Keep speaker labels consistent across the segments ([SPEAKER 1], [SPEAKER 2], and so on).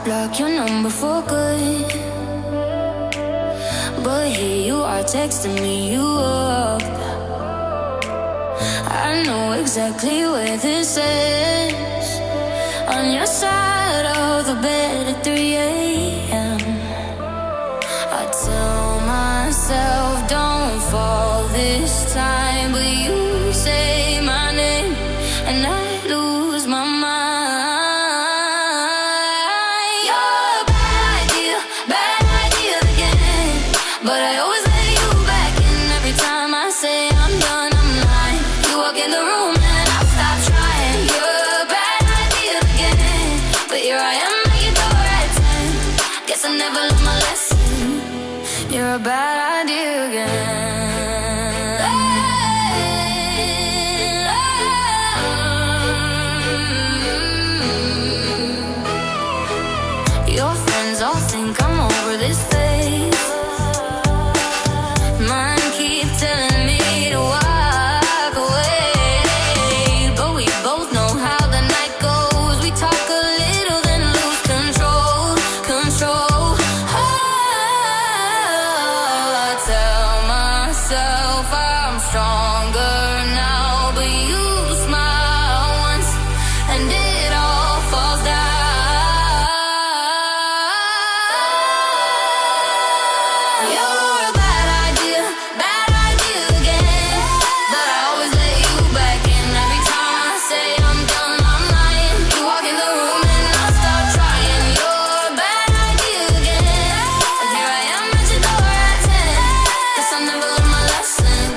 [SPEAKER 1] block your number for good, but here you are texting me you up. I know exactly where this is, on your side of the bed at 3 a.m. I tell myself don't fall this time, but you say my name and I lose my mind. You're a bad idea again, but I always let you back in. Every time I say I'm done, I'm lying. You walk in the room and I stop trying. You're a bad idea again, but here I am at your door at 10. Guess I never learned my lesson. You're a bad idea again. Your friends all think I'm over this phase. Mine keep telling me to walk away, but we both know how the night goes. We talk a little, then lose control. I tell myself I'm stronger now, but you smile once and it all falls down. You're a bad idea again, but I always let you back in. Every time I say I'm done, I'm lying. You walk in the room and I stop trying. You're a bad idea again, and here I am at your door at 10. Guess I never learned my lesson.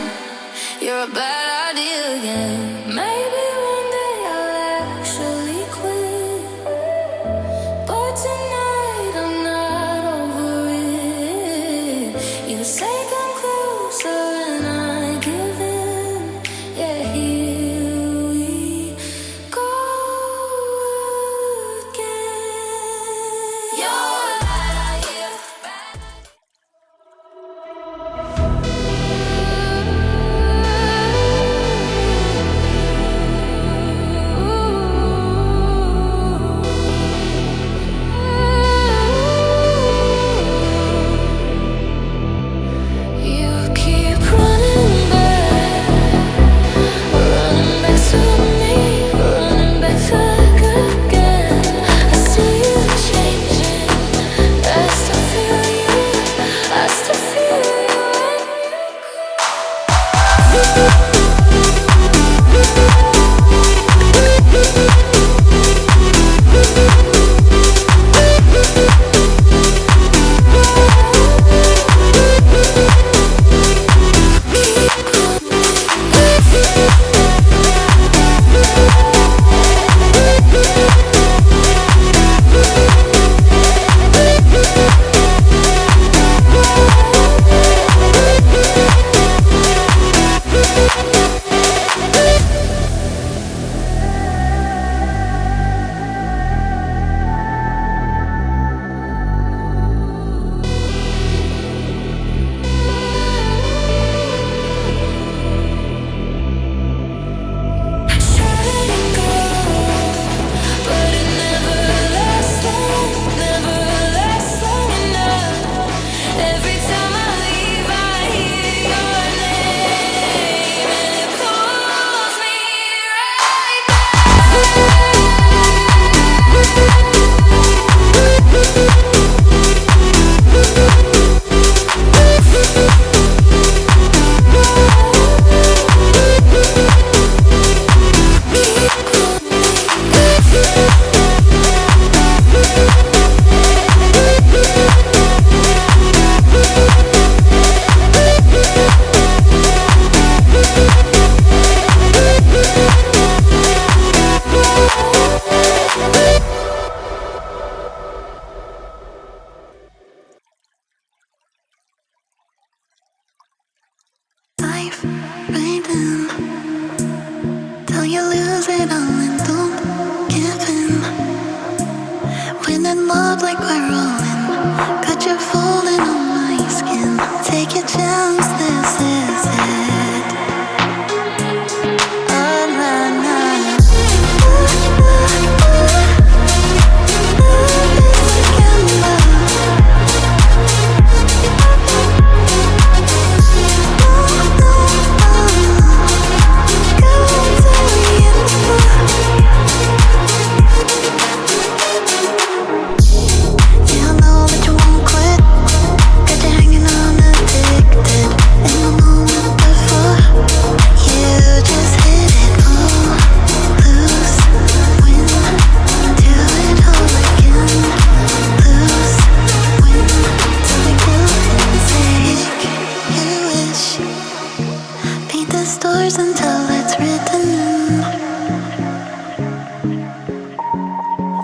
[SPEAKER 1] yours until it's written in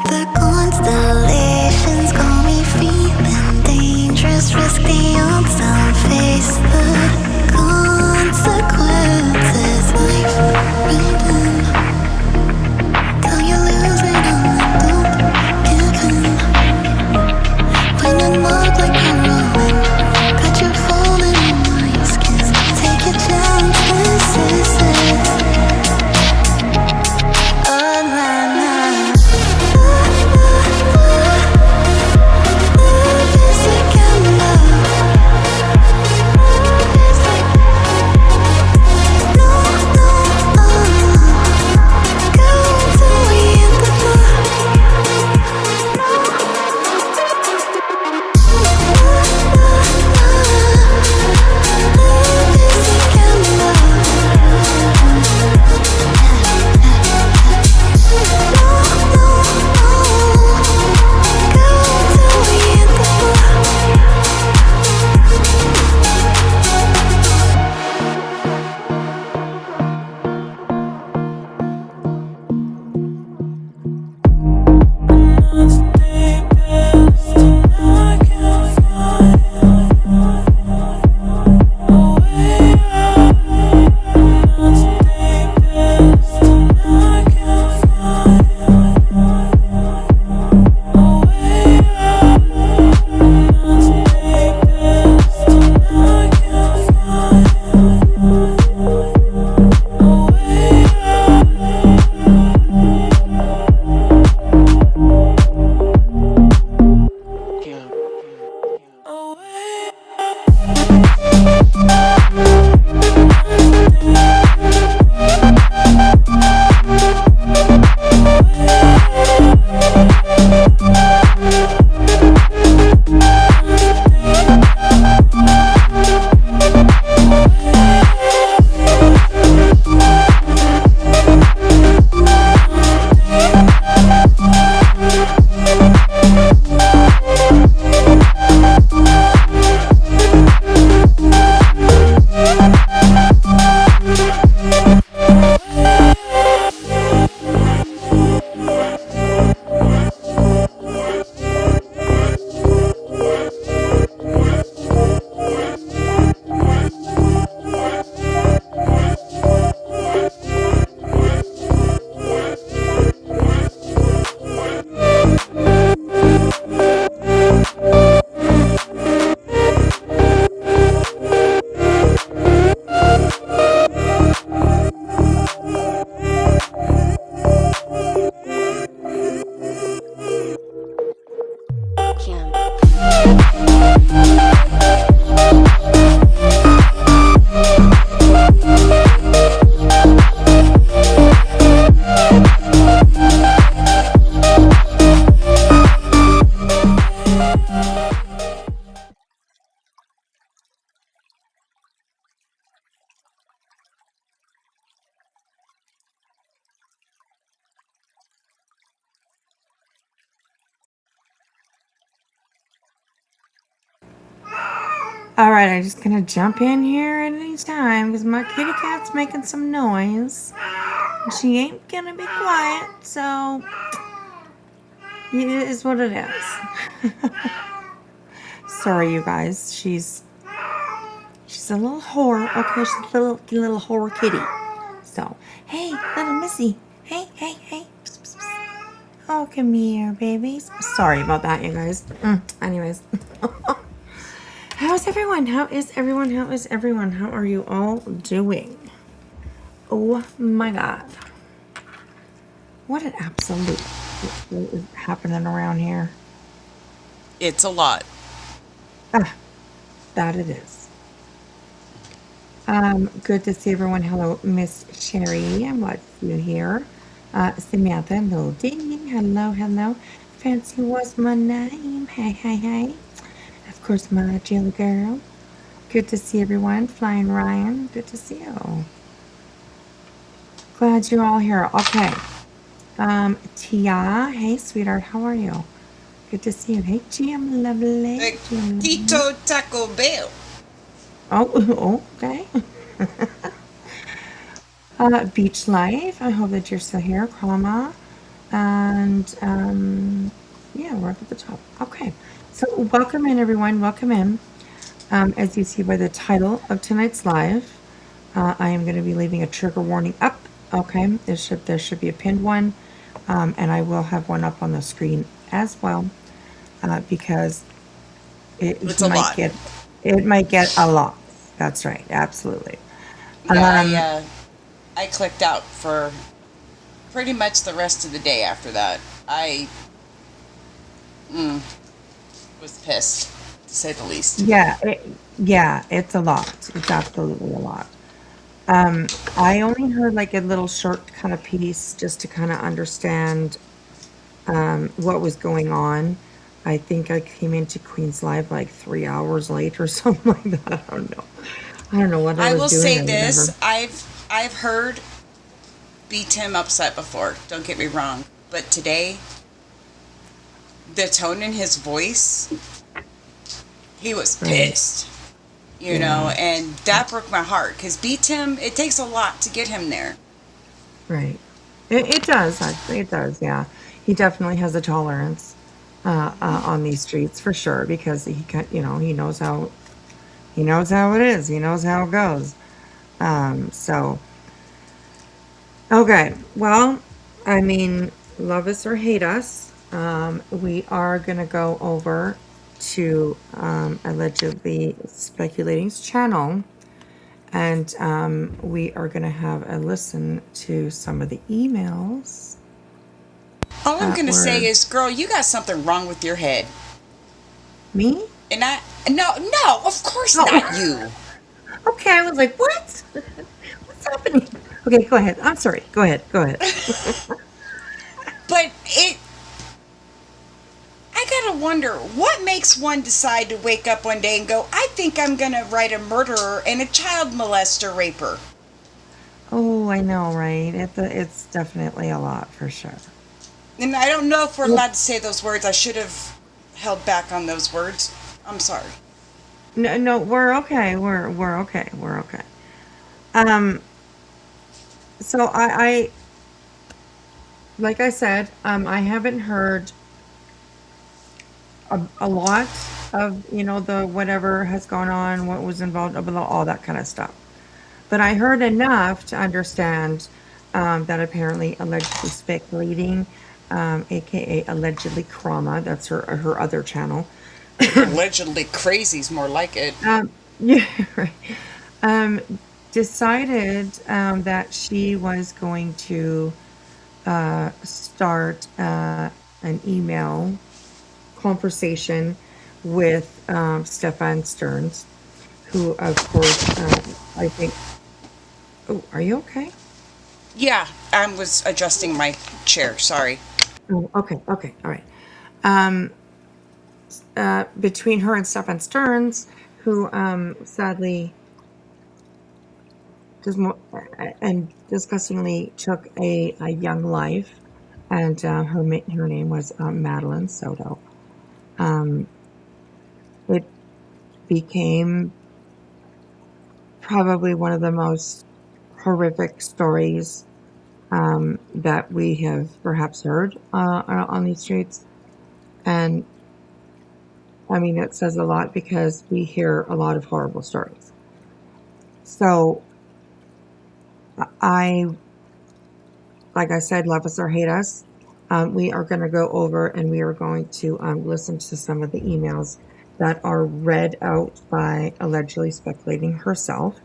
[SPEAKER 1] the constellations. Call me feeling dangerous, risk the odds. I'll face the consequences. Life written till you lose it all and don't give in. When you're not like a ruin, got you falling in my skin. Take your chance, this is it. Oh, na, na. Love is like a love. Love is like no, no, go till we hit the floor.
[SPEAKER 2] Alright, I'm just gonna jump in here at any time because my kitty cat's making some noise. She ain't gonna be quiet, so it is what it is. Sorry, you guys. She's a little whore. Okay, she's a little whore kitty. So, hey, little missy. Hey, hey, hey. Psst, psst, psst. Oh, come here, babies. Sorry about that, you guys. Anyways. How's everyone? How is everyone? How is everyone? How are you all doing? Oh my God. What an absolute is happening around here.
[SPEAKER 3] It's a lot.
[SPEAKER 2] Ah, that it is. Good to see everyone. Hello, Miss Sherry. What's you here? Samantha, hello, Dean. Hello, hello. Fancy, what's my name? Hey, hey, hey. Of course, my Jill girl. Good to see everyone. Flying Ryan, good to see you. Glad you're all here. Okay. Tia, hey, sweetheart, how are you? Good to see you. Hey, Jim, lovely. Jim, lovely.
[SPEAKER 3] Tito Taco Bell.
[SPEAKER 2] Oh, okay. Beach life. I hope that you're still here, comma. And yeah, we're up at the top. Okay. So welcome in, everyone. Welcome in. As you see by the title of tonight's live, I am going to be leaving a trigger warning up. Okay. There should be a pinned one. And I will have one up on the screen as well, because
[SPEAKER 3] It's
[SPEAKER 2] it
[SPEAKER 3] a
[SPEAKER 2] might
[SPEAKER 3] lot.
[SPEAKER 2] get it might get a lot. That's right. Absolutely.
[SPEAKER 3] Yeah,
[SPEAKER 2] Um,
[SPEAKER 3] I clicked out for pretty much the rest of the day after that. I was pissed, to say the least.
[SPEAKER 2] yeah, yeah, it's a lot. It's absolutely a lot. I only heard like a little short kind of piece just to kind of understand what was going on. I think I came into Queen's Live like 3 hours late or something like that. I don't know. I don't know what I
[SPEAKER 3] I
[SPEAKER 2] was
[SPEAKER 3] will
[SPEAKER 2] doing
[SPEAKER 3] say
[SPEAKER 2] or
[SPEAKER 3] this:
[SPEAKER 2] whatever.
[SPEAKER 3] I've heard B Tim upset before. Don't get me wrong, but today the tone in his voice, he was
[SPEAKER 2] Right.
[SPEAKER 3] pissed. You know,
[SPEAKER 2] Yeah.
[SPEAKER 3] and that broke my heart because B Tim, it takes a lot to get him there.
[SPEAKER 2] Right. It does, actually. It does, yeah. He definitely has a tolerance on these streets for sure because he knows how it is. He knows how it goes. So okay. Well, I mean, love us or hate us. We are gonna go over to allegedly speculating's channel, and we are gonna have a listen to some of the emails
[SPEAKER 3] All I'm
[SPEAKER 2] that
[SPEAKER 3] gonna say
[SPEAKER 2] were
[SPEAKER 3] is, girl, you got something wrong with your head.
[SPEAKER 2] me.
[SPEAKER 3] And I, no, no, of course not
[SPEAKER 2] Oh,
[SPEAKER 3] you.
[SPEAKER 2] okay. I was like, what? What's happening? Okay, go ahead. I'm sorry. Go ahead. Go ahead.
[SPEAKER 3] But I gotta wonder, what makes one decide to wake up one day and go, I think I'm gonna write a murderer and a child molester raper?
[SPEAKER 2] Oh, I know, right? It's definitely a lot for sure.
[SPEAKER 3] And I don't know if we're
[SPEAKER 2] Well,
[SPEAKER 3] allowed to say those words. I should have held back on those words. I'm sorry.
[SPEAKER 2] no, no, we're okay. We're okay. We're okay. Um, so like I said, I haven't heard a lot of the whatever has gone on, what was involved, all that kind of stuff. But I heard enough to understand that apparently allegedly speculating, aka allegedly Krama, that's her other channel.
[SPEAKER 3] Allegedly crazy's more like it.
[SPEAKER 2] Yeah, right. Um, decided that she was going to start an email conversation with Stefan Stearns, who, of course, I think. Oh, are you okay?
[SPEAKER 3] Yeah, I was adjusting my chair. Sorry.
[SPEAKER 2] Oh, okay, okay, all right. Um, Between her and Stefan Stearns, who sadly just and disgustingly took a young life, and her name was Madeline Soto. Um, it became probably one of the most horrific stories that we have perhaps heard on these streets. And I mean, it says a lot because we hear a lot of horrible stories. So I, like I said, love us or hate us. We are going to go over and we are going to listen to some of the emails that are read out by allegedly speculating herself.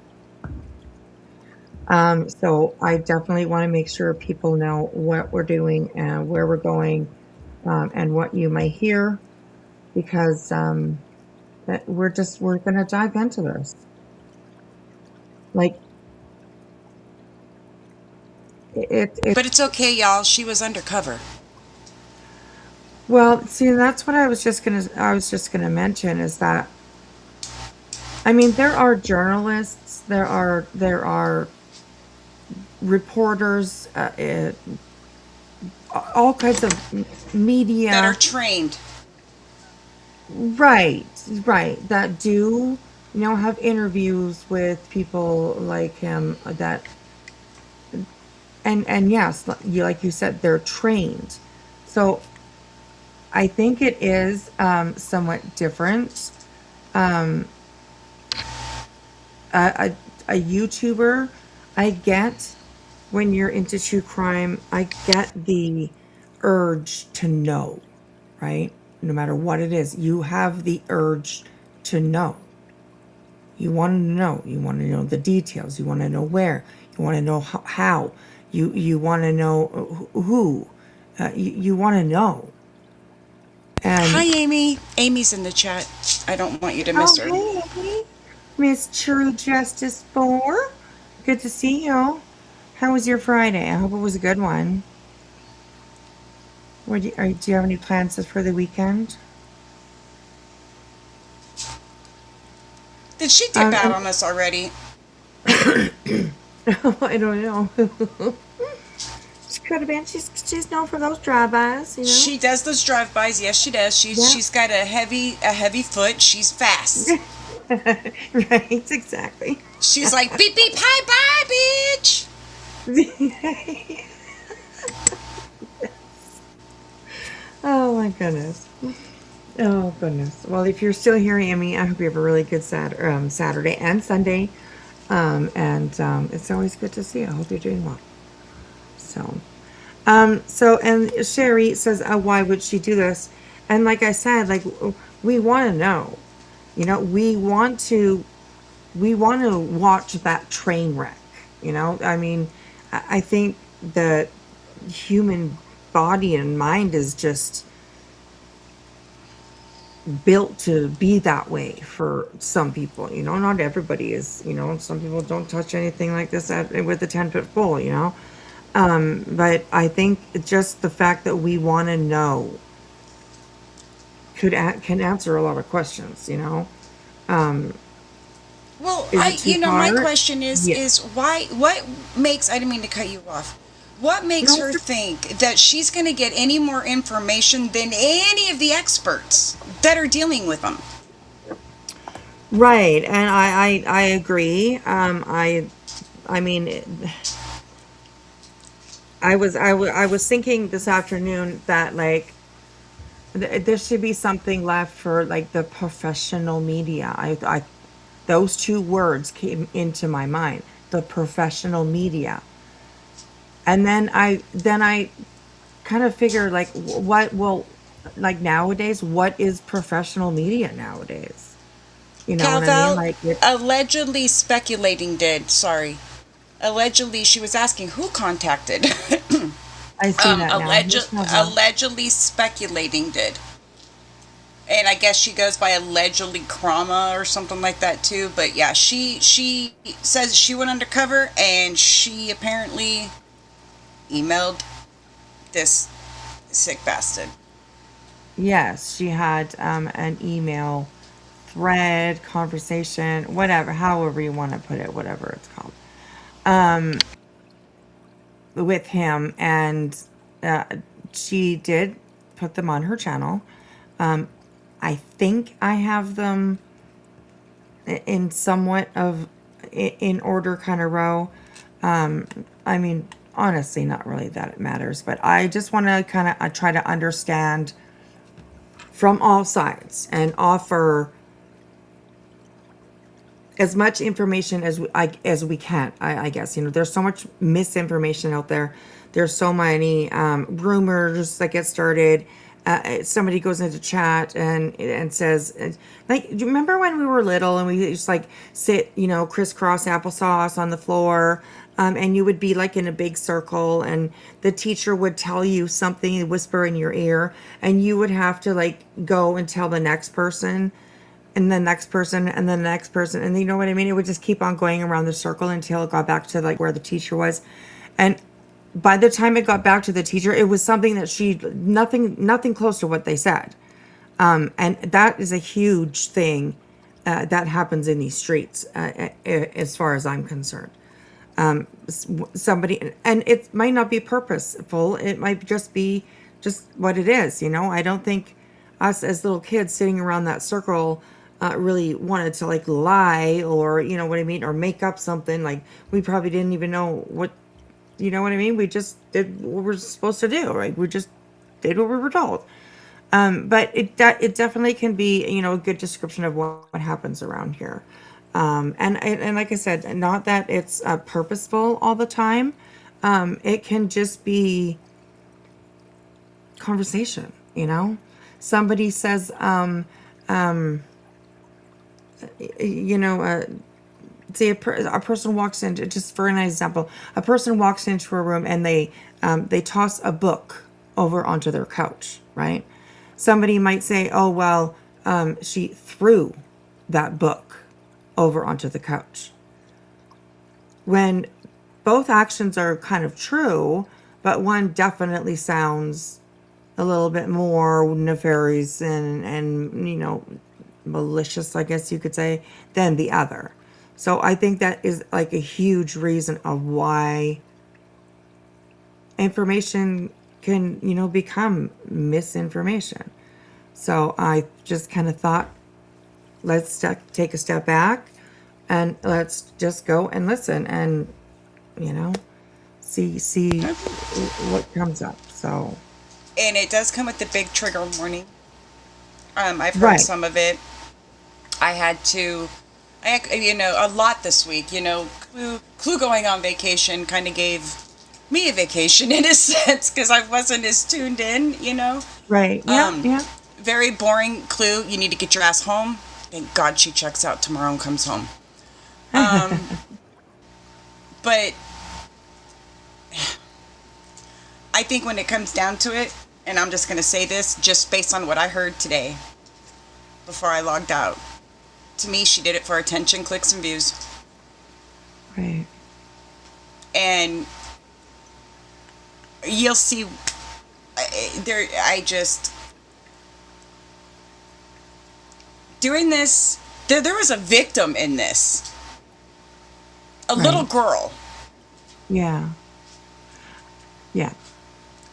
[SPEAKER 2] So I definitely want to make sure people know what we're doing and where we're going, and what you may hear, because we're going to dive into this. Like it
[SPEAKER 3] But it's okay, y'all. She was undercover.
[SPEAKER 2] well, see, that's what I was just gonna mention is that I mean there are journalists, there are reporters, all kinds of
[SPEAKER 3] That are
[SPEAKER 2] media.
[SPEAKER 3] trained.
[SPEAKER 2] Right, right. That do, have interviews with people like him that And yes, you like you said, they're trained. So I think it is somewhat different. Um, a, a YouTuber, I get when you're into true crime, I get the urge to know, right? No matter what it is, you have the urge to know. You want to know. You want to know the details. You want to know where. You want to know how. You want to know who. You want to know.
[SPEAKER 3] Hi,
[SPEAKER 2] And
[SPEAKER 3] Amy. Amy's in the chat. I don't want you to miss
[SPEAKER 2] oh,
[SPEAKER 3] her.
[SPEAKER 2] hey, Miss True Justice 4. Good to see you. How was your Friday? I hope it was a good one. Do you have any plans for the weekend?
[SPEAKER 3] Did she dip out
[SPEAKER 2] And
[SPEAKER 3] on us already?
[SPEAKER 2] I don't know. She could have been. She's known for those drive-bys, you know.
[SPEAKER 3] She does those drive-bys. Yes, she does.
[SPEAKER 2] Yeah.
[SPEAKER 3] She's got a heavy foot. She's fast.
[SPEAKER 2] Right, exactly.
[SPEAKER 3] She's like beep beep hi bye bitch.
[SPEAKER 2] Oh my goodness. Oh goodness. Well, if you're still here, Amy, I hope you have a really good Saturday and Sunday. And it's always good to see you. I hope you're doing well. And Sherry says, why would she do this? And like I said, like we want to know, we want to watch that train wreck. I mean, I think the human body and mind is just built to be that way for some people. Not everybody is. Some people don't touch anything like this with a 10-foot pole. But I think just the fact that we want to know can answer a lot of questions. Um,
[SPEAKER 3] Well,
[SPEAKER 2] is it too
[SPEAKER 3] my
[SPEAKER 2] far?
[SPEAKER 3] question is
[SPEAKER 2] Yeah.
[SPEAKER 3] why, what makes, I didn't mean to cut you off. What makes
[SPEAKER 2] No,
[SPEAKER 3] her think that she's going to get any more information than any of the experts that are dealing with them?
[SPEAKER 2] right, and I agree. I mean, I was thinking this afternoon that like there should be something left for like the professional media. Those two words came into my mind, the professional media. And then I kind of figure like what will like nowadays, what is professional media nowadays? You know what I mean?
[SPEAKER 3] Calval
[SPEAKER 2] Like it,
[SPEAKER 3] allegedly speculating did. Sorry. Allegedly, she was asking who contacted.
[SPEAKER 2] I see that now. Here's Nova.
[SPEAKER 3] Allegedly speculating did. And I guess she goes by allegedly Krama or something like that too. But yeah, she says she went undercover and she apparently emailed this sick bastard.
[SPEAKER 2] Yes, she had an email thread, conversation, whatever, however you want to put it, whatever it's called, um, with him, and uh, she did put them on her channel. Um, I think I have them in somewhat of in order kind of row. Um, I mean, honestly, not really that it matters, but I just want to kind of try to understand from all sides and offer as much information as we can. I guess there's so much misinformation out there. There's so many rumors that get started. Somebody goes into chat and says, like, do you remember when we were little and we just like sit, crisscross applesauce on the floor, and you would be like in a big circle, and the teacher would tell you something, whisper in your ear, and you would have to like go and tell the next person and the next person and then the next person, and you know what I mean? It would just keep on going around the circle until it got back to like where the teacher was. And by the time it got back to the teacher, it was something that nothing close to what they said. And that is a huge thing that happens in these streets, as far as I'm concerned. Somebody, and it might not be purposeful. It might just be just what it is. I don't think us as little kids sitting around that circle really wanted to like lie, or what I mean, or make up something. Like we probably didn't even know you know what I mean? We just did what we're supposed to do, right? We just did what we were told. But it definitely can be, a good description of what happens around here. And like I said, not that it's purposeful all the time. It can just be conversation. Somebody says, you know, uh, say a person walks into, just for an example, a person walks into a room and they toss a book over onto their couch, right? Somebody might say, oh well, she threw that book over onto the couch, when both actions are kind of true, but one definitely sounds a little bit more nefarious and malicious, I guess you could say, than the other. So I think that is like a huge reason of why information can, become misinformation. So I just kind of thought, take a step back and let's just go and listen and, you know, see what comes up. So,
[SPEAKER 3] And it does come with the big trigger warning. I've heard
[SPEAKER 2] right.
[SPEAKER 3] some of it. I had to, a lot this week. Clue going on vacation kind of gave me a vacation in a sense because I wasn't as tuned in.
[SPEAKER 2] Right. Yeah.
[SPEAKER 3] Um,
[SPEAKER 2] Yeah.
[SPEAKER 3] Very boring Clue. You need to get your ass home. Thank God she checks out tomorrow and comes home. But I think when it comes down to it, and I'm just going to say this just based on what I heard today before I logged out, to me, she did it for attention, clicks, and views.
[SPEAKER 2] Right.
[SPEAKER 3] And you'll see during this, there was a victim in this, a little
[SPEAKER 2] Right.
[SPEAKER 3] girl.
[SPEAKER 2] Yeah. Yeah.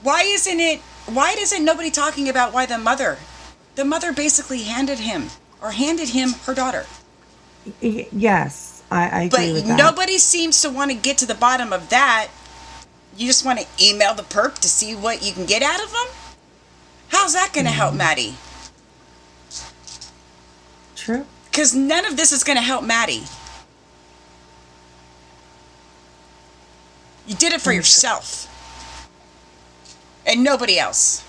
[SPEAKER 3] Why isn't nobody talking about why the mother basically handed him her daughter?
[SPEAKER 2] Yes. I agree
[SPEAKER 3] But
[SPEAKER 2] with that.
[SPEAKER 3] nobody seems to want to get to the bottom of that. You just want to email the perp to see what you can get out of them? How's that going to help
[SPEAKER 2] Yeah.
[SPEAKER 3] Maddie?
[SPEAKER 2] True.
[SPEAKER 3] Because none of this is going to help Maddie. You did it for yourself. And nobody else.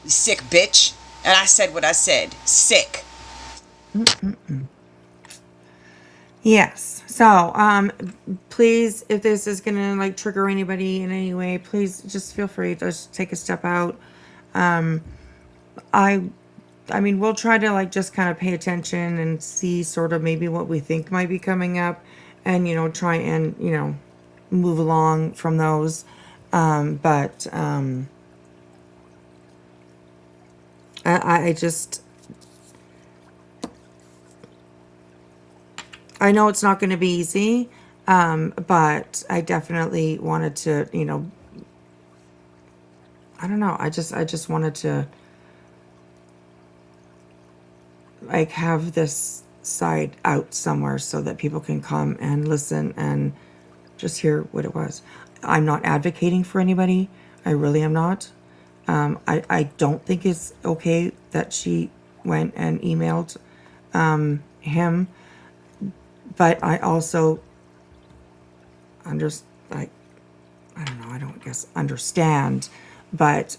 [SPEAKER 3] You sick bitch. And I said what I said. Sick.
[SPEAKER 2] Yes. So, please, if this is gonna like trigger anybody in any way, please just feel free to just take a step out. I, I mean, we'll try to like just kind of pay attention and see sort of maybe what we think might be coming up, and try and move along from those. But I just I know it's not going to be easy, but I definitely wanted to, I don't know. I just wanted to like have this side out somewhere so that people can come and listen and just hear what it was. I'm not advocating for anybody. I really am not. I don't think it's okay that she went and emailed him, but I also I don't know, I don't guess understand, but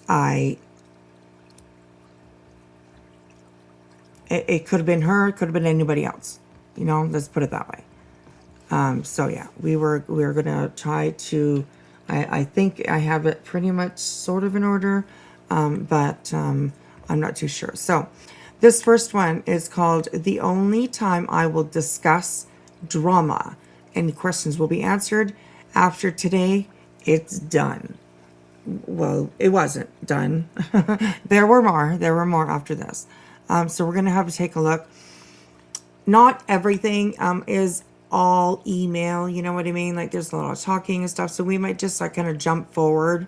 [SPEAKER 2] it could have been her, it could have been anybody else. Let's put it that way. So yeah, we were gonna try to. I think I have it pretty much sort of in order, but I'm not too sure. So this first one is called "The Only Time I Will Discuss Drama." Any questions will be answered after today. It's done. Well, it wasn't done. There were more. There were more after this. So we're gonna have to take a look. Not everything is all email, you know what I mean? Like there's a lot of talking and stuff. So we might just like kind of jump forward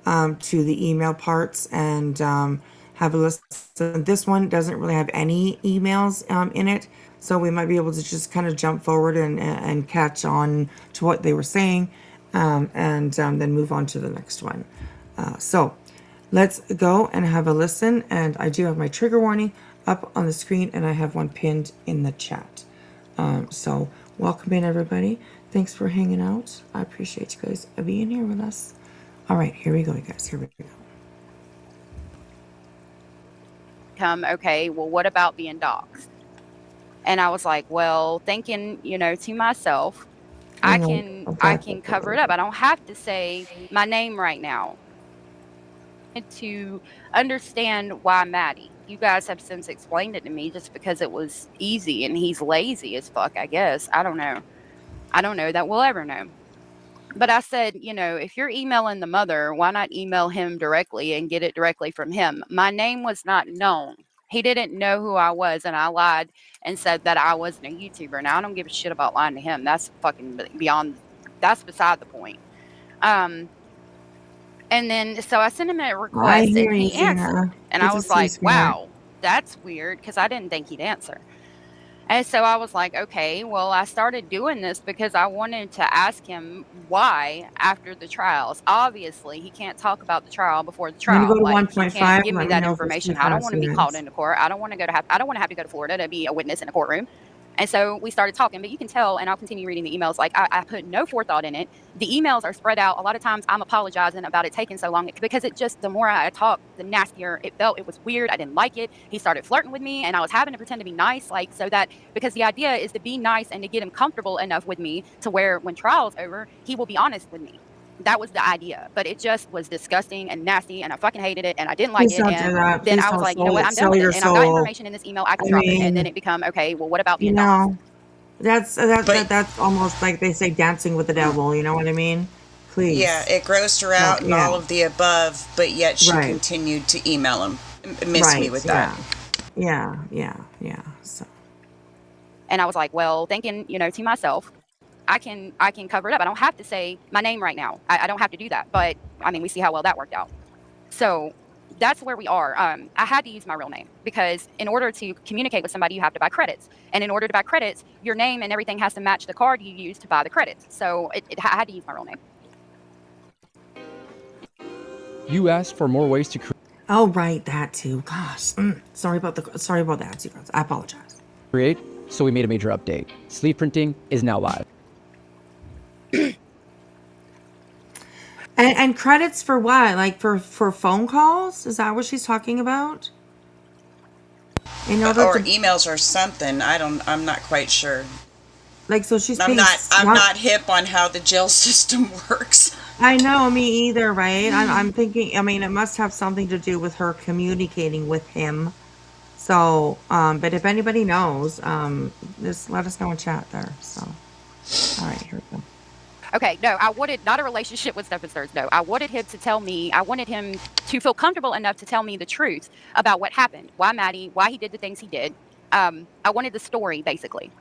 [SPEAKER 2] to the email parts and have a listen. This one doesn't really have any emails in it. So we might be able to just kind of jump forward and catch on to what they were saying. and then move on to the next one. So let's go and have a listen. And I do have my trigger warning up on the screen, and I have one pinned in the chat. So welcome in, everybody. Thanks for hanging out. I appreciate you guys being here with us. All right, here we go, you guys. Here we go.
[SPEAKER 4] Okay, well, what about being doxxed? And I was like, well, thinking, to myself, I can cover it up. I don't have to say my name right now. To understand why Maddie. You guys have since explained it to me just because it was easy and he's lazy as fuck, I guess. I don't know. I don't know that we'll ever know. But I said, if you're emailing the mother, why not email him directly and get it directly from him? My name was not known. He didn't know who I was, and I lied and said that I wasn't a YouTuber. Now, I don't give a shit about lying to him. That's fucking that's beside the point. And then, so I sent him a request, and he answered. And I was like, wow, that's weird, because I didn't think he'd answer. And so I was like, okay, well, I started doing this because I wanted to ask him why after the trials. Obviously, he can't talk about the trial before the trial.
[SPEAKER 2] Go to
[SPEAKER 4] like,
[SPEAKER 2] 1.5.
[SPEAKER 4] He can't give me that information. I don't want to be called into court. I don't want to have to go to Florida to be a witness in a courtroom. And so we started talking, but you can tell, and I'll continue reading the emails, like I put no forethought in it. The emails are spread out. A lot of times I'm apologizing about it taking so long because the more I talked, the nastier it felt. It was weird. I didn't like it. He started flirting with me, and I was having to pretend to be nice, because the idea is to be nice and to get him comfortable enough with me to where when trial's over, he will be honest with me. That was the idea, but it just was disgusting and nasty, and I fucking hated it, and I didn't like it. And then I was like, you know what, I'm done with it. And I got information in this email, I can drop it, and then it become okay. Well, what about being doxxed?
[SPEAKER 2] That's almost like they say dancing with the devil. You know what I mean? Please.
[SPEAKER 3] Yeah, it grossed her out and all of the above, but yet she continued to email him, miss me with that.
[SPEAKER 2] Yeah. So.
[SPEAKER 4] And I was like, well, thinking, to myself, I can cover it up. I don't have to say my name right now. I don't have to do that. But I mean, we see how well that worked out. So that's where we are. I had to use my real name because in order to communicate with somebody, you have to buy credits. And in order to buy credits, your name and everything has to match the card you use to buy the credits. So I had to use my real name.
[SPEAKER 5] You asked for more ways to create.
[SPEAKER 2] Oh, right, that too. Gosh, sorry about that, you guys. I apologize.
[SPEAKER 5] So we made a major update. Sleeve printing is now live.
[SPEAKER 2] And credits for what? Like for phone calls? Is that what she's talking about?
[SPEAKER 3] Or emails or something. I'm not quite sure.
[SPEAKER 2] Like, so she's
[SPEAKER 3] I'm not hip on how the jail system works.
[SPEAKER 2] I know, me either, right? I'm thinking, I mean, it must have something to do with her communicating with him. So, but if anybody knows, just let us know in chat there. So, all right, here we go.
[SPEAKER 4] Okay, no, I wanted not a relationship with Stephen Sturz. No, I wanted him to tell me, I wanted him to feel comfortable enough to tell me the truth about what happened, why Maddie, why he did the things he did. I wanted the story, basically.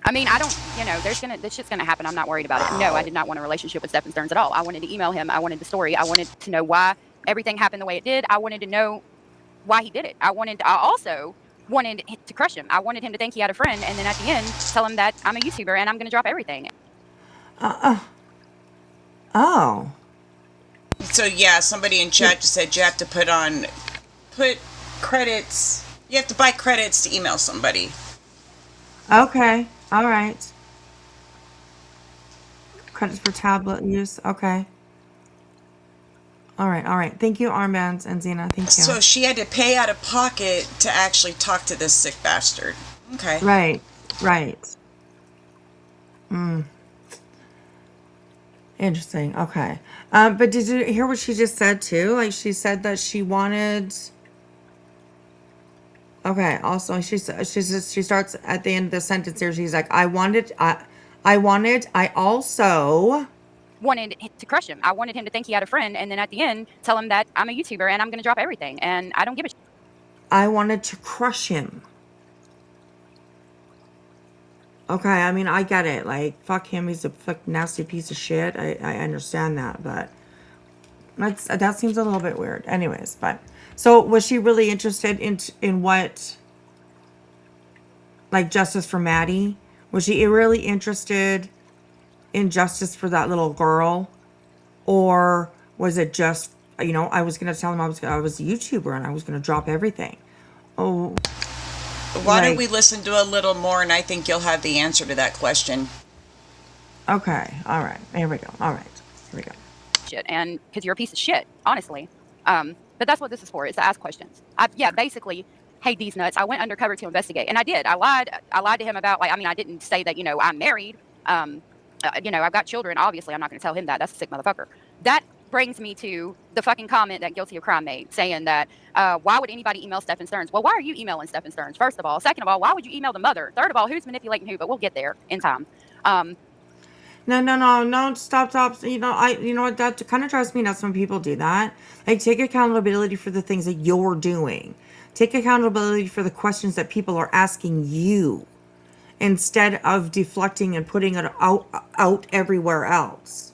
[SPEAKER 4] I mean, I don't, this shit's gonna happen. I'm not worried about it. No, I did not want a relationship with Stephen Sturz at all. I wanted to email him. I wanted the story. I wanted to know why everything happened the way it did. I wanted to know why he did it. I also wanted to crush him. I wanted him to think he had a friend, and then at the end, tell him that I'm a YouTuber and I'm going to drop everything.
[SPEAKER 2] Oh.
[SPEAKER 3] So yeah, somebody in chat just said you have to put credits. You have to buy credits to email somebody.
[SPEAKER 2] Okay. All right. Credits for tablet use. Okay. All right. Thank you, Armbands and Zena. Thank you.
[SPEAKER 3] So she had to pay out of pocket to actually talk to this sick bastard. Okay.
[SPEAKER 2] Right. Interesting. Okay. But did you hear what she just said too? Like, she said that she wanted. Okay. Also, she starts at the end of the sentence here. She's like, I also
[SPEAKER 4] wanted to crush him. I wanted him to think he had a friend, and then at the end, tell him that I'm a YouTuber and I'm going to drop everything, and I don't give a shit.
[SPEAKER 2] I wanted to crush him. Okay, I mean, I get it. Like, fuck him. He's a nasty piece of shit. I understand that, but that seems a little bit weird. Anyways, but so was she really interested in what, like, justice for Maddie? Was she really interested injustice for that little girl, or was it just, I was gonna tell him I was a YouTuber and I was gonna drop everything. Oh,
[SPEAKER 3] Why don't
[SPEAKER 2] like,
[SPEAKER 3] we listen to a little more, and I think you'll have the answer to that question.
[SPEAKER 2] okay, all right, here we go. All right, here we go.
[SPEAKER 4] shit, and because you're a piece of shit, honestly. But that's what this is for, is to ask questions. Basically, hey, these nuts, I went undercover to investigate, and I did. I lied to him about, like, I mean, I didn't say that, I'm married. I've got children. Obviously, I'm not going to tell him that. That's a sick motherfucker. That brings me to the fucking comment that Guilty of Crime made, saying that, why would anybody email Stephen Stearns? Well, why are you emailing Stephen Stearns, first of all? Second of all, why would you email the mother? Third of all, who's manipulating who? But we'll get there in time.
[SPEAKER 2] No, stop. You know what, that kind of drives me nuts when people do that. Like, take accountability for the things that you're doing. Take accountability for the questions that people are asking you, instead of deflecting and putting it out everywhere else.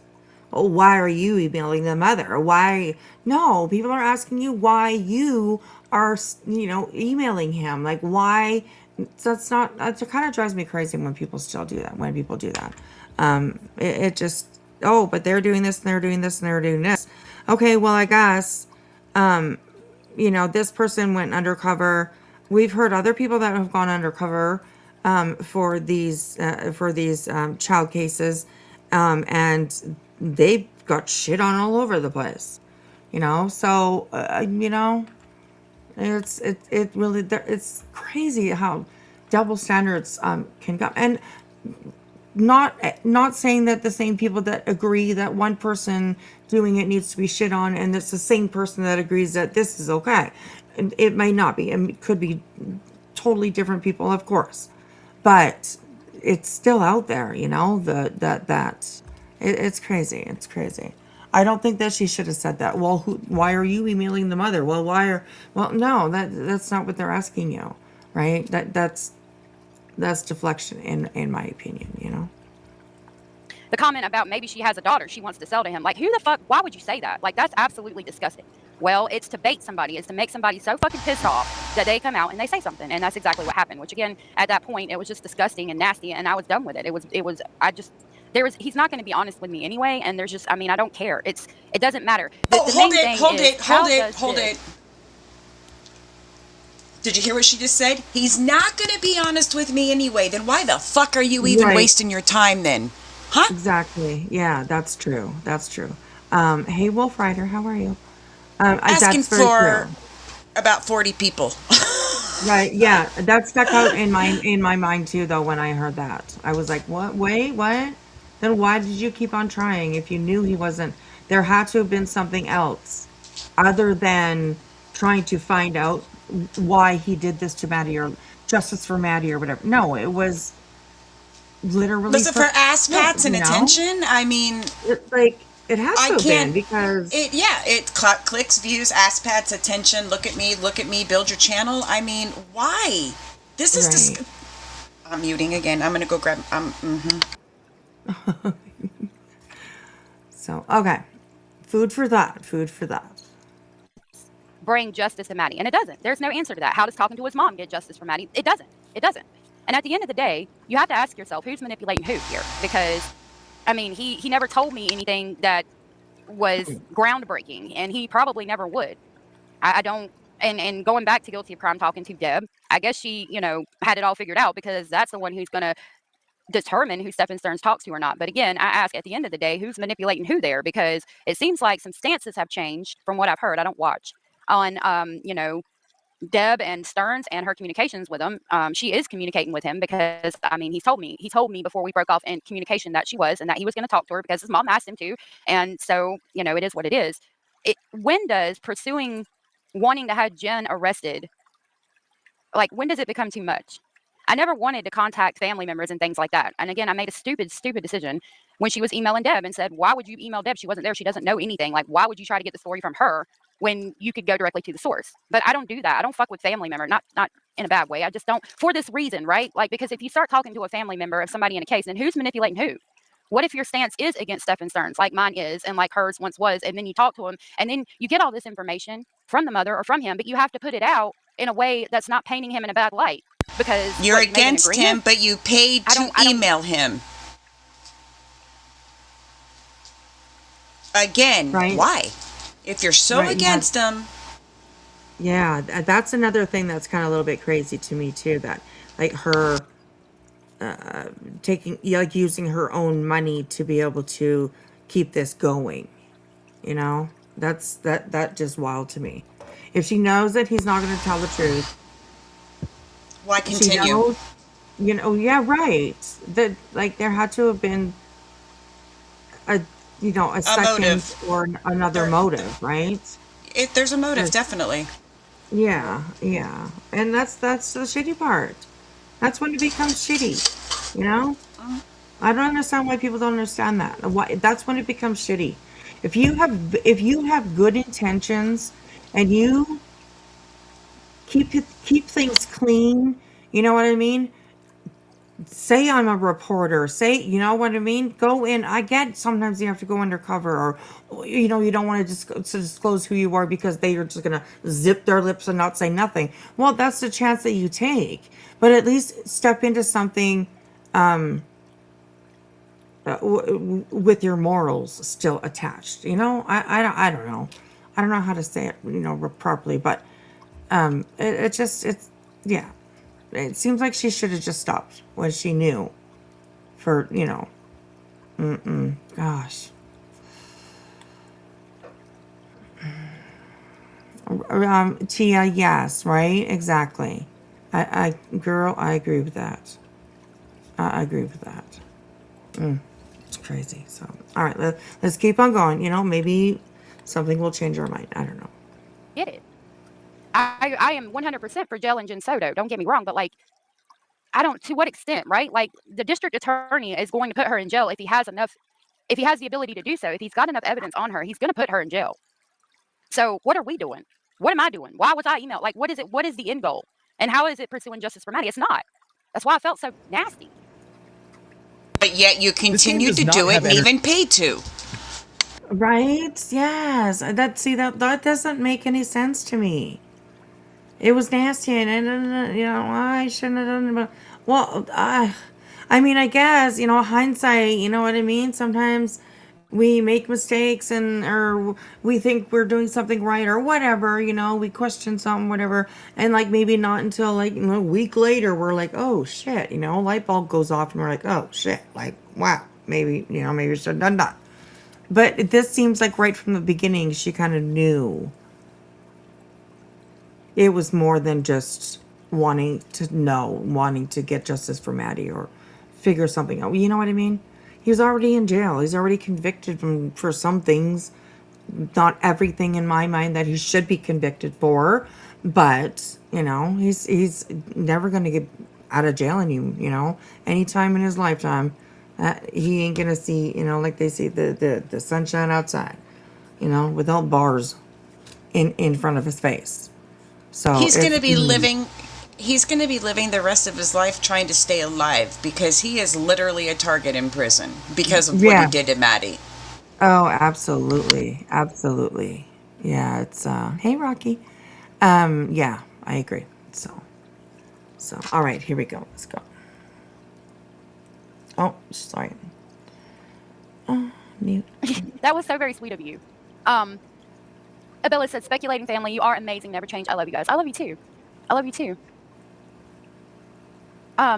[SPEAKER 2] Oh, why are you emailing the mother? Why? No, people are asking you why you are, emailing him. Like, why? That's not, that kind of drives me crazy when people still do that, when people do that. It just, oh, but they're doing this and they're doing this and they're doing this. Okay, well, I guess, this person went undercover. We've heard other people that have gone undercover for these child cases, and they got shit on all over the place. So it really, it's crazy how double standards can go. And not saying that the same people that agree that one person doing it needs to be shit on, and it's the same person that agrees that this is okay. It may not be. It could be totally different people, of course, but it's still out there. It's crazy. It's crazy. I don't think that she should have said that. Well, why are you emailing the mother? Well, no, that's not what they're asking you, right? That's deflection in my opinion.
[SPEAKER 4] The comment about maybe she has a daughter she wants to sell to him. Like, who the fuck, why would you say that? Like, that's absolutely disgusting. Well, it's to bait somebody. It's to make somebody so fucking pissed off that they come out and they say something. And that's exactly what happened, which, again, at that point, it was just disgusting and nasty, and I was done with it. He's not going to be honest with me anyway, and I don't care. It doesn't matter.
[SPEAKER 3] Hold it. Did you hear what she just said? He's not going to be honest with me anyway. Then why the fuck are you even wasting your time then? Huh?
[SPEAKER 2] Exactly. Yeah, that's true. Hey, Wolf Rider, how are you?
[SPEAKER 3] Asking
[SPEAKER 2] that's very
[SPEAKER 3] for
[SPEAKER 2] true.
[SPEAKER 3] about 40 people.
[SPEAKER 2] Right. Yeah, that stuck out in my mind too, though. When I heard that, I was like, "What? Wait, what? Then why did you keep on trying if you knew he wasn't? There had to have been something else other than trying to find out why he did this to Maddie, or justice for Maddie, or whatever. No, it was literally
[SPEAKER 3] Was it for ass pats and attention? I mean,
[SPEAKER 2] it has to have been, because
[SPEAKER 3] it clicks, views, ass pats, attention. Look at me, build your channel. I mean, why? This is
[SPEAKER 2] right.
[SPEAKER 3] I'm muting again. I'm gonna go grab.
[SPEAKER 2] So, okay, food for thought.
[SPEAKER 4] Bring justice to Maddie. And it doesn't. There's no answer to that. How does talking to his mom get justice for Maddie? It doesn't. And at the end of the day, you have to ask yourself, who's manipulating who here? Because, I mean, he never told me anything that was groundbreaking, and he probably never would. I don't, and going back to Guilty of Crime, talking to Deb, I guess she, had it all figured out, because that's the one who's going to determine who Stephen Stearns talks to or not. But again, I ask, at the end of the day, who's manipulating who there? Because it seems like some stances have changed from what I've heard. I don't watch on, Deb and Stearns and her communications with him. She is communicating with him, because, I mean, he told me before we broke off in communication that she was, and that he was going to talk to her because his mom asked him to. And so, it is what it is. When does wanting to have Jen arrested, like, when does it become too much? I never wanted to contact family members and things like that. And again, I made a stupid decision when she was emailing Deb and said, why would you email Deb? She wasn't there. She doesn't know anything. Like, why would you try to get the story from her when you could go directly to the source? But I don't do that. I don't fuck with family member, not in a bad way. I just don't, for this reason, right? Like, because if you start talking to a family member of somebody in a case, then who's manipulating who? What if your stance is against Stephen Stearns, like mine is, and like hers once was, and then you talk to him, and then you get all this information from the mother or from him, but you have to put it out in a way that's not painting him in a bad light, because
[SPEAKER 3] you're against him, but you paid to email him. Again,
[SPEAKER 2] right?
[SPEAKER 3] why? If you're so
[SPEAKER 2] Right.
[SPEAKER 3] against them,
[SPEAKER 2] Yeah, that's another thing that's kind of a little bit crazy to me too. That like her taking, yeah, like using her own money to be able to keep this going. You know, that just wild to me. If she knows that he's not going to tell the truth,
[SPEAKER 3] why
[SPEAKER 2] she
[SPEAKER 3] continue?
[SPEAKER 2] knows, you know, yeah, right. That like there had to have been a, you know, a
[SPEAKER 3] A
[SPEAKER 2] second
[SPEAKER 3] motive.
[SPEAKER 2] or another
[SPEAKER 3] There,
[SPEAKER 2] motive, right?
[SPEAKER 3] there's a motive,
[SPEAKER 2] 'Cause-
[SPEAKER 3] definitely.
[SPEAKER 2] yeah, yeah, and that's the shitty part. That's when it becomes shitty, you know. I don't understand why people don't understand that. Why that's when it becomes shitty. If you have good intentions and you keep things clean, you know what I mean? Say I'm a reporter. Say, you know what I mean? Go in. I get sometimes you have to go undercover, or you know you don't want to to disclose who you are because they are just gonna zip their lips and not say nothing. Well, that's the chance that you take. But at least step into something with your morals still attached. You know, I don't know. I don't know how to say it, you know, properly, but it just, it's, yeah. It seems like she should have just stopped when she knew for, you know, gosh. Tia, yes, right? Exactly. Girl, I agree with that. I agree with that. It's crazy. So, all right, let's keep on going. You know, maybe something will change our mind. I don't know.
[SPEAKER 4] Get it. I am 100% for jail and Jen Soto. Don't get me wrong, but like, I don't, to what extent, right? Like, the district attorney is going to put her in jail if he has enough, if he has the ability to do so. If he's got enough evidence on her, he's going to put her in jail. So, what are we doing? What am I doing? Why was I emailed? Like, what is it? What is the end goal? And how is it pursuing justice for Maddie? It's not. That's why I felt so nasty.
[SPEAKER 3] But yet you
[SPEAKER 6] This game
[SPEAKER 3] continued
[SPEAKER 6] does
[SPEAKER 3] to
[SPEAKER 6] not
[SPEAKER 3] do it
[SPEAKER 6] have
[SPEAKER 3] and even paid to.
[SPEAKER 2] Right? Yes. That doesn't make any sense to me. It was nasty, and you know I shouldn't have done it. But well, I mean, I guess you know hindsight. You know what I mean. Sometimes we make mistakes, and or we think we're doing something right, or whatever. You know, we question something, whatever, and like maybe not until like, you know, a week later, we're like, oh shit, you know, light bulb goes off, and we're like, oh shit, like wow, maybe, you know, maybe we should have done that. But this seems like right from the beginning, she kind of knew it was more than just wanting to know, wanting to get justice for Maddie or figure something out. You know what I mean? He was already in jail. He's already convicted for some things. Not everything in my mind that he should be convicted for, but you know, he's never gonna get out of jail anytime in his lifetime. He ain't gonna see, you know, like they see the sunshine outside, you know, without bars in front of his face. So
[SPEAKER 3] He's going
[SPEAKER 2] if
[SPEAKER 3] to be living he's going to be living the rest of his life trying to stay alive because he is literally a target in prison because of what he
[SPEAKER 2] yeah,
[SPEAKER 3] did to Maddie.
[SPEAKER 2] oh, absolutely, absolutely, yeah. It's hey Rocky, yeah, I agree. So all right, here we go. Let's go. Oh, sorry. Mute.
[SPEAKER 4] That was so very sweet of you. Um, Abella said, speculating family, you are amazing, never change. I love you guys. I love you too. I love you too.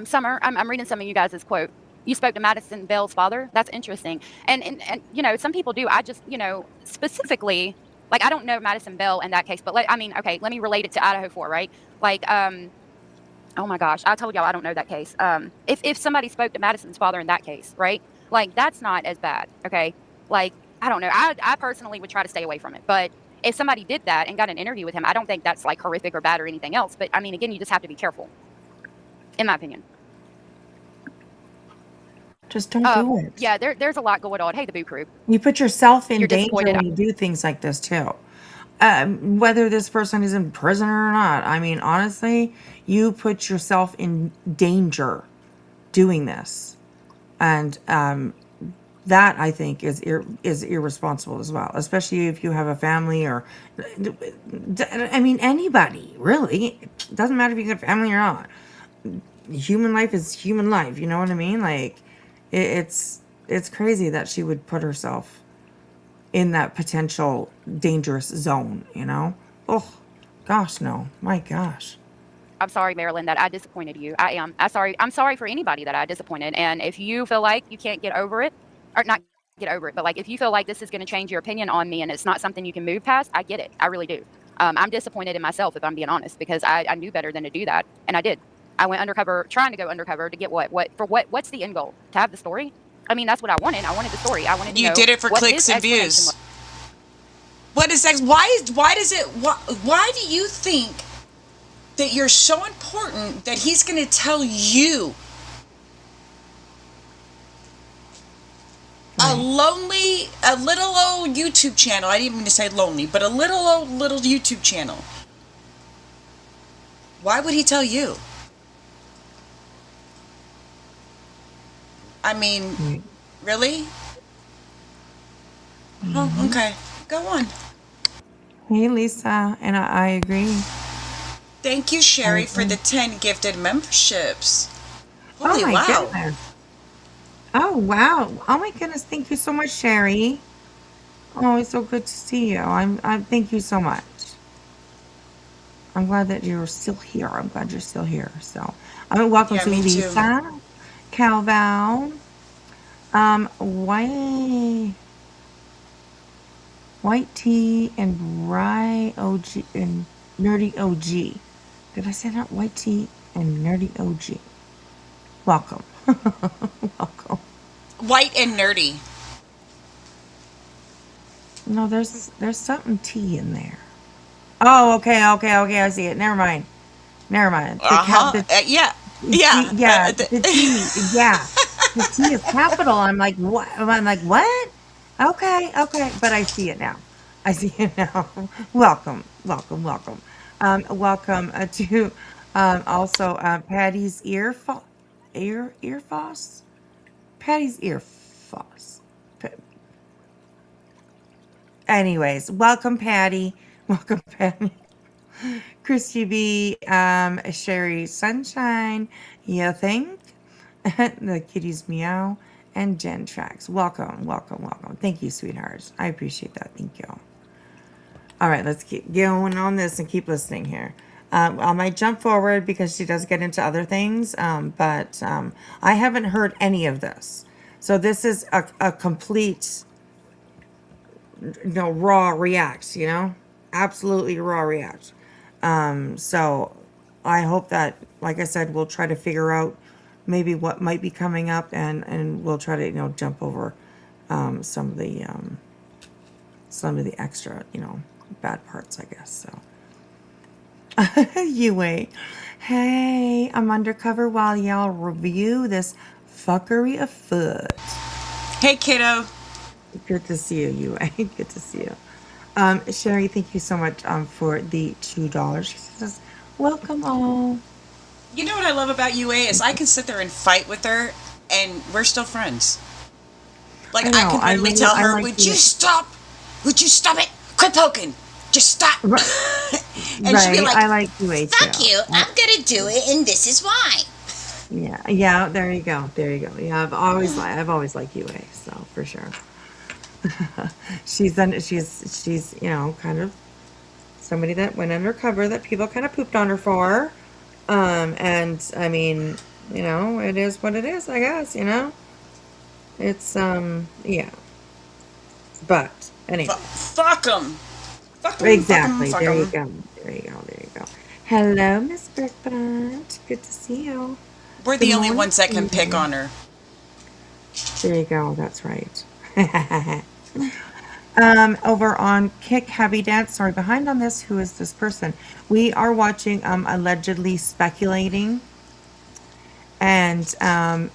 [SPEAKER 4] Summer, I'm reading some of you guys' quote. You spoke to Madison Bell's father. That's interesting. And you know, some people do. I just, you know, specifically, like, I don't know Madison Bell in that case, but I mean, okay, let me relate it to Idaho 4, right? Like, oh my gosh, I told y'all I don't know that case. If somebody spoke to Madison's father in that case, right? Like, that's not as bad, okay? Like, I don't know. I personally would try to stay away from it. But if somebody did that and got an interview with him, I don't think that's like horrific or bad or anything else. But I mean, again, you just have to be careful, in my opinion.
[SPEAKER 2] Just don't do it.
[SPEAKER 4] Yeah, there's a lot going on. Hey, the Boo Crew.
[SPEAKER 2] You put yourself in
[SPEAKER 4] You're
[SPEAKER 2] danger
[SPEAKER 4] disappointed.
[SPEAKER 2] when you do things like this too. Whether this person is in prison or not. I mean, honestly, you put yourself in danger doing this, and that I think is irresponsible as well, especially if you have a family or, I mean, anybody really. It doesn't matter if you got a family or not. Human life is human life. You know what I mean? Like, it's crazy that she would put herself in that potential dangerous zone, you know? Oh, gosh, no. My gosh.
[SPEAKER 4] I'm sorry, Marilyn, that I disappointed you. I am. I'm sorry for anybody that I disappointed. And if you feel like you can't get over it, or not get over it, but like if you feel like this is going to change your opinion on me and it's not something you can move past, I get it. I really do. I'm disappointed in myself, if I'm being honest, because I knew better than to do that, and I did. I went undercover, trying to go undercover to get what? What's the end goal? To have the story? I mean, that's what I wanted. I wanted the story. I wanted to
[SPEAKER 3] You
[SPEAKER 4] know
[SPEAKER 3] did it for
[SPEAKER 4] what
[SPEAKER 3] clicks
[SPEAKER 4] his
[SPEAKER 3] and
[SPEAKER 4] explanation
[SPEAKER 3] views.
[SPEAKER 4] was.
[SPEAKER 3] What is that? Why do you think that you're so important that he's going to tell you, a little old YouTube channel? I didn't mean to say lonely, but a little YouTube channel. Why would he tell you? I mean,
[SPEAKER 2] Right.
[SPEAKER 3] really? Oh, okay. Go on.
[SPEAKER 2] Hey, Lisa, and I agree.
[SPEAKER 3] Thank you, Sherry, for the 10 gifted memberships.
[SPEAKER 2] Oh
[SPEAKER 3] Holy
[SPEAKER 2] my
[SPEAKER 3] wow.
[SPEAKER 2] goodness. Oh wow. Oh my goodness. Thank you so much, Sherry. Oh, it's so good to see you. I thank you so much. I'm glad that you're still here. I'm glad you're still here. So, welcome
[SPEAKER 3] Yeah,
[SPEAKER 2] to
[SPEAKER 3] me too.
[SPEAKER 2] Lisa, Calval, white tea and rye OG and nerdy OG. Did I say that? White tea and nerdy OG. Welcome. Welcome.
[SPEAKER 3] White and nerdy.
[SPEAKER 2] No, there's something tea in there. Oh, okay. I see it. Never mind.
[SPEAKER 3] Uh-huh. Yeah.
[SPEAKER 2] Tea,
[SPEAKER 3] Yeah.
[SPEAKER 2] yeah, the tea, yeah, the tea is capital. I'm like, what? I'm like, what? Okay, but I see it now. I see it now. Welcome. Welcome to also Patty's ear foss. Patty's ear foss. Anyways, welcome, Patty. Welcome, Patty. Christy B, Sherry Sunshine, you think? The kitties meow, and Jen Tracks. Welcome. Thank you, sweethearts. I appreciate that. Thank you. All right, let's keep going on this and keep listening here. I might jump forward because she does get into other things, but I haven't heard any of this. So this is a complete, raw react, absolutely raw react. So I hope that, like I said, we'll try to figure out maybe what might be coming up, and we'll try to, jump over some of the extra, bad parts, I guess. So Yue, hey, I'm undercover while y'all review this fuckery afoot.
[SPEAKER 3] Hey, kiddo.
[SPEAKER 2] Good to see you, Yue. Good to see you. Sherry, thank you so much for the $2. She says, welcome all.
[SPEAKER 3] You know what I love about UA is I can sit there and fight with her, and we're still friends. Like, I can literally tell her, would you stop? Would you stop it? Quit poking. Just stop.
[SPEAKER 2] Right.
[SPEAKER 3] And she'd be like,
[SPEAKER 2] I like UA too.
[SPEAKER 3] fuck you. I'm going to do it, and this is why.
[SPEAKER 2] Yeah, there you go. Yeah, I've always liked UA, so for sure. she's kind of somebody that went undercover that people kind of pooped on her for. And I mean, it is what it is, I guess, It's yeah. But anyway.
[SPEAKER 3] Fuck them.
[SPEAKER 2] Exactly. There you go. Hello, Miss Brickbutt. Good to see you.
[SPEAKER 3] We're the only ones that can pick on her.
[SPEAKER 2] There you go. That's right. Over on Kick Heavy Dance. Sorry, behind on this. Who is this person? We are watching allegedly speculating, and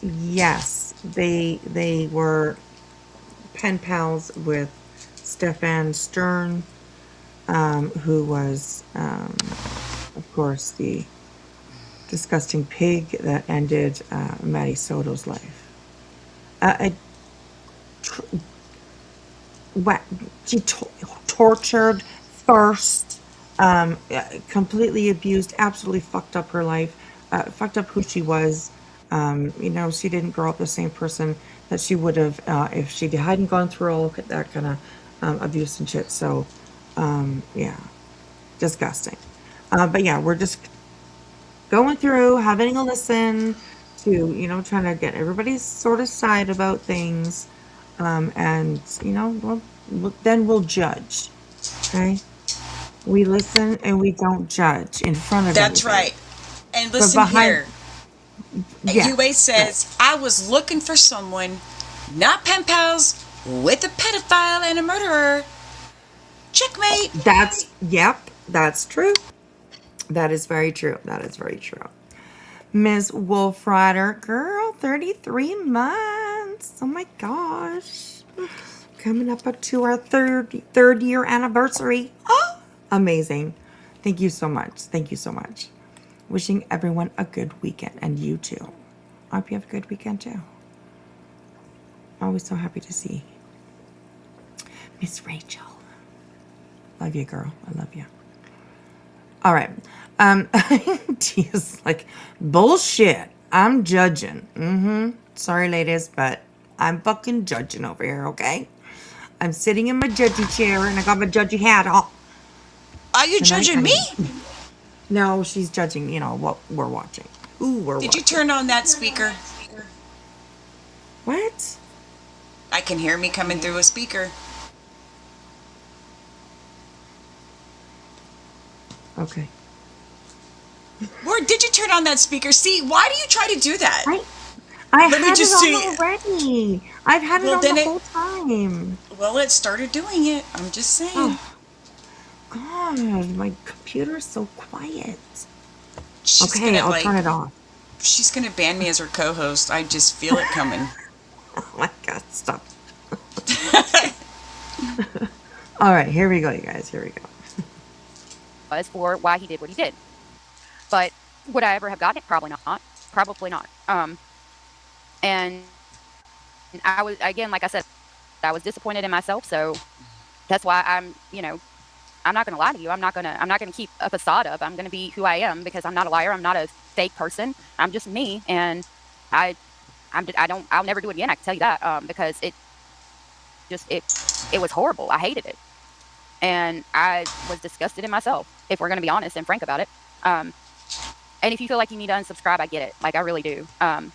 [SPEAKER 2] yes, they were pen pals with Stefan Stern, who was, of course, the disgusting pig that ended Maddie Soto's life. She tortured first, completely abused, absolutely fucked up her life, fucked up who she was. She didn't grow up the same person that she would have if she hadn't gone through all that kind of abuse and shit. So, yeah, disgusting. But yeah, we're just going through, having a listen to, trying to get everybody's sort of side about things. And, then we'll judge. Okay. We listen and we don't judge in front of
[SPEAKER 3] That's
[SPEAKER 2] everybody.
[SPEAKER 3] right. And
[SPEAKER 2] But
[SPEAKER 3] listen
[SPEAKER 2] behind,
[SPEAKER 3] here.
[SPEAKER 2] yeah,
[SPEAKER 3] UA
[SPEAKER 2] right.
[SPEAKER 3] says, I was looking for someone, not pen pals, with a pedophile and a murderer. Checkmate.
[SPEAKER 2] Yep, that's true. That is very true. That is very true. Ms. Wolfrider, girl, 33 months. Oh my gosh. Coming up to our third year anniversary. Oh, amazing. Thank you so much. Thank you so much. Wishing everyone a good weekend, and you too. I hope you have a good weekend too. Always so happy to see Miss Rachel. Love you, girl. I love you. All right. Tia's like, bullshit. I'm judging. Sorry, ladies, but I'm fucking judging over here, okay? I'm sitting in my judgy chair, and I got my judgy hat on.
[SPEAKER 3] Are you judging me?
[SPEAKER 2] No, she's judging, what we're watching. Ooh, we're
[SPEAKER 3] Did
[SPEAKER 2] watching.
[SPEAKER 3] you turn on that speaker?
[SPEAKER 2] What?
[SPEAKER 3] I can hear me coming through a speaker.
[SPEAKER 2] Okay.
[SPEAKER 3] Or did you turn on that speaker? See, why do you try to do that?
[SPEAKER 2] I
[SPEAKER 3] Let me
[SPEAKER 2] had
[SPEAKER 3] just
[SPEAKER 2] it
[SPEAKER 3] see.
[SPEAKER 2] on already. I've had it
[SPEAKER 3] Well,
[SPEAKER 2] on
[SPEAKER 3] then
[SPEAKER 2] the
[SPEAKER 3] it-
[SPEAKER 2] whole time.
[SPEAKER 3] Well, it started doing it. I'm just saying.
[SPEAKER 2] Oh, God, my computer's so quiet.
[SPEAKER 3] She's
[SPEAKER 2] Okay,
[SPEAKER 3] gonna,
[SPEAKER 2] I'll turn it off.
[SPEAKER 3] She's gonna ban me as her co-host. I just feel it coming.
[SPEAKER 2] Oh my God, stop. All right, here we go, you guys. Here we go.
[SPEAKER 4] Was for why he did what he did. But would I ever have gotten it? Probably not. Probably not. And I was, again, like I said, I was disappointed in myself. So that's why I'm not going to lie to you. I'm not going to keep a facade up. I'm going to be who I am because I'm not a liar. I'm not a fake person. I'm just me. And I'll never do it again. I can tell you that, because it was horrible. I hated it. And I was disgusted in myself, if we're going to be honest and frank about it. And if you feel like you need to unsubscribe, I get it. Like, I really do. I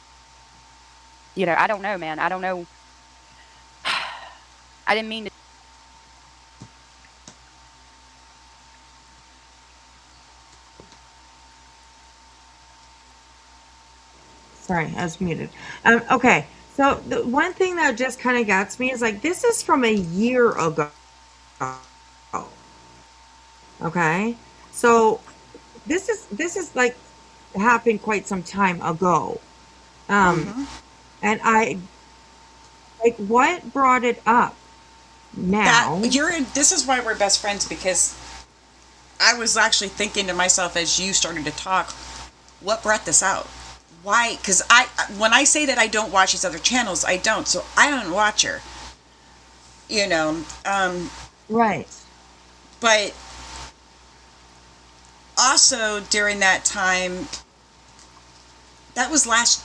[SPEAKER 4] don't know, man. I don't know. I didn't mean to.
[SPEAKER 2] Sorry, I was muted. Okay, so the one thing that just kind of gets me is like, this is from a year ago. Okay, so this is like happened quite some time ago. And I like, what brought it up now?
[SPEAKER 3] This is why we're best friends, because I was actually thinking to myself as you started to talk, what brought this out? Why? Because when I say that I don't watch these other channels, I don't. So I don't watch her.
[SPEAKER 2] Right.
[SPEAKER 3] But also during that time, that was last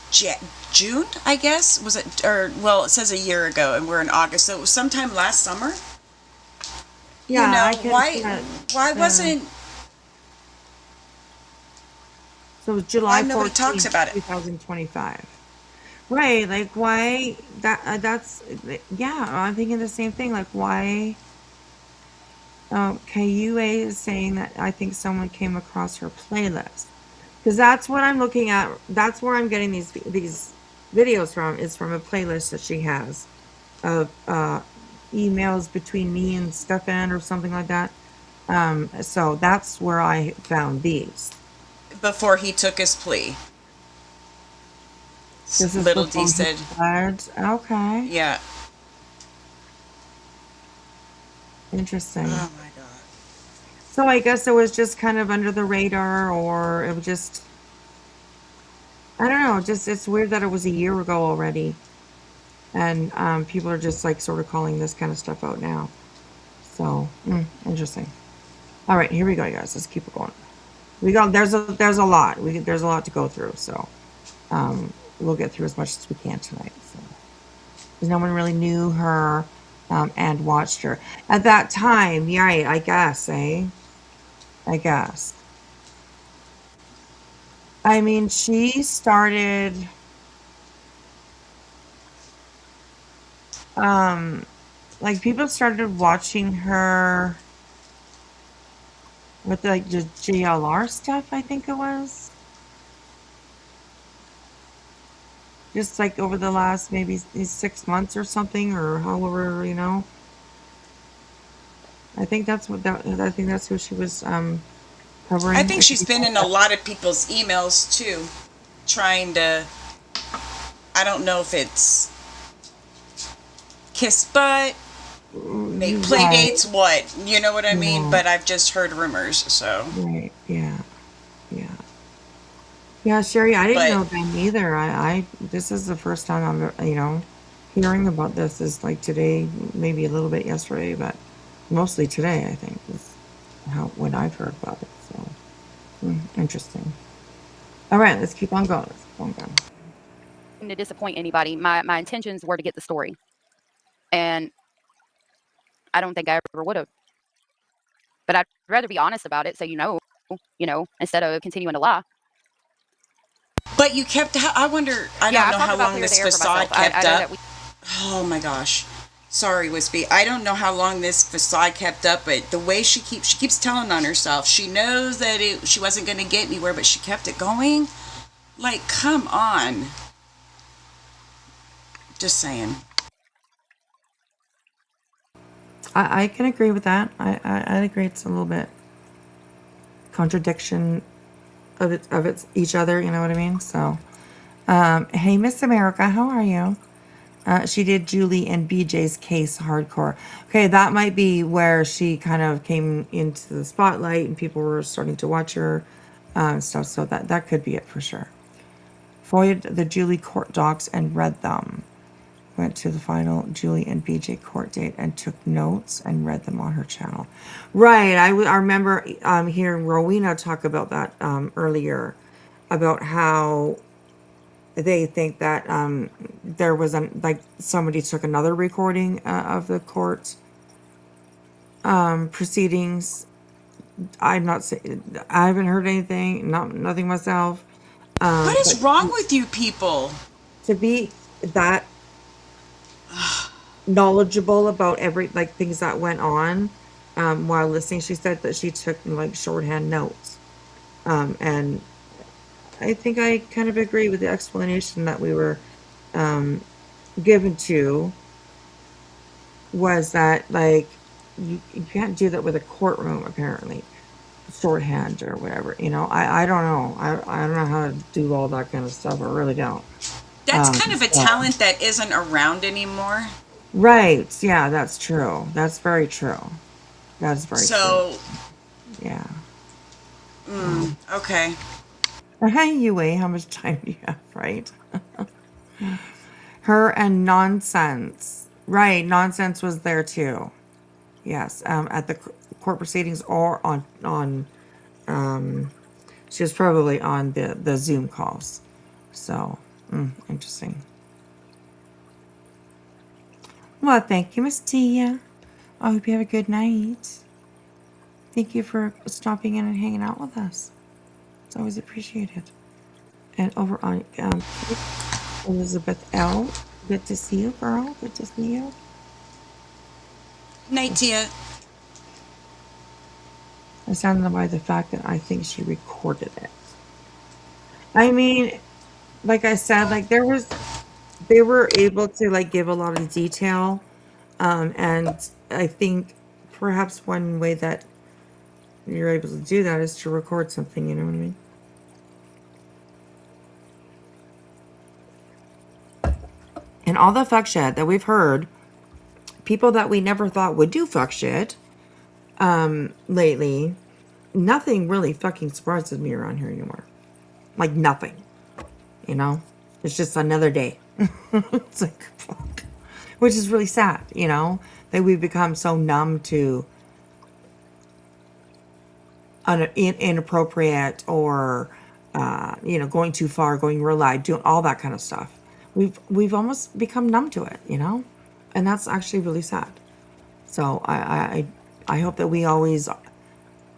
[SPEAKER 3] June, I guess. Was it? Or, well, it says a year ago, and we're in August, so it was sometime last summer.
[SPEAKER 2] Yeah. I can see that.
[SPEAKER 3] Why wasn't?
[SPEAKER 2] So it was July
[SPEAKER 3] Why nobody
[SPEAKER 2] 14th,
[SPEAKER 3] talks about it?
[SPEAKER 2] 2025. Right, like, why that's yeah, I'm thinking the same thing. Like, why KUA is saying that I think someone came across her playlist. Because that's what I'm looking at. That's where I'm getting these videos from, is from a playlist that she has of emails between me and Stefan or something like that. So that's where I found these.
[SPEAKER 3] Before he took his plea.
[SPEAKER 2] This is
[SPEAKER 3] Little
[SPEAKER 2] before
[SPEAKER 3] D
[SPEAKER 2] he
[SPEAKER 3] said,
[SPEAKER 2] fled. Okay.
[SPEAKER 3] yeah.
[SPEAKER 2] Interesting.
[SPEAKER 3] Oh my God.
[SPEAKER 2] So I guess it was just kind of under the radar, or it was just, I don't know, just, it's weird that it was a year ago already. And people are just like sort of calling this kind of stuff out now. So, interesting. All right, here we go, you guys. Let's keep it going. There's a lot. There's a lot to go through. So, we'll get through as much as we can tonight. So, because no one really knew her and watched her. At that time, yeah, I guess, eh? I guess. I mean, she started, um, like people started watching her with like the JLR stuff, I think it was. Just like over the last maybe 6 months or something, or however, I think that's who she was
[SPEAKER 3] I
[SPEAKER 2] covering.
[SPEAKER 3] think she's been in a lot of people's emails too, trying to. I don't know if it's kiss butt, make play
[SPEAKER 2] Right,
[SPEAKER 3] dates, what, you know what I mean?
[SPEAKER 2] yeah,
[SPEAKER 3] But I've just heard rumors, so.
[SPEAKER 2] right, yeah, yeah. Yeah, Sherry, I didn't
[SPEAKER 3] But
[SPEAKER 2] know them either. This is the first time I'm, hearing about this is like today, maybe a little bit yesterday, but mostly today, I think, is when I've heard about it. So, interesting. All right, let's keep on going. Let's keep on going.
[SPEAKER 4] To disappoint anybody. My intentions were to get the story, and I don't think I ever would have. But I'd rather be honest about it, so instead of continuing to lie.
[SPEAKER 3] but you kept. I wonder. I
[SPEAKER 4] Yeah,
[SPEAKER 3] don't
[SPEAKER 4] I
[SPEAKER 3] know
[SPEAKER 4] talked
[SPEAKER 3] how
[SPEAKER 4] about
[SPEAKER 3] long
[SPEAKER 4] clear the
[SPEAKER 3] this
[SPEAKER 4] air for
[SPEAKER 3] facade
[SPEAKER 4] myself. I
[SPEAKER 3] kept
[SPEAKER 4] know
[SPEAKER 3] up.
[SPEAKER 4] that we
[SPEAKER 3] Oh my gosh. Sorry, Wispy. I don't know how long this facade kept up, but the way she keeps telling on herself. She knows that she wasn't going to get anywhere, but she kept it going. Like, come on. Just saying.
[SPEAKER 2] I can agree with that. I'd agree it's a little bit contradiction of each other. You know what I mean? So, hey, Miss America, how are you? She did Julie and BJ's case hardcore. Okay, that might be where she kind of came into the spotlight and people were starting to watch her stuff. So that could be it for sure. Foiled the Julie court docs and read them. Went to the final Julie and BJ court date and took notes and read them on her channel. Right, I remember hearing Rowena talk about that earlier, about how they think that there was like somebody took another recording of the court proceedings. I'm not saying I haven't heard anything, nothing myself.
[SPEAKER 3] What
[SPEAKER 2] But
[SPEAKER 3] is wrong with you people?
[SPEAKER 2] to be that knowledgeable about every like things that went on while listening, she said that she took like shorthand notes, and I think I kind of agree with the explanation that we were given to was that like you can't do that with a courtroom apparently shorthand or whatever, I don't know, I don't know how to do all that kind of stuff. I really don't.
[SPEAKER 3] That's kind of a
[SPEAKER 2] So
[SPEAKER 3] talent that isn't around anymore.
[SPEAKER 2] right, yeah, that's true, that's very true, that's very true.
[SPEAKER 3] So,
[SPEAKER 2] Yeah. um
[SPEAKER 3] okay.
[SPEAKER 2] Anyway, how much time do you have, right? Her and nonsense, right, nonsense was there too. Yes, at the court proceedings or on she was probably on the Zoom calls. So, interesting. Well, thank you, Miss Tia. I hope you have a good night. Thank you for stopping in and hanging out with us. It's always appreciated. And over on Elizabeth L. Good to see you, girl. Good to see you.
[SPEAKER 3] Night, Tia.
[SPEAKER 2] I sounded by the fact that I think she recorded it. I mean, like I said, like they were able to like give a lot of detail, and I think perhaps one way that you're able to do that is to record something. You know what I mean? And all the fuck shit that we've heard, people that we never thought would do fuck shit, lately, nothing really fucking surprises me around here anymore. Like nothing, you know? It's just another day. It's like, fuck. Which is really sad, that we've become so numb to inappropriate or, going too far, going real live, doing all that kind of stuff. We've almost become numb to it, and that's actually really sad. So I hope that we always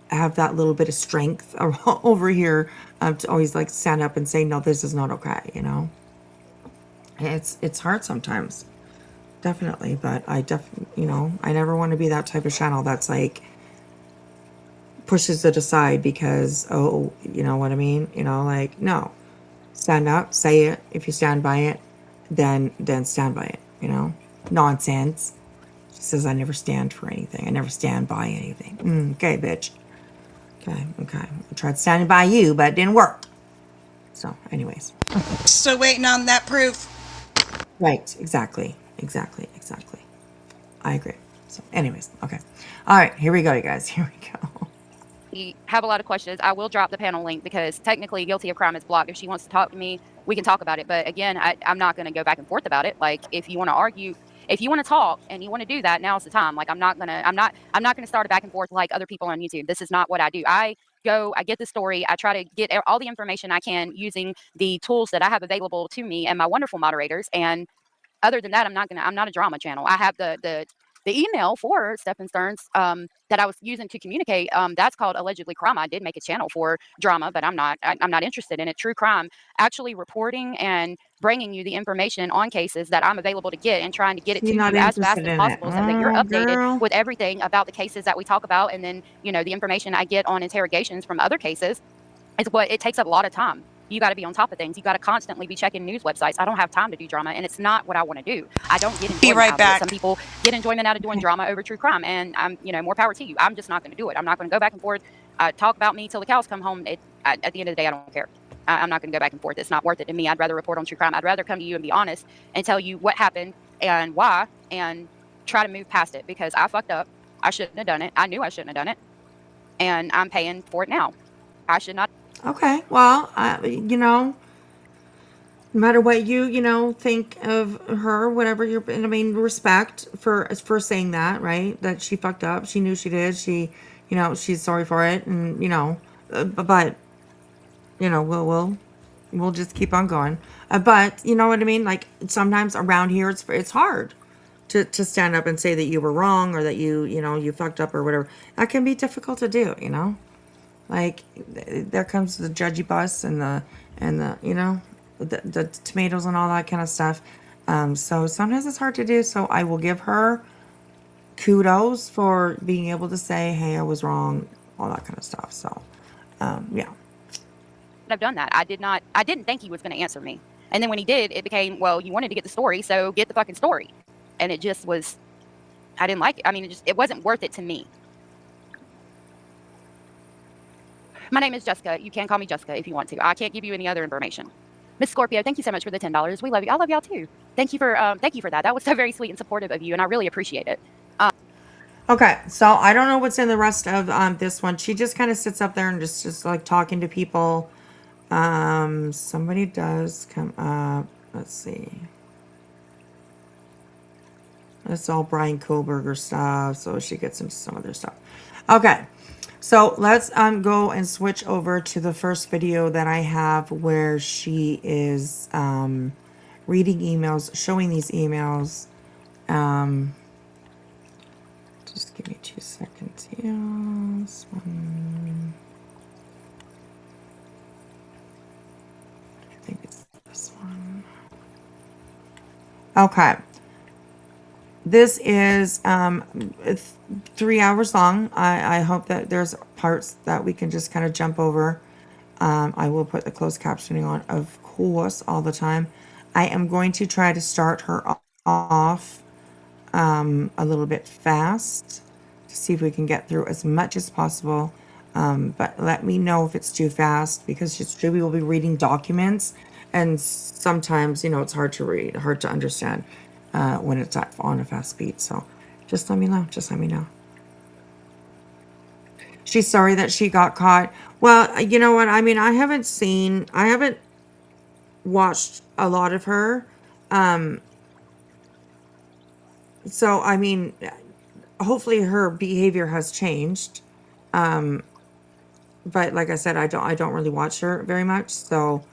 [SPEAKER 2] have that little bit of strength over here, to always like stand up and say, no, this is not okay, you know. It's hard sometimes, definitely, but you know, I never want to be that type of channel that's like pushes it aside because, oh, you know what I mean, you know, like, no, stand up, say it. If you stand by it, then stand by it, you know. Nonsense. She says I never stand for anything, I never stand by anything. Okay, bitch. Okay, I tried standing by you, but it didn't work. So anyways,
[SPEAKER 3] Still waiting on that proof.
[SPEAKER 2] right, exactly. I agree. So anyways, okay. All right, here we go, you guys. Here we go.
[SPEAKER 4] You have a lot of questions. I will drop the panel link because technically guilty of crime is blocked. If she wants to talk to me, we can talk about it. But again, I'm not going to go back and forth about it. Like if you want to argue, if you want to talk and you want to do that, now's the time. Like I'm not going to start a back and forth like other people on YouTube. This is not what I do. I get the story. I try to get all the information I can using the tools that I have available to me and my wonderful moderators. And other than that, I'm not a drama channel. I have the email for Stephen Stearns that I was using to communicate. That's called Allegedly Crime. I did make a channel for drama, but I'm not interested in it. True crime, actually reporting and bringing you the information on cases that I'm available to get and trying to get it
[SPEAKER 2] You're
[SPEAKER 4] to
[SPEAKER 2] not
[SPEAKER 4] you as fast
[SPEAKER 2] interested
[SPEAKER 4] as
[SPEAKER 2] in it.
[SPEAKER 4] possible so that you're
[SPEAKER 2] Oh,
[SPEAKER 4] updated
[SPEAKER 2] girl.
[SPEAKER 4] with everything about the cases that we talk about. And then, you know, the information I get on interrogations from other cases is what it takes up a lot of time. You got to be on top of things. You got to constantly be checking news websites. I don't have time to do drama, and it's not what I want to do. I don't get
[SPEAKER 3] Be
[SPEAKER 4] enjoyment
[SPEAKER 3] right
[SPEAKER 4] out of it. Some
[SPEAKER 3] back.
[SPEAKER 4] people get enjoyment out of doing drama over true crime, and I'm, you know, more power to you. I'm just not going to do it. I'm not going to go back and forth, talk about me till the cows come home. At the end of the day, I don't care. I'm not going to go back and forth. It's not worth it to me. I'd rather report on true crime. I'd rather come to you and be honest and tell you what happened and why, and try to move past it because I fucked up. I shouldn't have done it. I knew I shouldn't have done it, and I'm paying for it now. I should not.
[SPEAKER 2] Okay, well, you know, no matter what you know, think of her, whatever you're, I mean, respect for saying that, right? That she fucked up. She knew she did. She, you know, she's sorry for it, and you know, but you know, we'll just keep on going. But you know what I mean? Like sometimes around here, it's hard to stand up and say that you were wrong or that you know you fucked up or whatever. That can be difficult to do, you know. Like there comes the judgy bus and the you know the tomatoes and all that kind of stuff. So sometimes it's hard to do. So I will give her kudos for being able to say, "Hey, I was wrong," all that kind of stuff. So yeah.
[SPEAKER 4] Have done that. I didn't think he was going to answer me. And then when he did, it became, well, you wanted to get the story, so get the fucking story. And it just was, I didn't like it. I mean, it wasn't worth it to me. My name is Jessica. You can call me Jessica if you want to. I can't give you any other information. Miss Scorpio, thank you so much for the $10. We love you. I love y'all too. Thank you for that. That was so very sweet and supportive of you, and I really appreciate it.
[SPEAKER 2] Okay, so I don't know what's in the rest of this one. She just kind of sits up there and just like talking to people. Somebody does come up. Let's see. It's all Brian Kohlberger stuff, so she gets into some other stuff. Okay, so let's go and switch over to the first video that I have where she is reading emails, showing these emails. Just give me 2 seconds here. This one. I think it's this one. Okay. This is 3 hours long. I hope that there's parts that we can just kind of jump over. I will put the closed captioning on, of course, all the time. I am going to try to start her off a little bit fast to see if we can get through as much as possible. But let me know if it's too fast because we will be reading documents, and sometimes, you know, it's hard to read, hard to understand when it's on a fast speed. So just let me know. Just let me know. She's sorry that she got caught. Well, you know what? I mean, I haven't watched a lot of her. So, I mean, hopefully her behavior has changed. But like I said, I don't really watch her very much. So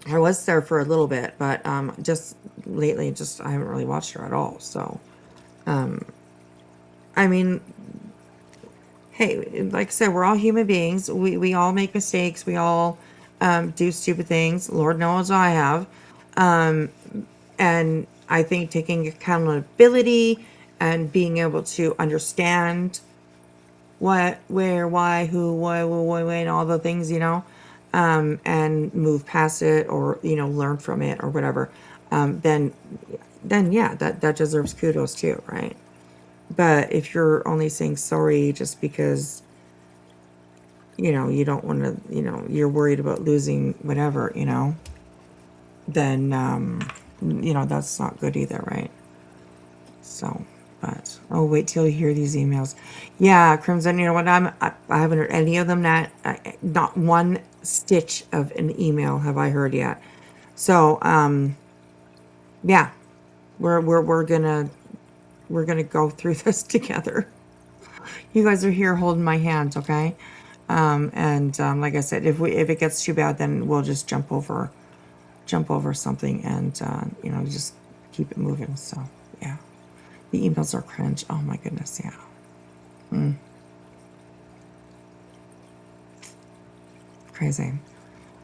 [SPEAKER 2] I was there for a little bit, but just lately, I haven't really watched her at all. So I mean, hey, like I said, we're all human beings. We all make mistakes. We all do stupid things. Lord knows I have. And I think taking accountability and being able to understand what, where, why, who, what, and all the things, and move past it, or learn from it, or whatever. Then yeah, that deserves kudos too, right? But if you're only saying sorry just because you don't want to, you're worried about losing whatever, then that's not good either, right? So, but wait till you hear these emails. Yeah, Crimson, you know what? I haven't heard any of them. Not one stitch of an email have I heard yet. So, yeah, we're gonna go through this together. You guys are here holding my hand, okay? And like I said, if it gets too bad, then we'll just jump over something, and just keep it moving. So yeah. The emails are cringe. Oh my goodness, yeah. Crazy.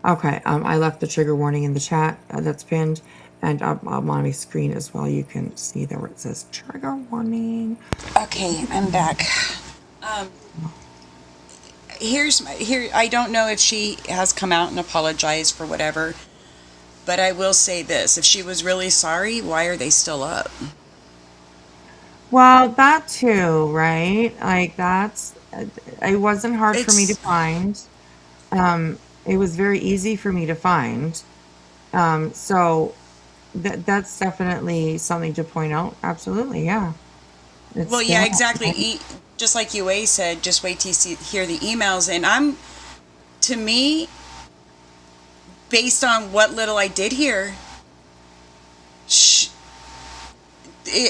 [SPEAKER 2] Okay, I left the trigger warning in the chat that's pinned, and I'm on my screen as well. You can see there where it says trigger warning.
[SPEAKER 3] Okay, I'm back. Here. I don't know if she has come out and apologized for whatever, but I will say this: if she was really sorry, why are they still up?
[SPEAKER 2] Well, that too, right? Like it wasn't hard for me to find. It was very easy for me to find. So that's definitely something to point out. Absolutely, yeah. It's
[SPEAKER 3] Well, yeah,
[SPEAKER 2] still
[SPEAKER 3] exactly. Just like UA said, just wait till you hear the emails. And to me, based on what little I did hear,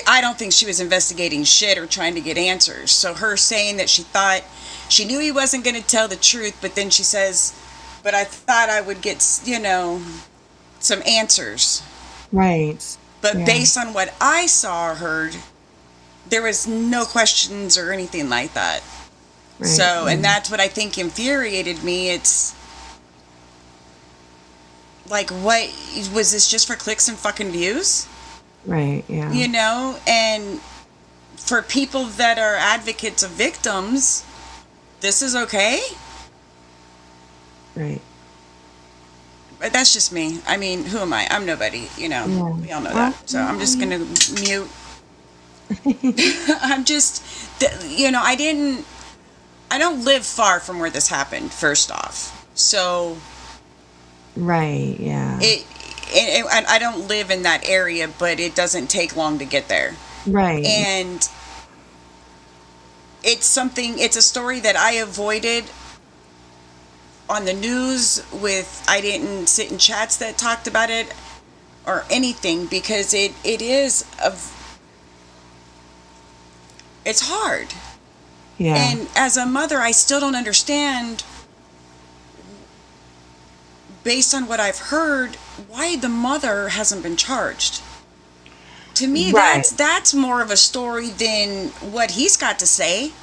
[SPEAKER 3] I don't think she was investigating shit or trying to get answers. So her saying that she knew he wasn't going to tell the truth, but then she says, but I thought I would get, some answers.
[SPEAKER 2] right.
[SPEAKER 3] But
[SPEAKER 2] Yeah.
[SPEAKER 3] based on what I saw or heard, there was no questions or anything like that.
[SPEAKER 2] Right.
[SPEAKER 3] So, and that's what I think infuriated me. It's like, what was this just for clicks and fucking views?
[SPEAKER 2] Right, yeah.
[SPEAKER 3] And for people that are advocates of victims, this is okay.
[SPEAKER 2] Right.
[SPEAKER 3] But that's just me. I mean, who am I? I'm nobody,
[SPEAKER 2] Yeah.
[SPEAKER 3] We all know that. So I'm just going to mute. I'm just, I don't live far from where this happened, first off. So
[SPEAKER 2] Right, yeah.
[SPEAKER 3] I don't live in that area, but it doesn't take long to get there.
[SPEAKER 2] Right.
[SPEAKER 3] And it's a story that I avoided on the news I didn't sit in chats that talked about it or anything, because it's hard.
[SPEAKER 2] Yeah.
[SPEAKER 3] And as a mother, I still don't understand, based on what I've heard, why the mother hasn't been charged. To me,
[SPEAKER 2] Right.
[SPEAKER 3] that's more of a story than what he's got to say.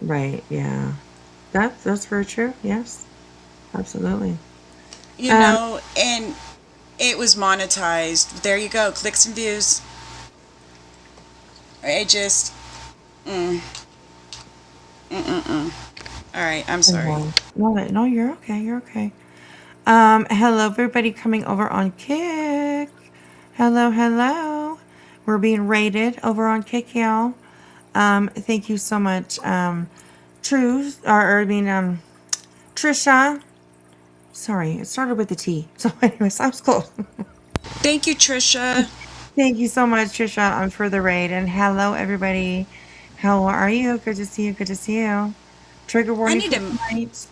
[SPEAKER 2] Right, yeah. That's very true. Yes. Absolutely.
[SPEAKER 3] And it was monetized. There you go, clicks and views. It just, All right, I'm sorry.
[SPEAKER 2] No, you're okay. You're okay. Hello, everybody coming over on Kick. Hello. We're being rated over on Kick, y'all. Thank you so much. Trisha. Sorry, it started with a T. So anyways, I was close.
[SPEAKER 3] Thank you, Trisha.
[SPEAKER 2] Thank you so much, Trisha, for the raid. And hello, everybody. How are you? Good to see you. Good to see you. Trigger warning for tonight.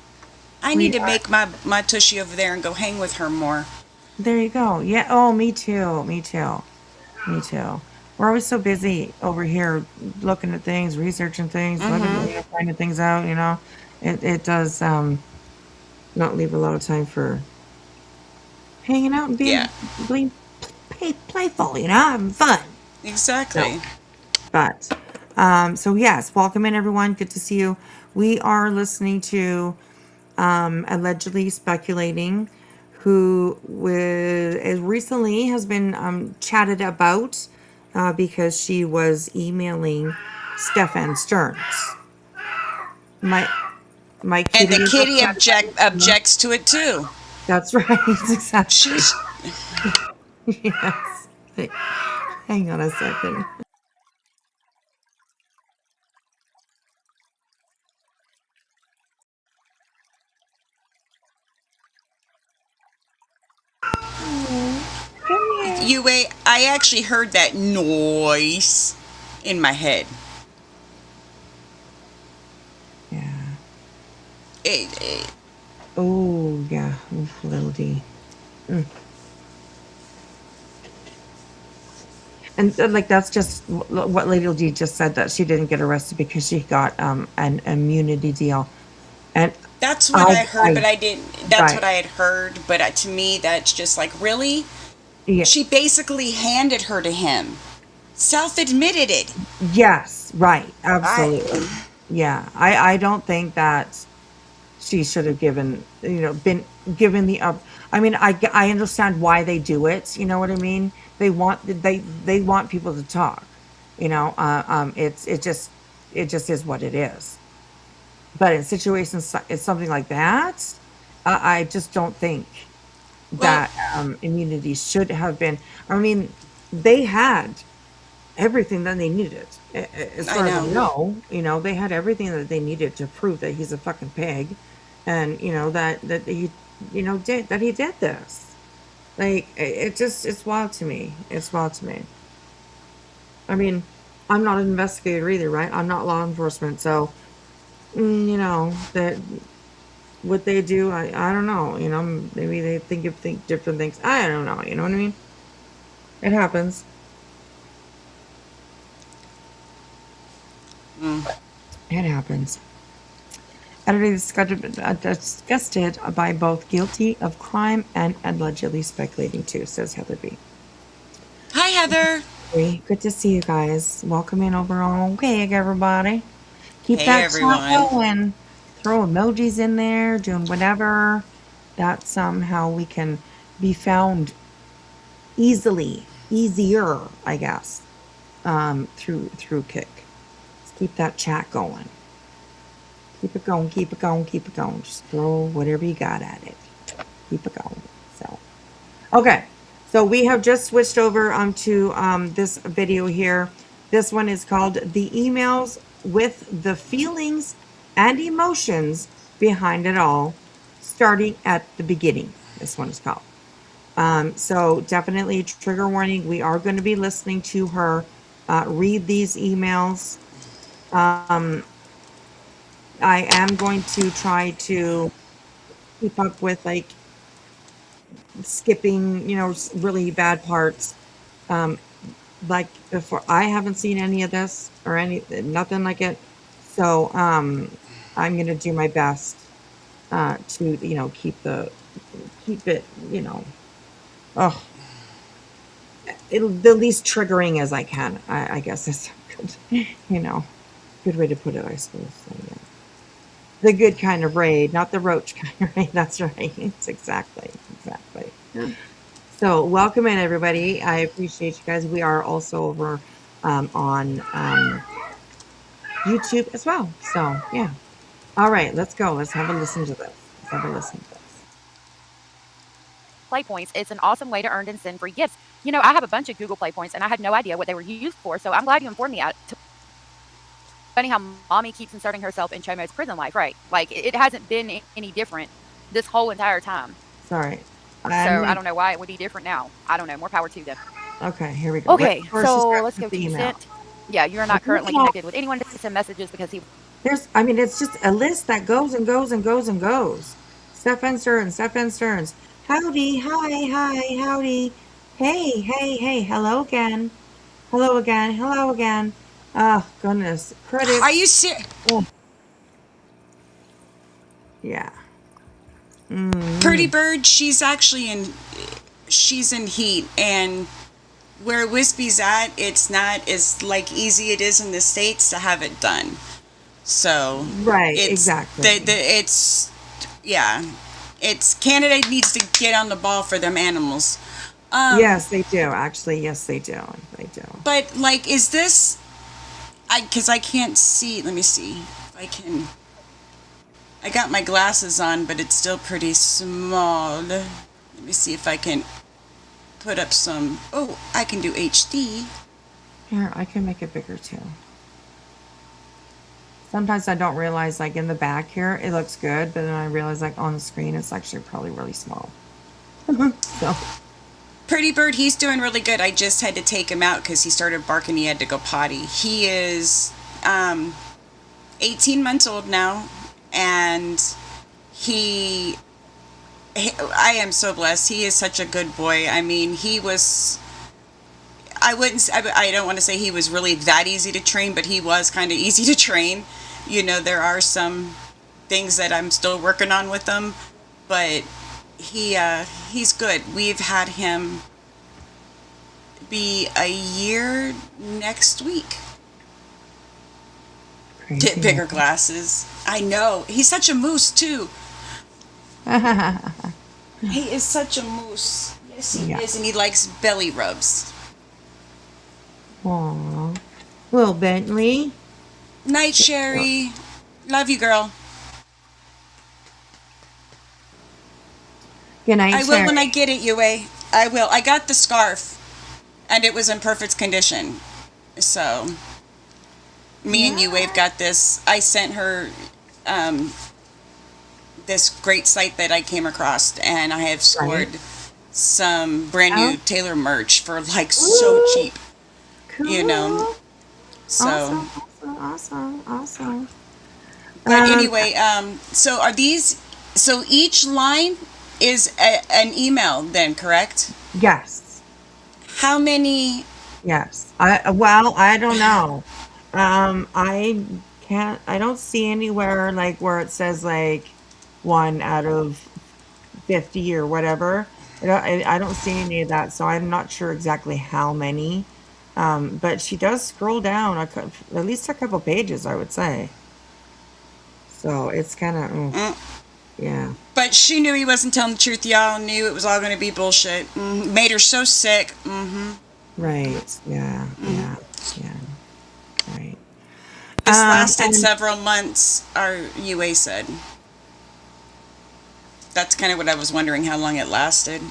[SPEAKER 3] I need to make my tushy over there and go hang with her more.
[SPEAKER 2] There you go. Yeah. Oh, me too. We're always so busy over here looking at things, researching things, finding things out, It does not leave a lot of time for hanging out and being playful, having fun.
[SPEAKER 3] Exactly.
[SPEAKER 2] But So yes, welcome in everyone. Good to see you. We are listening to allegedly speculating, who as recently has been chatted about because she was emailing Stefan Stearns. My
[SPEAKER 3] And
[SPEAKER 2] kitty
[SPEAKER 3] the
[SPEAKER 2] is
[SPEAKER 3] kitty
[SPEAKER 2] upset.
[SPEAKER 3] objects to it too.
[SPEAKER 2] That's right. Exactly.
[SPEAKER 3] She's
[SPEAKER 2] Yes. Hang on a second. Come here.
[SPEAKER 3] you wait. I actually heard that noise in my head.
[SPEAKER 2] Yeah.
[SPEAKER 3] It,
[SPEAKER 2] Oh, yeah. Oof, little D. And like that's just what Lady D just said, that she didn't get arrested because she got an immunity deal, and
[SPEAKER 3] that's what I heard,
[SPEAKER 2] I
[SPEAKER 3] but I didn't. That's
[SPEAKER 2] right,
[SPEAKER 3] what I had heard, but to me, that's just like, really.
[SPEAKER 2] yeah,
[SPEAKER 3] She basically handed her to him. Self admitted it.
[SPEAKER 2] yes, right,
[SPEAKER 3] I
[SPEAKER 2] absolutely, yeah. I don't think that she should have been given the up. I mean, I understand why they do it. You know what I mean? They want people to talk. It just is what it is. But in situations it's something like that, I just don't think
[SPEAKER 3] well,
[SPEAKER 2] that immunity should have been. I mean, they had everything that they needed. As
[SPEAKER 3] I
[SPEAKER 2] far as I
[SPEAKER 3] know.
[SPEAKER 2] know, they had everything that they needed to prove that he's a fucking pig, and that he, did that he did this. Like it's wild to me. It's wild to me. I mean, I'm not an investigator either, right? I'm not law enforcement, so that what they do, I don't know. Maybe they think different things. I don't know. You know what I mean? It happens. It happens. Editor disgusted by both guilty of crime and allegedly speculating too, says Heather B.
[SPEAKER 3] Hi, Heather.
[SPEAKER 2] Good to see you guys. Welcome in over on Wig, everybody. Keep
[SPEAKER 3] Hey,
[SPEAKER 2] that chat
[SPEAKER 3] everyone.
[SPEAKER 2] going. Throw emojis in there, doing whatever. That's how we can be found easier, I guess, through Kick. Let's keep that chat going. Keep it going, keep it going, keep it going. Just throw whatever you got at it. Keep it going. So, okay. So we have just switched over onto this video here. This one is called "The Emails with the Feelings and Emotions Behind It All, Starting at the Beginning." This one is called. So definitely trigger warning. We are going to be listening to her read these emails. I am going to try to keep up with like skipping, really bad parts. Um, like before, I haven't seen any of this or nothing like it. So I'm going to do my best to, keep it, oh, the least triggering as I can. I guess is good, good way to put it, I suppose. So, yeah. The good kind of raid, not the roach kind of raid. That's right. It's exactly. So welcome in everybody. I appreciate you guys. We are also over on YouTube as well. So yeah. All right, let's go. Let's have a listen to this.
[SPEAKER 4] Play points. It's an awesome way to earn and send free gifts. I have a bunch of Google Play points and I had no idea what they were used for. So I'm glad you informed me. Funny how mommy keeps inserting herself in Chomo's prison life, right? Like it hasn't been any different this whole entire time.
[SPEAKER 2] Sorry.
[SPEAKER 4] So I don't know why it would be different now. I don't know. More power to them.
[SPEAKER 2] Okay, here we go.
[SPEAKER 4] Okay, so let's go
[SPEAKER 2] the
[SPEAKER 4] to
[SPEAKER 2] email.
[SPEAKER 4] sent. Yeah, you're not currently connected with anyone to send messages because he.
[SPEAKER 2] It's just a list that goes and goes and goes and goes. Stefan Stearns. Howdy, hi, howdy. Hey, hello again. Oh, goodness. Credits.
[SPEAKER 3] Are you serious?
[SPEAKER 2] Oh. Yeah.
[SPEAKER 3] Pretty Bird, she's in heat, and where Wispy's at, it's not as like easy it is in the States to have it done. So
[SPEAKER 2] Right,
[SPEAKER 3] it's
[SPEAKER 2] exactly.
[SPEAKER 3] it's yeah, it's Canada needs to get on the ball for them animals.
[SPEAKER 2] Yes, they do. Actually, yes, they do. They do.
[SPEAKER 3] But like, is this? I because I can't see. Let me see if I can. I got my glasses on, but it's still pretty small. Let me see if I can put up some. Oh, I can do HD.
[SPEAKER 2] Here, I can make it bigger too. Sometimes I don't realize, like in the back here, it looks good, but then I realize, like on the screen, it's actually probably really small. So,
[SPEAKER 3] Pretty Bird, he's doing really good. I just had to take him out because he started barking. He had to go potty. He is 18 months old now, and he, I am so blessed. He is such a good boy. I mean, he was. I wouldn't. I don't want to say he was really that easy to train, but he was kind of easy to train. You know, there are some things that I'm still working on with him, but he's good. We've had him be a year next week.
[SPEAKER 2] crazy.
[SPEAKER 3] Get bigger glasses. I know. He's such a moose too. He is such a moose. Yes, he
[SPEAKER 2] Yeah.
[SPEAKER 3] is, and he likes belly rubs.
[SPEAKER 2] Aw. Little Bentley.
[SPEAKER 3] Night, Sherry. Love you, girl.
[SPEAKER 2] Good night,
[SPEAKER 3] I will when I
[SPEAKER 2] Sherry.
[SPEAKER 3] get it, Yue. I will. I got the scarf, and it was in perfect condition. So, me and Yue have got this. I sent her this great site that I came across, and I have scored some brand new
[SPEAKER 2] Oh.
[SPEAKER 3] Taylor merch for like so
[SPEAKER 2] Ooh,
[SPEAKER 3] cheap,
[SPEAKER 2] cool.
[SPEAKER 3] you know. So,
[SPEAKER 2] Awesome, awesome, awesome, awesome.
[SPEAKER 3] but anyway, so are these? So each line is an email, then, correct?
[SPEAKER 2] Yes,
[SPEAKER 3] How many?
[SPEAKER 2] yes. I don't know. I can't. I don't see anywhere like where it says like 1 out of 50 or whatever. I don't see any of that, so I'm not sure exactly how many. But she does scroll down at least a couple pages, I would say. So it's kind of, yeah,
[SPEAKER 3] But she knew he wasn't telling the truth. Y'all knew it was all going to be bullshit. Made her so sick.
[SPEAKER 2] right, yeah, yeah, yeah, right.
[SPEAKER 3] This lasted
[SPEAKER 2] And
[SPEAKER 3] several months, our UA said. That's kind of what I was wondering, how long it lasted.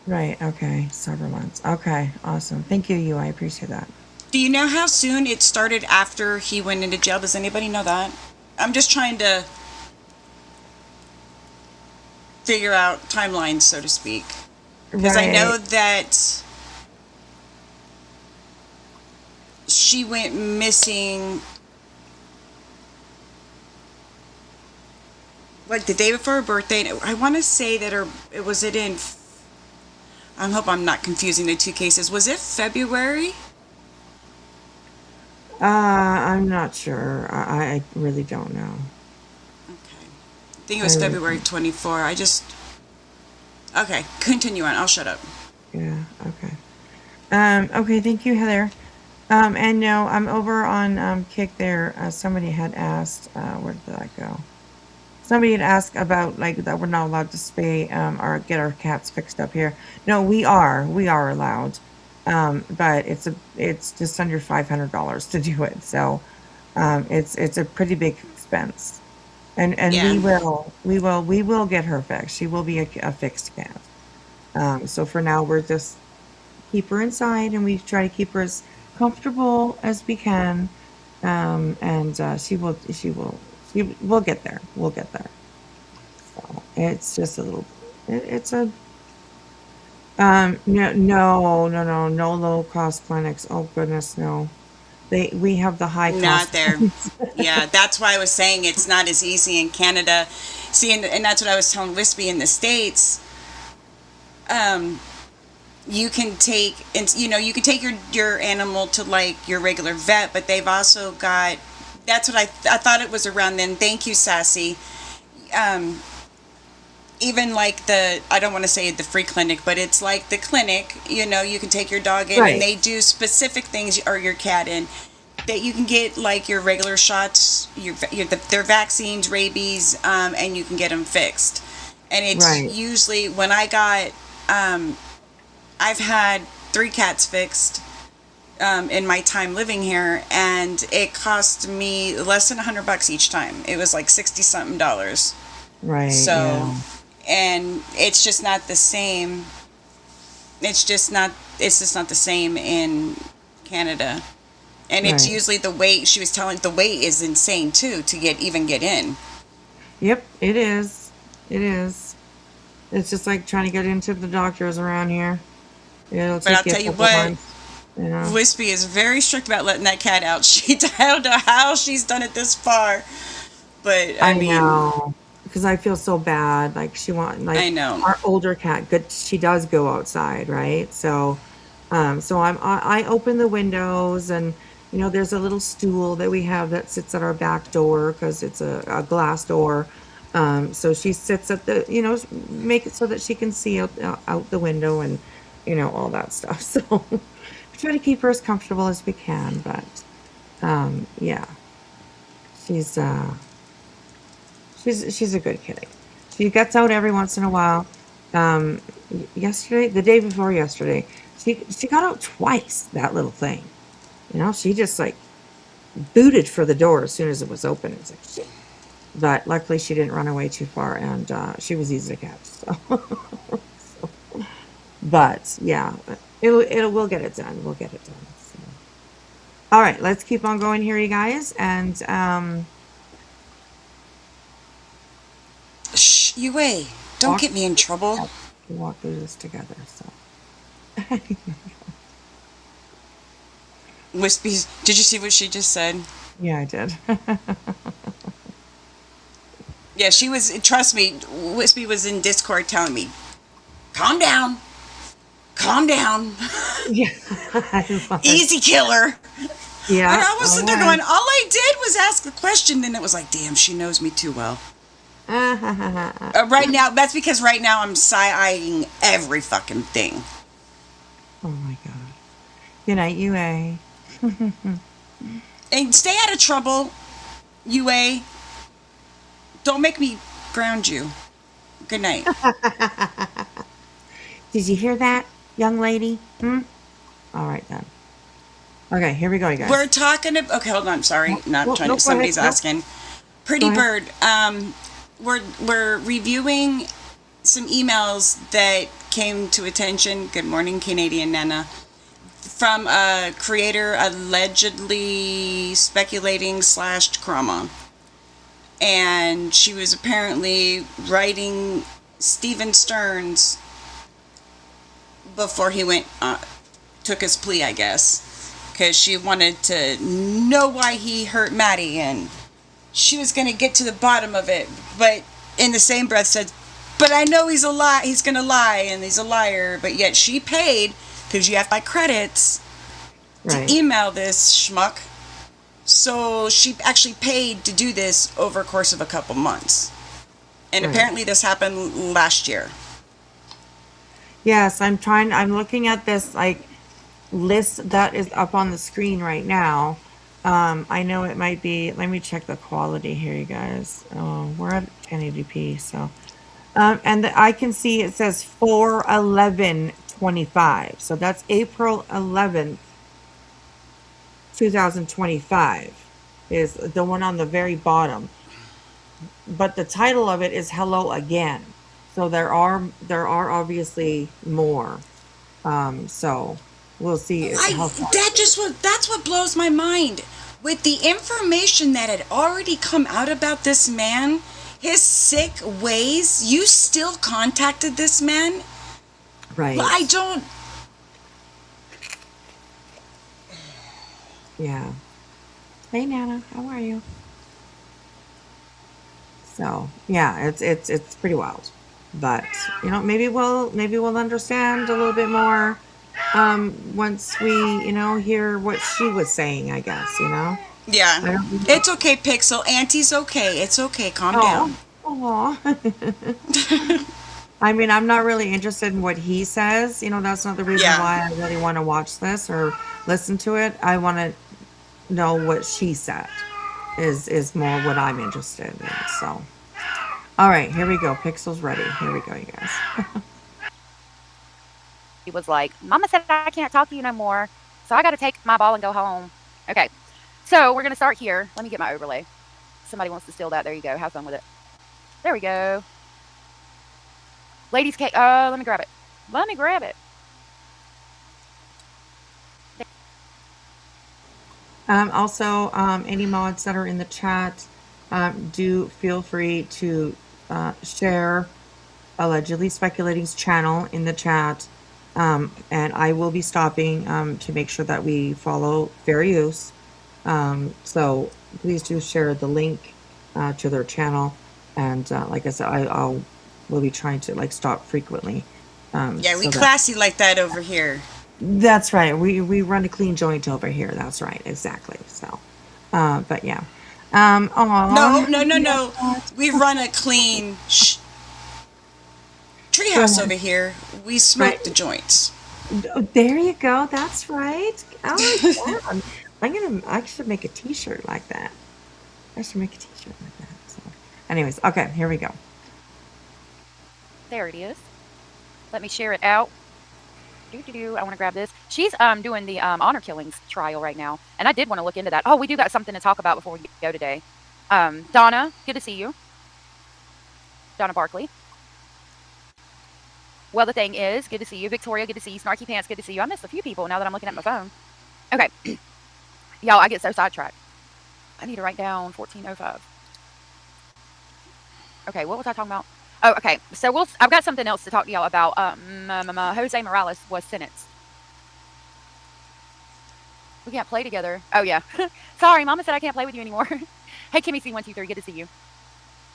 [SPEAKER 2] right, okay, several months. Okay, awesome. Thank you, I appreciate that.
[SPEAKER 3] Do you know how soon it started after he went into jail? Does anybody know that? I'm just trying to figure out timelines, so to speak. Because I know
[SPEAKER 2] Right.
[SPEAKER 3] that she went missing like the day before her birthday. I want to say that it was it in. I hope I'm not confusing the two cases. Was it February?
[SPEAKER 2] I'm not sure. I really don't know.
[SPEAKER 3] Okay, I think it
[SPEAKER 2] I
[SPEAKER 3] was
[SPEAKER 2] really
[SPEAKER 3] February
[SPEAKER 2] don't.
[SPEAKER 3] 24. I just okay. Continue on. I'll shut up.
[SPEAKER 2] Yeah, okay. Okay, thank you, Heather. And no, I'm over on Kick there. Somebody had asked, where did that go? Somebody had asked about like that we're not allowed to spay or get our cats fixed up here. No, we are allowed. But it's just under $500 to do it. So it's a pretty big expense. And
[SPEAKER 3] Yeah.
[SPEAKER 2] we will get her fixed. She will be a fixed cat. So for now we're just keep her inside and we try to keep her as comfortable as we can. And she will get there. We'll get there. So it's just a little, it's a, no low cost clinics. Oh goodness, no. We have the high
[SPEAKER 3] Not
[SPEAKER 2] cost
[SPEAKER 3] there.
[SPEAKER 2] ones.
[SPEAKER 3] Yeah, that's why I was saying it's not as easy in Canada. See, and that's what I was telling Wispy in the States. You can take, and you can take your animal to like your regular vet, but they've also got. That's what I thought it was around then. Thank you, Sassy. even like I don't want to say the free clinic, but it's like the clinic, you know, you can take your dog in
[SPEAKER 2] Right.
[SPEAKER 3] and they do specific things, or your cat in, that you can get like your regular shots, their vaccines, rabies, and you can get them fixed. And it's
[SPEAKER 2] Right.
[SPEAKER 3] usually when I got, I've had 3 cats fixed in my time living here, and it cost me less than $100 each time. It was like 60 something dollars.
[SPEAKER 2] Right.
[SPEAKER 3] So,
[SPEAKER 2] Yeah.
[SPEAKER 3] and it's just not the same. It's just not the same in Canada. And it's
[SPEAKER 2] Right.
[SPEAKER 3] usually the wait. She was telling the wait is insane too to get in.
[SPEAKER 2] Yep, it is. It is. It's just like trying to get into the doctors around here. It'll
[SPEAKER 3] But I'll
[SPEAKER 2] take you a
[SPEAKER 3] tell you
[SPEAKER 2] couple
[SPEAKER 3] what,
[SPEAKER 2] months. You know.
[SPEAKER 3] Wispy is very strict about letting that cat out. I don't know how she's done it this far, but I mean,
[SPEAKER 2] know. Because I feel so bad. Like
[SPEAKER 3] I know.
[SPEAKER 2] our older cat, good, she does go outside, right? So, I open the windows, and there's a little stool that we have that sits at our back door because it's a glass door. So she sits at the, make it so that she can see out the window, and all that stuff. So we try to keep her as comfortable as we can, but yeah, she's she's a good kitty. She gets out every once in a while. Yesterday, the day before yesterday, she got out twice. That little thing, she just like booted for the door as soon as it was open. It was like shit. But luckily, she didn't run away too far, and she was easy to catch. So, but yeah, we'll get it done. We'll get it done. So. All right, let's keep on going here, you guys, and
[SPEAKER 3] Shh, you wait. Don't get me in trouble.
[SPEAKER 2] we walk through this together. So.
[SPEAKER 3] Wispy, did you see what she just said?
[SPEAKER 2] Yeah, I did.
[SPEAKER 3] Yeah, she was. Trust me, Wispy was in Discord telling me, "Calm down, calm down,
[SPEAKER 2] Yeah, I was.
[SPEAKER 3] easy killer."
[SPEAKER 2] Yeah,
[SPEAKER 3] And I was sitting there
[SPEAKER 2] was.
[SPEAKER 3] going, all I did was ask the question, then it was like, damn, she knows me too well. Right now, that's because right now I'm side-eyeing every fucking thing.
[SPEAKER 2] Oh my god. Good night, UA.
[SPEAKER 3] And stay out of trouble, UA. Don't make me ground you. Good night.
[SPEAKER 2] Did you hear that, young lady? All right then. Okay, here we go, you guys.
[SPEAKER 3] We're talking about... Okay, hold on. Sorry. Not
[SPEAKER 2] no,
[SPEAKER 3] trying
[SPEAKER 2] no,
[SPEAKER 3] to...
[SPEAKER 2] go
[SPEAKER 3] Somebody's
[SPEAKER 2] ahead. No.
[SPEAKER 3] asking. Pretty
[SPEAKER 2] Go
[SPEAKER 3] Bird. We're reviewing some emails that came to attention. Good morning, Canadian Nana. From a creator allegedly speculating / trauma. And she was apparently writing Steven Stearns before he took his plea, I guess. Because she wanted to know why he hurt Maddie, and she was going to get to the bottom of it. But in the same breath said, but I know he's going to lie, and he's a liar. But yet she paid, because you have to buy credits,
[SPEAKER 2] Right.
[SPEAKER 3] to email this schmuck. So she actually paid to do this over a course of a couple months. And
[SPEAKER 2] Right.
[SPEAKER 3] apparently this happened last year.
[SPEAKER 2] Yes, I'm looking at this like list that is up on the screen right now. I know it might be, let me check the quality here, you guys. We're at 1080p, so. And I can see it says 4/11/25. So that's April 11th, 2025 is the one on the very bottom. But the title of it is Hello Again. So there are obviously more. So we'll see how far.
[SPEAKER 3] That's what blows my mind. With the information that had already come out about this man, his sick ways, you still contacted this man?
[SPEAKER 2] Right.
[SPEAKER 3] I don't...
[SPEAKER 2] Yeah. Hey Nana, how are you? So yeah, it's pretty wild. But maybe we'll understand a little bit more once we, hear what she was saying, I guess. I
[SPEAKER 3] Yeah.
[SPEAKER 2] don't know.
[SPEAKER 3] It's okay, Pixel. Auntie's okay. It's okay. Calm
[SPEAKER 2] Oh,
[SPEAKER 3] down.
[SPEAKER 2] Aw. I mean, I'm not really interested in what he says. That's not the reason
[SPEAKER 3] Yeah.
[SPEAKER 2] why I really want to watch this or listen to it. I want to know what she said is more what I'm interested in. So, all right, here we go. Pixel's ready. Here we go, you guys.
[SPEAKER 4] He was like, Mama said I can't talk to you no more. So I got to take my ball and go home. Okay. So we're going to start here. Let me get my overlay. Somebody wants to steal that. There you go. Have fun with it. There we go. Ladies cake. Let me grab it. Let me grab it.
[SPEAKER 2] Also, any mods that are in the chat, do feel free to share Allegedly Speculating's channel in the chat. And I will be stopping to make sure that we follow fair use. So please do share the link to their channel. And like I said, will be trying to stop frequently.
[SPEAKER 3] Yeah, we
[SPEAKER 2] so that-
[SPEAKER 3] classy like that over here.
[SPEAKER 2] That's right. We run a clean joint over here. That's right. Exactly. So, but yeah.
[SPEAKER 3] No. We run a clean treehouse over here. We smoke
[SPEAKER 2] Right.
[SPEAKER 3] the joints.
[SPEAKER 2] There you go. That's right. Oh, yeah. I should make a T-shirt like that. I should make a T-shirt like that. So, anyways, okay, here we go.
[SPEAKER 4] There it is. Let me share it out. I want to grab this. She's doing the honor killings trial right now, and I did want to look into that. Oh, we do got something to talk about before we go today. Donna, good to see you. Donna Barkley. Well, the thing is, good to see you. Victoria, good to see you. Snarky Pants, good to see you. I missed a few people now that I'm looking at my phone. Okay. Y'all, I get so sidetracked. I need to write down 1405. Okay, what was I talking about? Oh, okay. So I've got something else to talk to y'all about. Jose Morales was sentenced. We can't play together. Oh, yeah. Sorry, Mama said I can't play with you anymore. Hey, Kimmy C123, good to see you.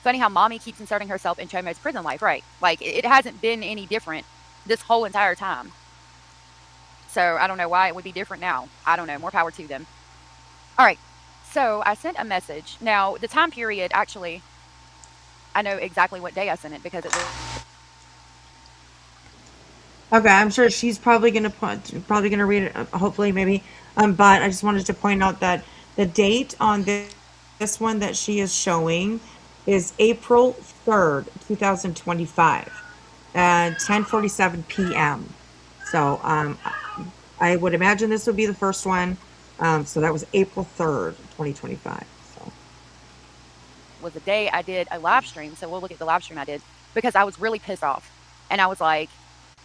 [SPEAKER 4] Funny how Mommy keeps inserting herself in Chomo's prison life, right? Like, it hasn't been any different this whole entire time. So I don't know why it would be different now. I don't know. More power to them. All right. So I sent a message. Now, the time period, actually, I know exactly what day I sent it because it was...
[SPEAKER 2] Okay, I'm sure she's probably gonna read it. Hopefully, maybe. But I just wanted to point out that the date on this one that she is showing is April 3rd, 2025, at 10:47 p.m. So I would imagine this would be the first one. So that was April 3rd, 2025. So
[SPEAKER 4] was the day I did a live stream. So we'll look at the live stream I did because I was really pissed off. And I was like,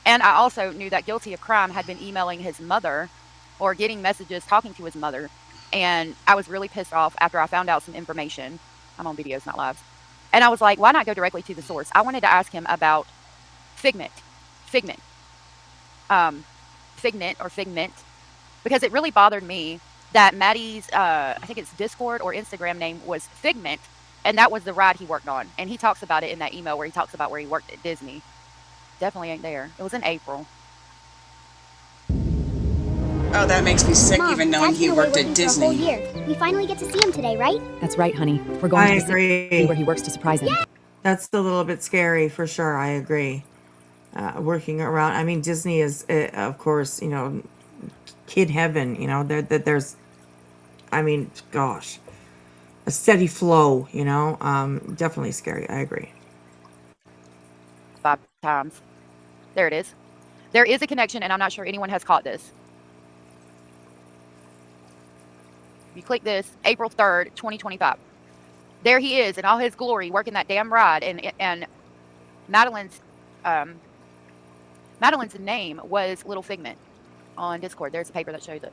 [SPEAKER 4] and I also knew that Guilty of Crime had been emailing his mother or getting messages talking to his mother. And I was really pissed off after I found out some information. I'm on videos, not lives. And I was like, why not go directly to the source? I wanted to ask him about Figment, because it really bothered me that Maddie's, I think it's Discord or Instagram name was Figment, and that was the ride he worked on. And he talks about it in that email where he talks about where he worked at Disney. Definitely ain't there. It was in April.
[SPEAKER 3] Oh, that makes me sick
[SPEAKER 6] Mom,
[SPEAKER 3] even knowing
[SPEAKER 6] Dad's
[SPEAKER 3] he
[SPEAKER 6] been away
[SPEAKER 3] worked at
[SPEAKER 6] working for a whole
[SPEAKER 3] Disney.
[SPEAKER 6] year. We finally get to see him today, right?
[SPEAKER 7] That's right, honey. We're
[SPEAKER 2] I
[SPEAKER 7] going to the
[SPEAKER 2] agree.
[SPEAKER 7] city where he works to surprise him.
[SPEAKER 2] That's a little bit scary for sure. I agree. Working around, I mean, Disney is, of course, kid heaven. There's, I mean, gosh, a steady flow. Definitely scary. I agree.
[SPEAKER 4] 5 times. There it is. There is a connection, and I'm not sure anyone has caught this. You click this, April 3rd, 2025. There he is in all his glory working that damn ride, and Madeline's name was Little Figment on Discord. There's a paper that shows it.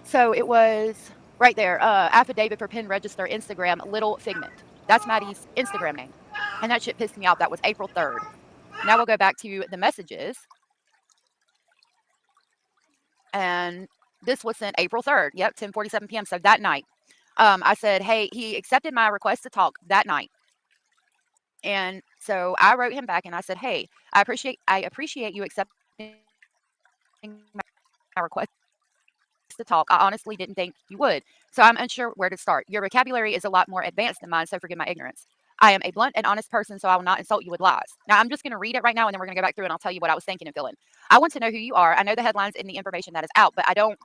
[SPEAKER 4] So it was right there, affidavit for pen register Instagram, Little Figment. That's Maddie's Instagram name. And that shit pissed me off. That was April 3rd. Now we'll go back to the messages. And this was sent April 3rd. Yep, 10:47 p.m. So that night, I said, hey, he accepted my request to talk that night. And so I wrote him back and I said, hey, I appreciate you accepting my request to talk. I honestly didn't think you would. So I'm unsure where to start. Your vocabulary is a lot more advanced than mine, so forgive my ignorance. I am a blunt and honest person, so I will not insult you with lies. Now, I'm just going to read it right now, and then we're going to go back through and I'll tell you what I was thinking and feeling. I want to know who you are. I know the headlines and the information that is out, but I don't ...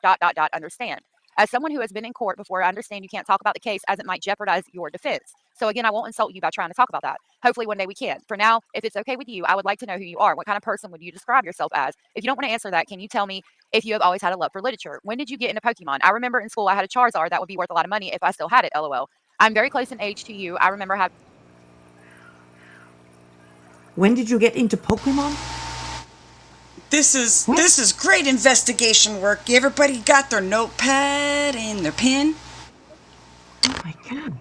[SPEAKER 4] understand. As someone who has been in court before, I understand you can't talk about the case as it might jeopardize your defense. So again, I won't insult you by trying to talk about that. Hopefully one day we can. For now, if it's okay with you, I would like to know who you are. What kind of person would you describe yourself as? If you don't want to answer that, can you tell me if you have always had a love for literature? When did you get into Pokemon? I remember in school I had a Charizard that would be worth a lot of money if I still had it, LOL. I'm very close in age to you. I remember having...
[SPEAKER 2] When did you get into Pokemon?
[SPEAKER 3] This is great investigation work. Everybody got their notepad and their pen?
[SPEAKER 2] Oh my god.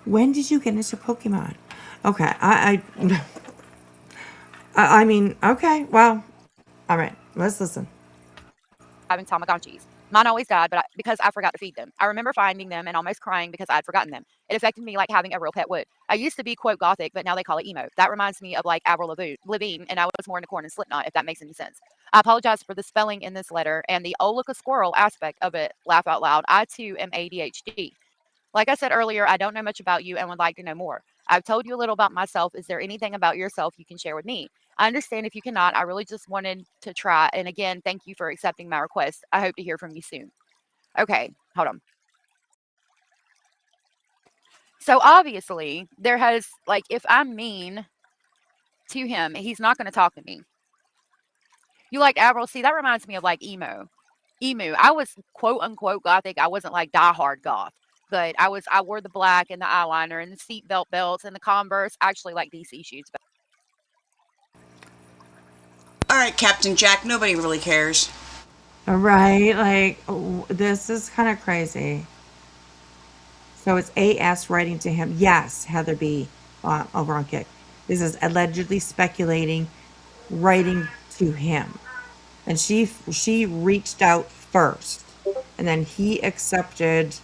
[SPEAKER 2] When did you get into Pokemon? Okay, I mean, okay, well, all right, let's listen.
[SPEAKER 4] having Tamagotchis. Mine always died, because I forgot to feed them. I remember finding them and almost crying because I had forgotten them. It affected me like having a real pet would. I used to be, quote, gothic, but now they call it emo. That reminds me of like Avril Lavigne, and I was more into Korn and Slipknot, if that makes any sense. I apologize for the spelling in this letter and the oh, look a squirrel aspect of it. Laugh out loud. I too am ADHD. Like I said earlier, I don't know much about you and would like to know more. I've told you a little about myself. Is there anything about yourself you can share with me? I understand if you cannot. I really just wanted to try. And again, thank you for accepting my request. I hope to hear from you soon. Okay, hold on. So obviously, there has, like, if I'm mean to him, he's not going to talk to me. You like Avril? See, that reminds me of like emo. Emu. I was quote unquote gothic. I wasn't like diehard goth, but I wore the black and the eyeliner and the seatbelt belts and the Converse. I actually like DC shoes.
[SPEAKER 3] All right, Captain Jack, nobody really cares.
[SPEAKER 2] All right, like, this is kind of crazy. So it's AS writing to him. Yes, Heather B. Over on Kick. This is allegedly speculating, writing to him. And she reached out first. And then he accepted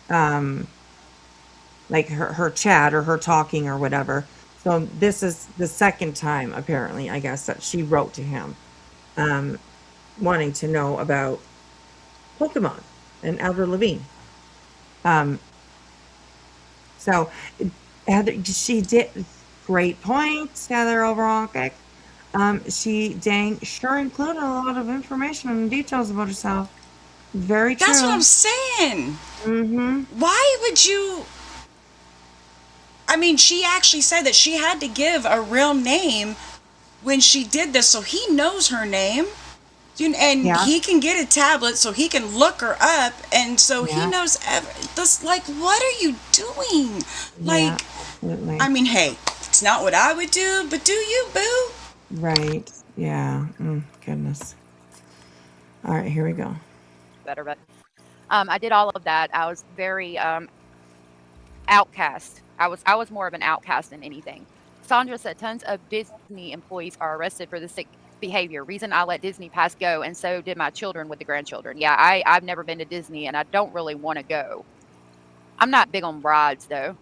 [SPEAKER 2] like her chat or her talking or whatever. So this is the second time, apparently, I guess, that she wrote to him, wanting to know about Pokemon and Avril Lavigne. So Heather, she did great points, Heather overall. Okay. She dang sure included a lot of information and details about herself. Very true.
[SPEAKER 3] That's what I'm saying.
[SPEAKER 2] Mm-hmm.
[SPEAKER 3] Why would you? I mean, she actually said that she had to give a real name when she did this, so he knows her name. And
[SPEAKER 2] Yeah.
[SPEAKER 3] he can get a tablet so he can look her up, and so
[SPEAKER 2] Yeah.
[SPEAKER 3] he knows this. Like, what are you doing? Like,
[SPEAKER 2] Absolutely.
[SPEAKER 3] I mean, hey, it's not what I would do, but do you, boo?
[SPEAKER 2] Right. Yeah. Goodness. All right, here we go.
[SPEAKER 4] Better, but I did all of that. I was very outcast. I was more of an outcast than anything. Sandra said tons of Disney employees are arrested for the sick behavior. Reason I let Disney pass go, and so did my children with the grandchildren. Yeah, I've never been to Disney, and I don't really want to go. I'm not big on rides, though.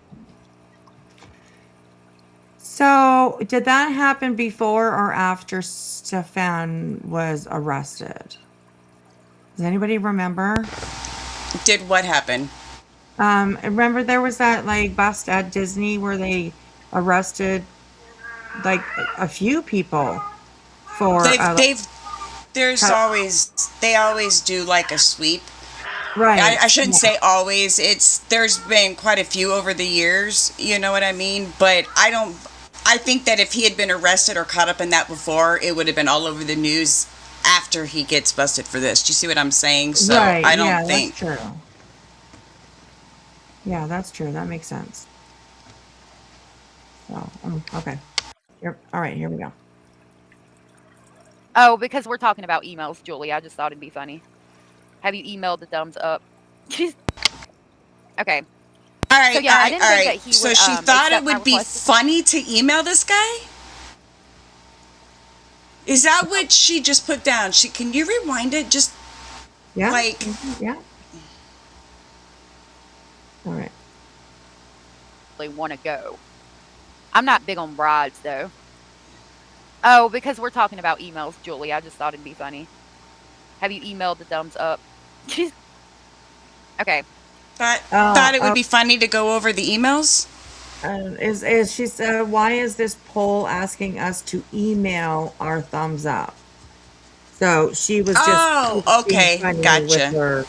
[SPEAKER 2] So, did that happen before or after Stefan was arrested? Does anybody remember?
[SPEAKER 3] Did what happen?
[SPEAKER 2] Remember there was that like bust at Disney where they arrested like a few people for
[SPEAKER 3] they always do like a sweep.
[SPEAKER 2] right.
[SPEAKER 3] I shouldn't
[SPEAKER 2] Yeah.
[SPEAKER 3] say always. There's been quite a few over the years, you know what I mean? But I think that if he had been arrested or caught up in that before, it would have been all over the news after he gets busted for this. Do you see what I'm saying? So
[SPEAKER 2] Right.
[SPEAKER 3] I don't
[SPEAKER 2] Yeah,
[SPEAKER 3] think.
[SPEAKER 2] that's true. Yeah, that's true. That makes sense. So, okay. All right, here we go.
[SPEAKER 4] Oh, because we're talking about emails, Julie. I just thought it'd be funny. Have you emailed the thumbs up? Okay.
[SPEAKER 3] All right,
[SPEAKER 4] So, yeah, I didn't
[SPEAKER 3] all
[SPEAKER 4] think
[SPEAKER 3] right.
[SPEAKER 4] that he
[SPEAKER 3] So
[SPEAKER 4] would,
[SPEAKER 3] she thought it
[SPEAKER 4] accept my
[SPEAKER 3] would be
[SPEAKER 4] request.
[SPEAKER 3] funny to email this guy? Is that what she just put down? Can you rewind it? Just
[SPEAKER 2] Yeah.
[SPEAKER 3] like
[SPEAKER 2] Yeah. All right.
[SPEAKER 4] Really want to go. I'm not big on rides, though. Oh, because we're talking about emails, Julie. I just thought it'd be funny. Have you emailed the thumbs up? Okay.
[SPEAKER 3] thought it would be funny to go over the emails.
[SPEAKER 2] Is she said, why is this poll asking us to email our thumbs up? So she was just
[SPEAKER 3] Oh,
[SPEAKER 2] being
[SPEAKER 3] okay.
[SPEAKER 2] funny
[SPEAKER 3] Gotcha.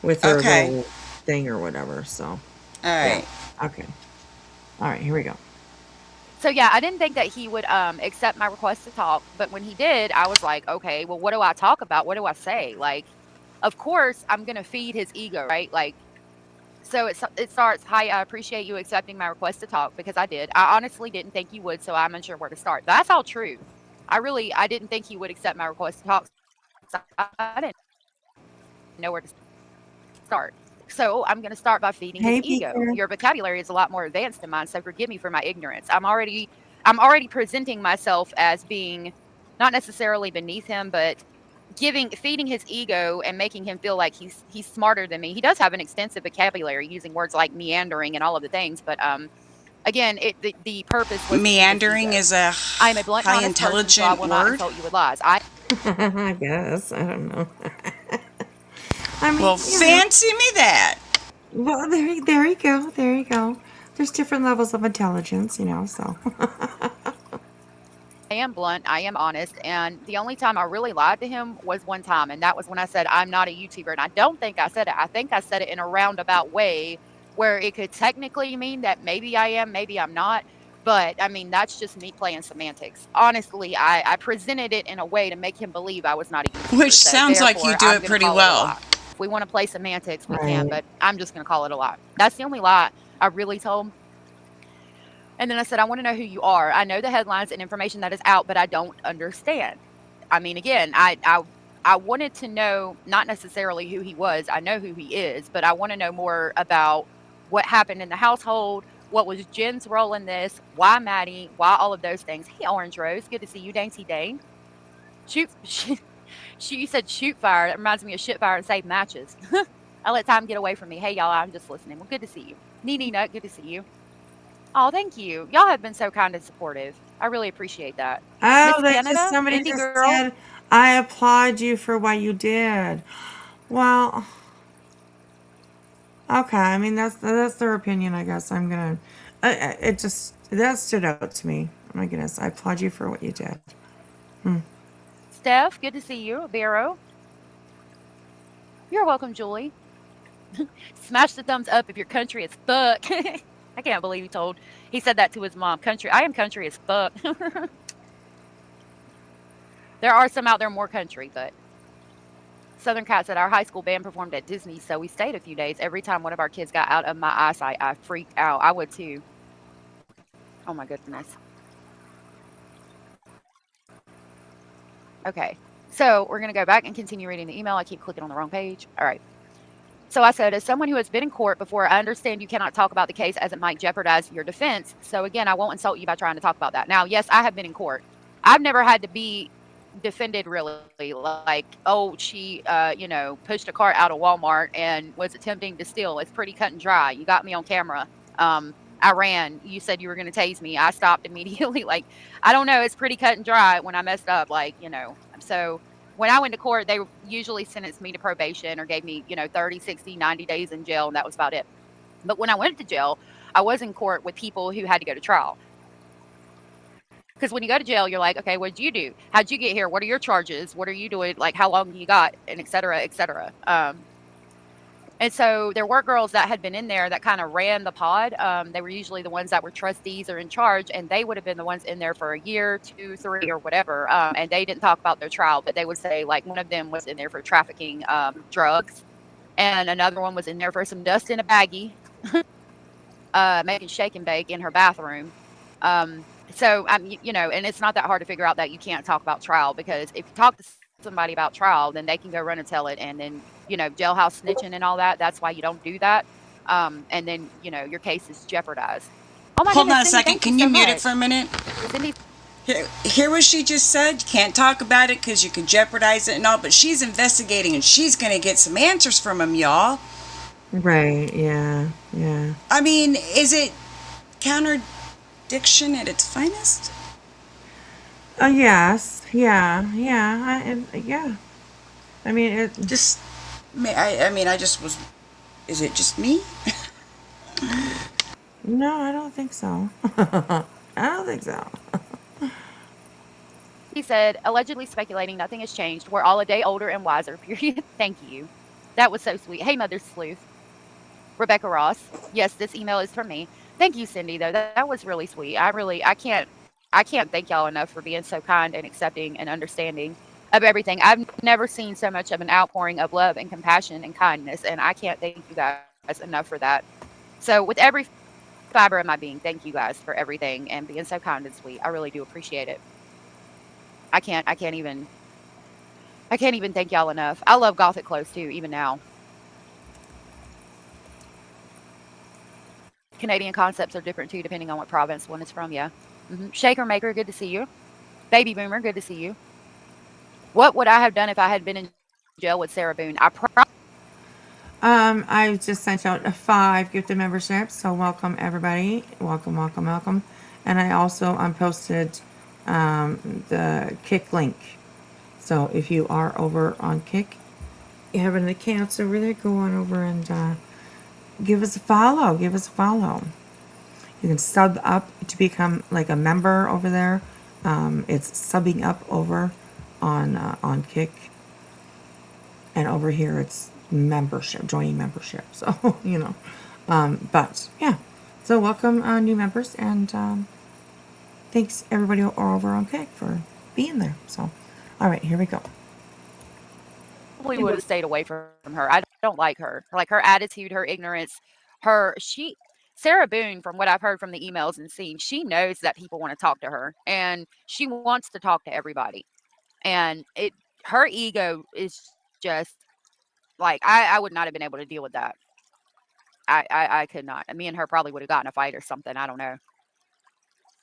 [SPEAKER 2] with her
[SPEAKER 3] Okay.
[SPEAKER 2] little thing or whatever. So
[SPEAKER 3] All
[SPEAKER 2] yeah.
[SPEAKER 3] right.
[SPEAKER 2] Okay. All right, here we go.
[SPEAKER 4] So yeah, I didn't think that he would accept my request to talk, but when he did, I was like, okay, well, what do I talk about? What do I say? Like, of course, I'm gonna feed his ego, right? Like, so it starts. Hi, I appreciate you accepting my request to talk because I did. I honestly didn't think you would, so I'm unsure where to start. That's all true. I didn't think he would accept my request to talk. So I didn't know where to start. So I'm going to start by feeding his
[SPEAKER 2] Hey,
[SPEAKER 4] ego.
[SPEAKER 2] Beaker.
[SPEAKER 4] Your vocabulary is a lot more advanced than mine, so forgive me for my ignorance. I'm already presenting myself as being not necessarily beneath him, but feeding his ego and making him feel like he's smarter than me. He does have an extensive vocabulary using words like meandering and all of the things, but again, the purpose was to feed his
[SPEAKER 3] Meandering
[SPEAKER 4] ego.
[SPEAKER 3] is a
[SPEAKER 4] I am a blunt and
[SPEAKER 3] high
[SPEAKER 4] honest person, so I
[SPEAKER 3] intelligent
[SPEAKER 4] will not
[SPEAKER 3] word.
[SPEAKER 4] insult you with lies. I
[SPEAKER 2] I guess. I don't know. I
[SPEAKER 3] Well,
[SPEAKER 2] mean,
[SPEAKER 3] fancy me that.
[SPEAKER 2] well, there you go. There you go. There's different levels of intelligence, so.
[SPEAKER 4] am blunt, I am honest, and the only time I really lied to him was one time, and that was when I said I'm not a YouTuber, and I don't think I said it. I think I said it in a roundabout way where it could technically mean that maybe I am, maybe I'm not. But I mean, that's just me playing semantics. Honestly, I presented it in a way to make him believe I was not a
[SPEAKER 3] Which
[SPEAKER 4] YouTuber. So
[SPEAKER 3] sounds like you
[SPEAKER 4] therefore,
[SPEAKER 3] do
[SPEAKER 4] I'm
[SPEAKER 3] it
[SPEAKER 4] going to
[SPEAKER 3] pretty
[SPEAKER 4] call it a
[SPEAKER 3] well.
[SPEAKER 4] lie. If we want to play semantics, we can,
[SPEAKER 2] Right.
[SPEAKER 4] but I'm just going to call it a lie. That's the only lie I really told. And then I said, I want to know who you are. I know the headlines and information that is out, but I don't understand. I mean, again, I wanted to know not necessarily who he was. I know who he is, but I want to know more about what happened in the household. What was Jen's role in this? Why Maddie? Why all of those things? Hey, Orange Rose, good to see you, Dainty Dane. Shoot, you said shoot fire. That reminds me of shit fire and save matches. I let time get away from me. Hey, y'all, I'm just listening. Well, good to see you. Nene Nut, good to see you. Oh, thank you. Y'all have been so kind and supportive. I really appreciate that.
[SPEAKER 2] Oh,
[SPEAKER 4] Miss Canada,
[SPEAKER 2] somebody
[SPEAKER 4] Indie
[SPEAKER 2] just
[SPEAKER 4] Girl.
[SPEAKER 2] said, I applaud you for what you did. Well, okay. I mean, that's their opinion, I guess. It just, that stood out to me. Oh my goodness. I applaud you for what you did.
[SPEAKER 4] Steph, good to see you. Vero, you're welcome, Julie. Smash the thumbs up if your country is fuck. I can't believe he said that to his mom. I am country as fuck. There are some out there more country, but Southern Cat said our high school band performed at Disney, so we stayed a few days. Every time one of our kids got out of my eyesight, I freaked out. I would too. Oh my goodness. Okay. So we're going to go back and continue reading the email. I keep clicking on the wrong page. All right. So I said, as someone who has been in court before, I understand you cannot talk about the case as it might jeopardize your defense. So again, I won't insult you by trying to talk about that. Now, yes, I have been in court. I've never had to be defended really, like, oh, she pushed a cart out of Walmart and was attempting to steal. It's pretty cut and dry. You got me on camera. I ran. You said you were going to tase me. I stopped immediately. Like, I don't know. It's pretty cut and dry when I messed up. So when I went to court, they usually sentenced me to probation or gave me, 30, 60, 90 days in jail, and that was about it. But when I went to jail, I was in court with people who had to go to trial. Because when you go to jail, you're like, okay, what did you do? How'd you get here? What are your charges? What are you doing? Like, how long you got? And et cetera, et cetera. And so there were girls that had been in there that kind of ran the pod. They were usually the ones that were trustees or in charge, and they would have been the ones in there for a year, 2, 3, or whatever. And they didn't talk about their trial, but they would say, like, one of them was in there for trafficking drugs, and another one was in there for some dust in a baggie, making shake and bake in her bathroom. So, and it's not that hard to figure out that you can't talk about trial, because if you talk to somebody about trial, then they can go run and tell it, and then jailhouse snitching and all that. That's why you don't do that. And then your case is jeopardized. Oh my
[SPEAKER 3] Hold on
[SPEAKER 4] goodness,
[SPEAKER 3] a
[SPEAKER 4] Cindy,
[SPEAKER 3] second.
[SPEAKER 4] thank you
[SPEAKER 3] Can
[SPEAKER 4] so
[SPEAKER 3] you mute it
[SPEAKER 4] much.
[SPEAKER 3] for a minute?
[SPEAKER 4] Cindy,
[SPEAKER 3] Hear what she just said? You can't talk about it because you could jeopardize it and all, but she's investigating and she's going to get some answers from him, y'all.
[SPEAKER 2] Right. Yeah. Yeah.
[SPEAKER 3] I mean, is it contradiction at its finest?
[SPEAKER 2] Yes. Yeah. Yeah. Yeah. I mean,
[SPEAKER 3] Just, I mean, I just was, is it just me?
[SPEAKER 2] No, I don't think so. I don't think so.
[SPEAKER 4] He said, allegedly speculating nothing has changed. We're all a day older and wiser, period. Thank you. That was so sweet. Hey, Mother Sleuth. Rebecca Ross. Yes, this email is from me. Thank you, Cindy, though. That was really sweet. I can't thank y'all enough for being so kind and accepting and understanding of everything. I've never seen so much of an outpouring of love and compassion and kindness, and I can't thank you guys enough for that. So, with every fiber of my being, thank you guys for everything and being so kind and sweet. I really do appreciate it. I can't even thank y'all enough. I love gothic clothes too, even now. Canadian concepts are different too, depending on what province one is from. Yeah. Shaker Maker, good to see you. Baby Boomer, good to see you. What would I have done if I had been in jail with Sarah Boone?
[SPEAKER 2] I just sent out 5 gifted memberships, so welcome everybody. Welcome, welcome, welcome. And I also posted the Kick link. So if you are over on Kick, you have an account over there, go on over and give us a follow. Give us a follow. You can sub up to become like a member over there. It's subbing up over on Kick, and over here it's membership, joining membership. So but yeah. So welcome new members, and thanks everybody over on Kick for being there. So, all right, here we go.
[SPEAKER 4] Probably would have stayed away from her. I don't like her. Like her attitude, her ignorance, Sarah Boone, from what I've heard from the emails and seen, she knows that people want to talk to her and she wants to talk to everybody. And her ego is just like, I would not have been able to deal with that. I could not. Me and her probably would have gotten a fight or something. I don't know.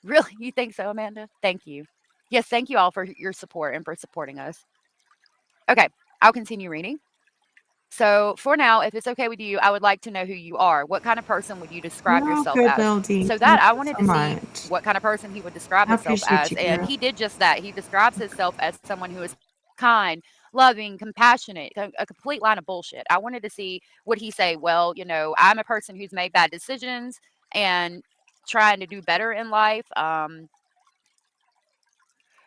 [SPEAKER 4] Really? You think so, Amanda? Thank you. Yes, thank you all for your support and for supporting us. Okay, I'll continue reading. So, for now, if it's okay with you, I would like to know who you are. What kind of person would you describe
[SPEAKER 2] No,
[SPEAKER 4] yourself
[SPEAKER 2] good
[SPEAKER 4] as?
[SPEAKER 2] little D.
[SPEAKER 4] So, that
[SPEAKER 2] Thank
[SPEAKER 4] I
[SPEAKER 2] you
[SPEAKER 4] wanted
[SPEAKER 2] so
[SPEAKER 4] to see
[SPEAKER 2] much.
[SPEAKER 4] what kind of person he would describe
[SPEAKER 2] I
[SPEAKER 4] himself
[SPEAKER 2] appreciate
[SPEAKER 4] as.
[SPEAKER 2] you,
[SPEAKER 4] And
[SPEAKER 2] girl.
[SPEAKER 4] he did just that. He describes himself as someone who is kind, loving, compassionate, a complete line of bullshit. I wanted to see, would he say, well, I'm a person who's made bad decisions and trying to do better in life.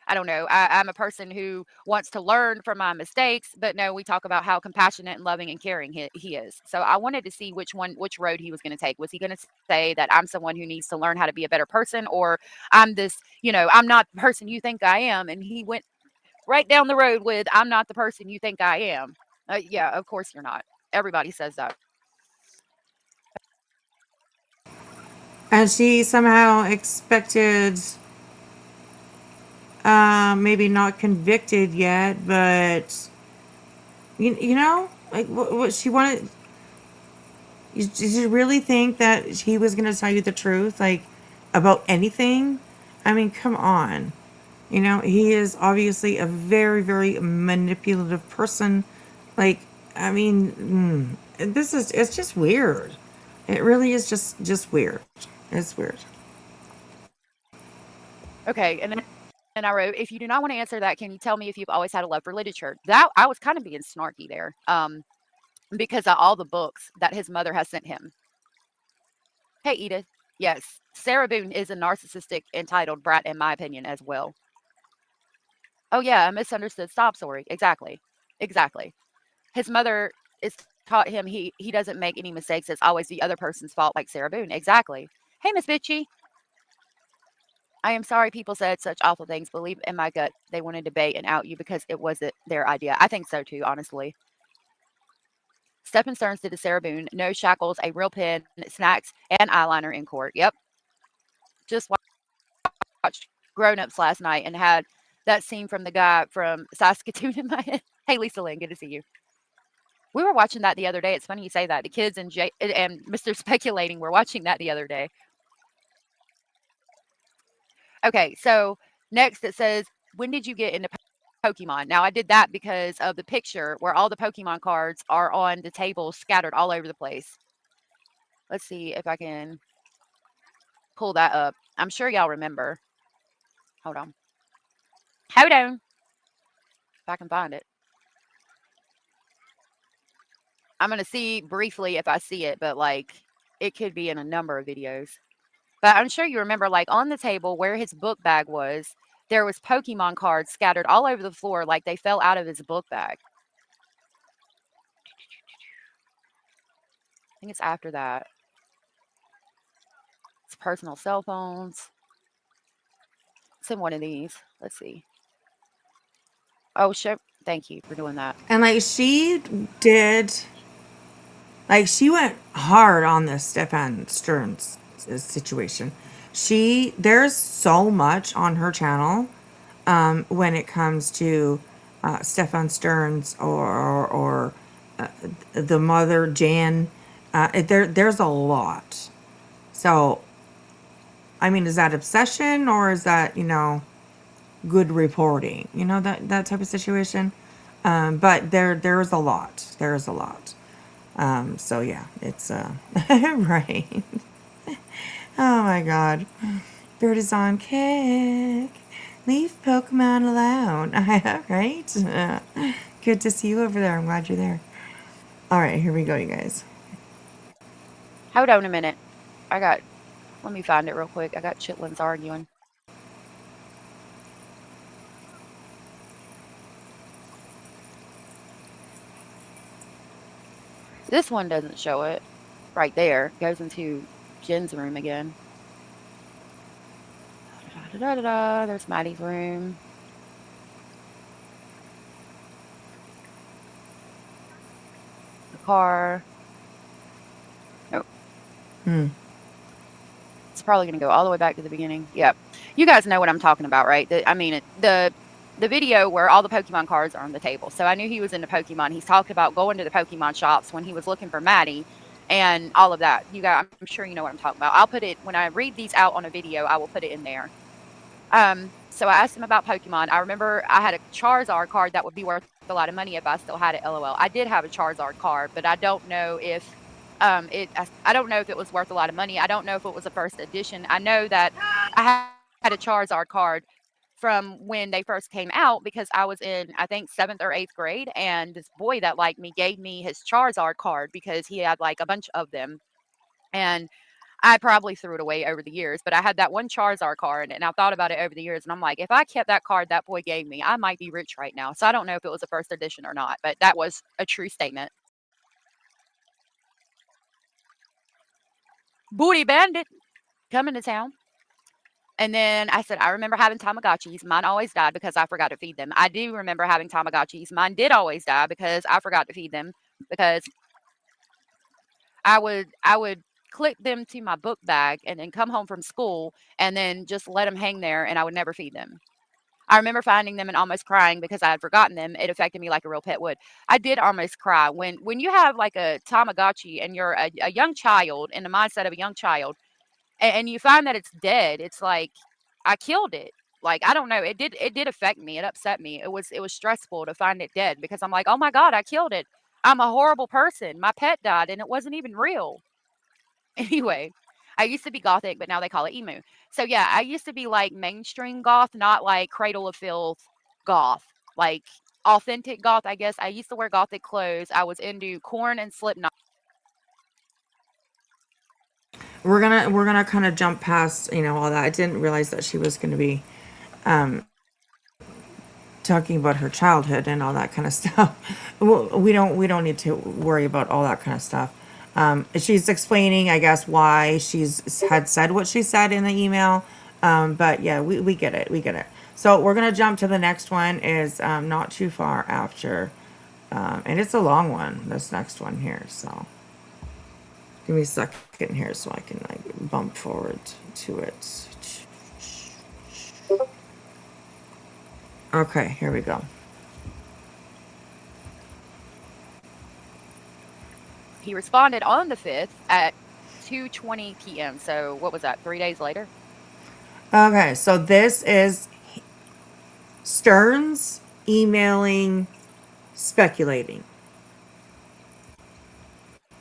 [SPEAKER 4] I don't know. I'm a person who wants to learn from my mistakes, but no, we talk about how compassionate and loving and caring he is. So I wanted to see which road he was going to take. Was he going to say that I'm someone who needs to learn how to be a better person, or I'm this, I'm not the person you think I am? And he went right down the road with, I'm not the person you think I am. Yeah, of course you're not. Everybody says that.
[SPEAKER 2] And she somehow expected, maybe not convicted yet, but like what she wanted. Did you really think that he was going to tell you the truth, like about anything? I mean, come on. He is obviously a very, very manipulative person. Like, I mean, it's just weird. It really is just weird. It's weird.
[SPEAKER 4] Okay, and I wrote, if you do not want to answer that, can you tell me if you've always had a love for literature? That I was kind of being snarky there. Because of all the books that his mother has sent him. Hey, Edith. Yes, Sarah Boone is a narcissistic, entitled brat, in my opinion, as well. Oh, yeah, a misunderstood sob story. Exactly. Exactly. His mother is taught him he doesn't make any mistakes. It's always the other person's fault, like Sarah Boone. Exactly. Hey, Miss Bitchy. I am sorry people said such awful things. Believe in my gut, they want to debate and out you because it wasn't their idea. I think so too, honestly. Stephen Stearns did to Sarah Boone. No shackles, a real pen, snacks, and eyeliner in court. Yep. Just watched Grown Ups last night and had that scene from the guy from Saskatoon in my head. Hey, Lisa Lynn, good to see you. We were watching that the other day. It's funny you say that. The kids and Mr. Speculating were watching that the other day. Okay, so next it says, when did you get into Pokemon? Now, I did that because of the picture where all the Pokemon cards are on the table scattered all over the place. Let's see if I can pull that up. I'm sure y'all remember. Hold on. Hold on. If I can find it. I'm going to see briefly if I see it, but like it could be in a number of videos. But I'm sure you remember, like, on the table where his book bag was, there was Pokemon cards scattered all over the floor like they fell out of his book bag. I think it's after that. It's personal cell phones. It's in one of these. Let's see. Oh, shit. Thank you for doing that.
[SPEAKER 2] And like did, she went hard on this Stefan Stearns situation. There's so much on her channel when it comes to Stefan Stearns or the mother Jan. There's a lot. So, I mean, is that obsession or is that good reporting? That type of situation. But there's a lot. There's a lot. So yeah, it's right. Oh my God, Bird is on kick. Leave Pokemon alone. Right? Good to see you over there. I'm glad you're there. All right, here we go, you guys.
[SPEAKER 4] Hold on a minute. Let me find it real quick. I got chitlins arguing. This one doesn't show it. Right there. Goes into Jen's room again. There's Maddie's room. The car. Nope. It's probably going to go all the way back to the beginning. Yep. You guys know what I'm talking about, right? The video where all the Pokemon cards are on the table. So I knew he was into Pokemon. He's talked about going to the Pokemon shops when he was looking for Maddie and all of that. You guys, I'm sure you know what I'm talking about. I'll put it, when I read these out on a video, I will put it in there. So I asked him about Pokemon. I remember I had a Charizard card that would be worth a lot of money if I still had it, LOL. I did have a Charizard card, but I don't know if I don't know if it was worth a lot of money. I don't know if it was a first edition. I know that I had a Charizard card from when they first came out because I was in, I think, 7th or 8th grade, and this boy that liked me gave me his Charizard card because he had like a bunch of them. And I probably threw it away over the years, but I had that one Charizard card, and I thought about it over the years, and I'm like, if I kept that card that boy gave me, I might be rich right now. So I don't know if it was a first edition or not, but that was a true statement. Booty Bandit coming to town. And then I said, I remember having Tamagotchis. Mine always died because I forgot to feed them. I do remember having Tamagotchis. Mine did always die because I forgot to feed them because I would clip them to my book bag and then come home from school and then just let them hang there and I would never feed them. I remember finding them and almost crying because I had forgotten them. It affected me like a real pet would. I did almost cry when you have like a Tamagotchi and you're a young child in the mindset of a young child and you find that it's dead. It's like I killed it. Like I don't know. It did affect me. It upset me. It was stressful to find it dead because I'm like, oh my God, I killed it. I'm a horrible person. My pet died and it wasn't even real. Anyway, I used to be gothic, but now they call it emu. So yeah, I used to be like mainstream goth, not like Cradle of Filth goth. Like authentic goth, I guess. I used to wear gothic clothes. I was into Korn and Slipknot.
[SPEAKER 2] We're gonna kind of jump past all that. I didn't realize that she was gonna be talking about her childhood and all that kind of stuff. We don't need to worry about all that kind of stuff. She's explaining, I guess, why she's had said what she said in the email. But yeah, we get it. We get it. So we're gonna jump to the next one. Is not too far after, and it's a long one. This next one here. So give me a second here so I can like bump forward to it. Okay, here we go.
[SPEAKER 4] He responded on the 5th at 2:20 p.m. So what was that? 3 days later?
[SPEAKER 2] Okay, so this is Stearns emailing, speculating.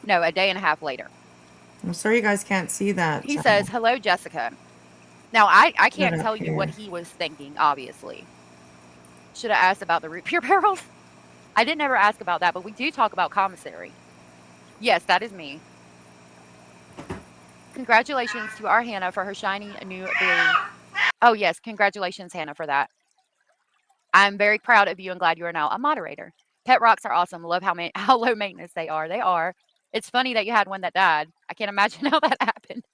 [SPEAKER 4] No, a day and a half later.
[SPEAKER 2] I'm sorry you guys can't see that.
[SPEAKER 4] He says, hello, Jessica. Now, I can't tell you what
[SPEAKER 2] here.
[SPEAKER 4] he was thinking, obviously. Should have asked about the root beer barrels. I didn't ever ask about that, but we do talk about commissary. Yes, that is me. Congratulations to our Hannah for her shiny new blue. Oh, yes. Congratulations, Hannah, for that. I'm very proud of you and glad you are now a moderator. Pet rocks are awesome. Love how, how low maintenance they are. They are. It's funny that you had one that died. I can't imagine how that happened.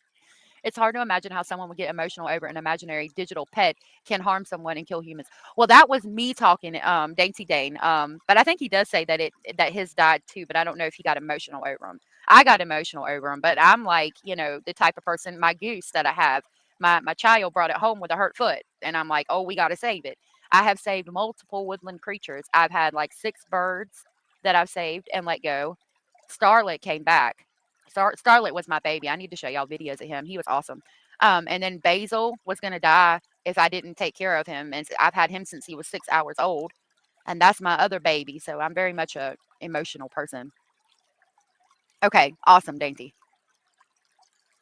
[SPEAKER 4] It's hard to imagine how someone would get emotional over an imaginary digital pet can harm someone and kill humans. Well, that was me talking, Dainty Dane. But I think he does say that his died too. But I don't know if he got emotional over him. I got emotional over him, but I'm like, the type of person. My goose that I have, my child brought it home with a hurt foot, and I'm like, oh, we got to save it. I have saved multiple woodland creatures. I've had like 6 birds that I've saved and let go. Starlet came back. Starlet was my baby. I need to show y'all videos of him. He was awesome. And then Basil was going to die if I didn't take care of him. And I've had him since he was 6 hours old. And that's my other baby. So I'm very much a emotional person. Okay. Awesome, Dainty.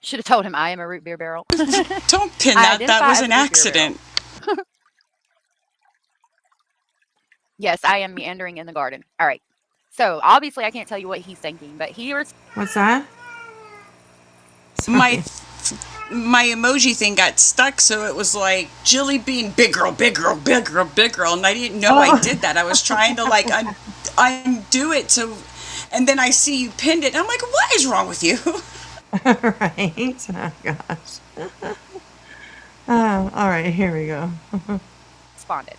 [SPEAKER 4] Should have told him I am a root beer barrel.
[SPEAKER 3] Don't pin
[SPEAKER 4] I
[SPEAKER 3] that. That
[SPEAKER 4] identify
[SPEAKER 3] was
[SPEAKER 4] as a
[SPEAKER 3] an
[SPEAKER 4] root beer barrel.
[SPEAKER 3] accident.
[SPEAKER 4] Yes, I am meandering in the garden. All right. So obviously I can't tell you what he's thinking, but he
[SPEAKER 2] What's that?
[SPEAKER 3] My
[SPEAKER 2] Sorry.
[SPEAKER 3] my emoji thing got stuck, so it was like Jilly Bean, big girl, big girl, big girl, big girl, and I didn't know I did that. I was trying to like undo it, so, and then I see you pinned it. And I'm like, what is wrong with you?
[SPEAKER 2] Right. Oh gosh. Oh, all right. Here we go.
[SPEAKER 4] responded.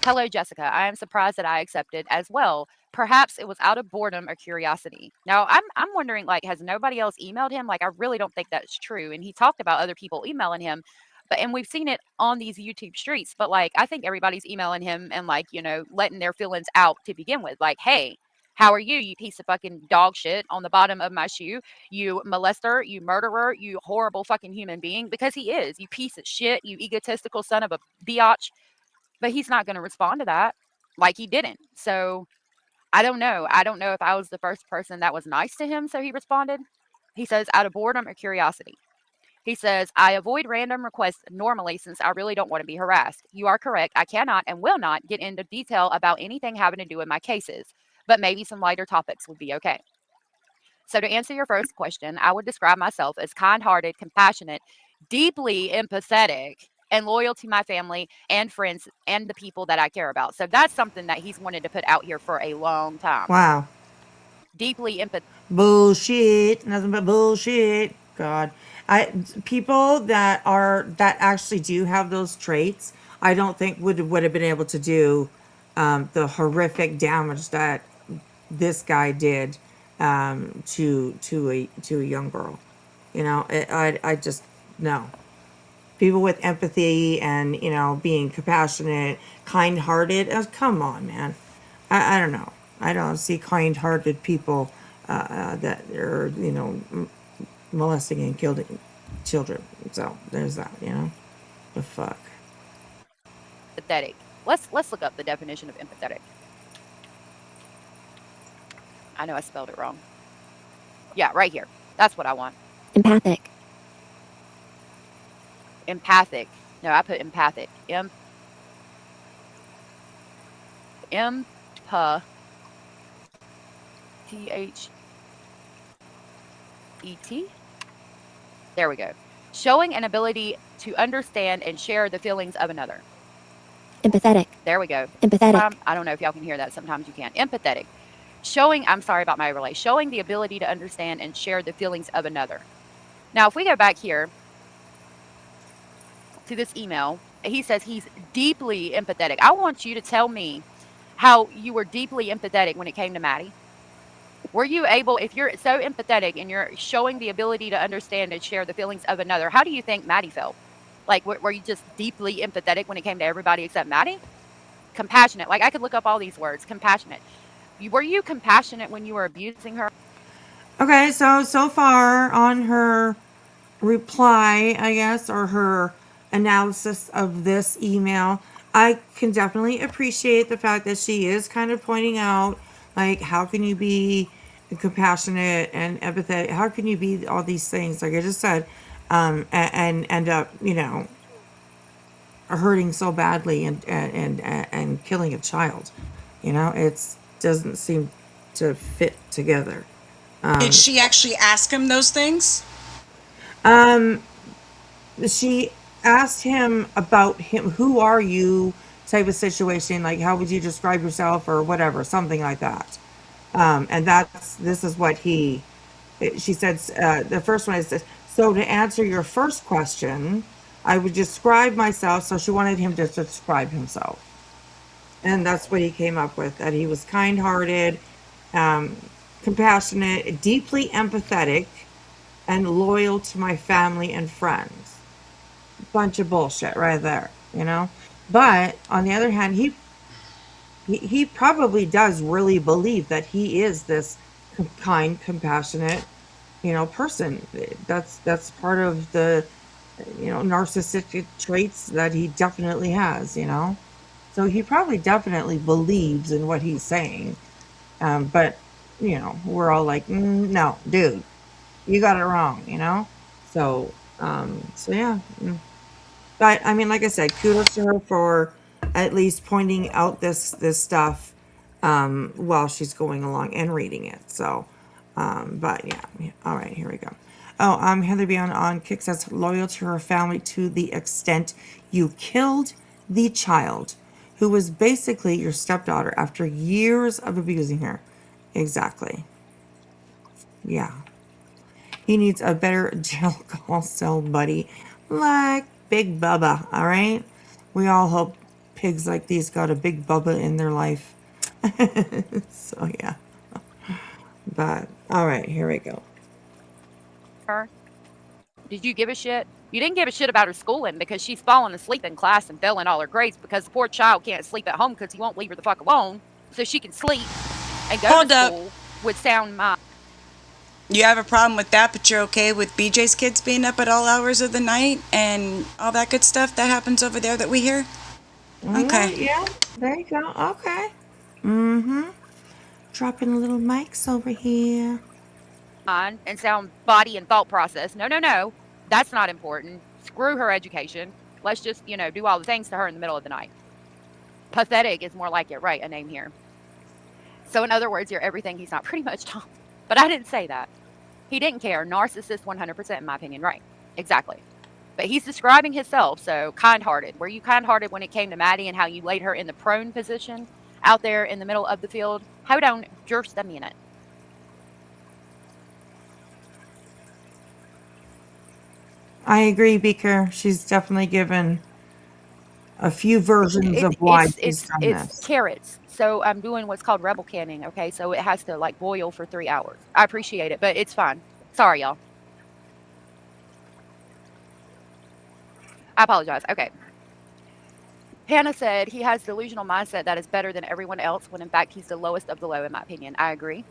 [SPEAKER 4] Hello, Jessica. I am surprised that I accepted as well. Perhaps it was out of boredom or curiosity. Now, I'm wondering, like, has nobody else emailed him? Like, I really don't think that's true. And he talked about other people emailing him, and we've seen it on these YouTube streets. But like, I think everybody's emailing him and like, letting their feelings out to begin with. Like, hey, how are you? You piece of fucking dog shit on the bottom of my shoe. You molester, you murderer, you horrible fucking human being. Because he is. You piece of shit. You egotistical son of a biatch. But he's not going to respond to that like he didn't. So I don't know. I don't know if I was the first person that was nice to him, so he responded. He says, out of boredom or curiosity. He says, I avoid random requests normally since I really don't want to be harassed. You are correct. I cannot and will not get into detail about anything having to do with my cases, but maybe some lighter topics would be okay. So, to answer your first question, I would describe myself as kind hearted, compassionate, deeply empathetic, and loyal to my family and friends and the people that I care about. So, that's something that he's wanted to put out here for a long time.
[SPEAKER 2] Wow.
[SPEAKER 4] Deeply empathetic.
[SPEAKER 2] Bullshit. Nothing but bullshit. God. People that actually do have those traits, I don't think would have been able to do the horrific damage that this guy did to a young girl. I just no. People with empathy and being compassionate, kind-hearted. Come on, man. I don't know. I don't see kind-hearted people that are molesting and killing children. So there's that. The fuck.
[SPEAKER 4] Let's look up the definition of empathetic. I know I spelled it wrong. Yeah, right here. That's what I want.
[SPEAKER 6] Empathic.
[SPEAKER 4] Empathic. No, I put empathic. T-H-E-T. There we go. Showing an ability to understand and share the feelings of another.
[SPEAKER 6] Empathetic.
[SPEAKER 4] There we go.
[SPEAKER 6] Empathetic.
[SPEAKER 4] I don't know if y'all can hear that. Sometimes you can't. Empathetic. I'm sorry about my relay. Showing the ability to understand and share the feelings of another. Now, if we go back here to this email, he says he's deeply empathetic. I want you to tell me how you were deeply empathetic when it came to Maddie. Were you able, if you're so empathetic and you're showing the ability to understand and share the feelings of another, how do you think Maddie felt? Like, were you just deeply empathetic when it came to everybody except Maddie? Compassionate. Like, I could look up all these words. Compassionate. Were you compassionate when you were abusing her?
[SPEAKER 2] Okay, so far on her reply, I guess, or her analysis of this email, I can definitely appreciate the fact that she is kind of pointing out, like, how can you be compassionate and empathetic? How can you be all these things, like I just said, and end up, hurting so badly and killing a child? It doesn't seem to fit together.
[SPEAKER 3] Did she actually ask him those things?
[SPEAKER 2] She asked him about him, who are you, type of situation, like how would you describe yourself or whatever, something like that. And this is what she said, the first one is, so to answer your first question, I would describe myself. So she wanted him to describe himself. And that's what he came up with, that he was kind hearted, um, compassionate, deeply empathetic, and loyal to my family and friends. Bunch of bullshit right there, you know? But on the other hand, he probably does really believe that he is this kind, compassionate, person. That's part of the, narcissistic traits that he definitely has. So he probably definitely believes in what he's saying. But we're all like, no, dude, you got it wrong. So yeah. But I mean, like I said, kudos to her for at least pointing out this stuff while she's going along and reading it. So, but yeah. All right, here we go. Oh, Heather Beyond on Kick says loyal to her family to the extent you killed the child who was basically your stepdaughter after years of abusing her. Exactly. Yeah. He needs a better jail call cell buddy like Big Bubba, all right? We all hope pigs like these got a Big Bubba in their life. So, yeah. But, all right, here we go.
[SPEAKER 4] Her? Did you give a shit? You didn't give a shit about her schooling because she's falling asleep in class and failing all her grades because the poor child can't sleep at home because he won't leave her the fuck alone so she can sleep and go
[SPEAKER 3] Hold
[SPEAKER 4] to
[SPEAKER 3] up.
[SPEAKER 4] school with sound mind.
[SPEAKER 3] You have a problem with that, but you're okay with BJ's kids being up at all hours of the night and all that good stuff that happens over there that we hear? Okay.
[SPEAKER 2] Yeah, there you go. Okay. Mm-hmm. Dropping little mics over here.
[SPEAKER 4] And sound body and thought process. No. That's not important. Screw her education. Let's just, do all the things to her in the middle of the night. Pathetic is more like it, right? A name here. So in other words, you're everything he's not, pretty much, Tom. But I didn't say that. He didn't care. Narcissist 100% in my opinion. Right. Exactly. But he's describing himself, so kind-hearted. Were you kind-hearted when it came to Maddie and how you laid her in the prone position out there in the middle of the field? Hold on just a minute.
[SPEAKER 2] I agree, Beaker. She's definitely given a few versions of why she's done this.
[SPEAKER 4] It's carrots. So I'm doing what's called rebel canning, okay? So it has to like boil for 3 hours. I appreciate it, but it's fine. Sorry, y'all. I apologize. Okay. Hannah said he has delusional mindset that is better than everyone else when in fact he's the lowest of the low in my opinion. I agree.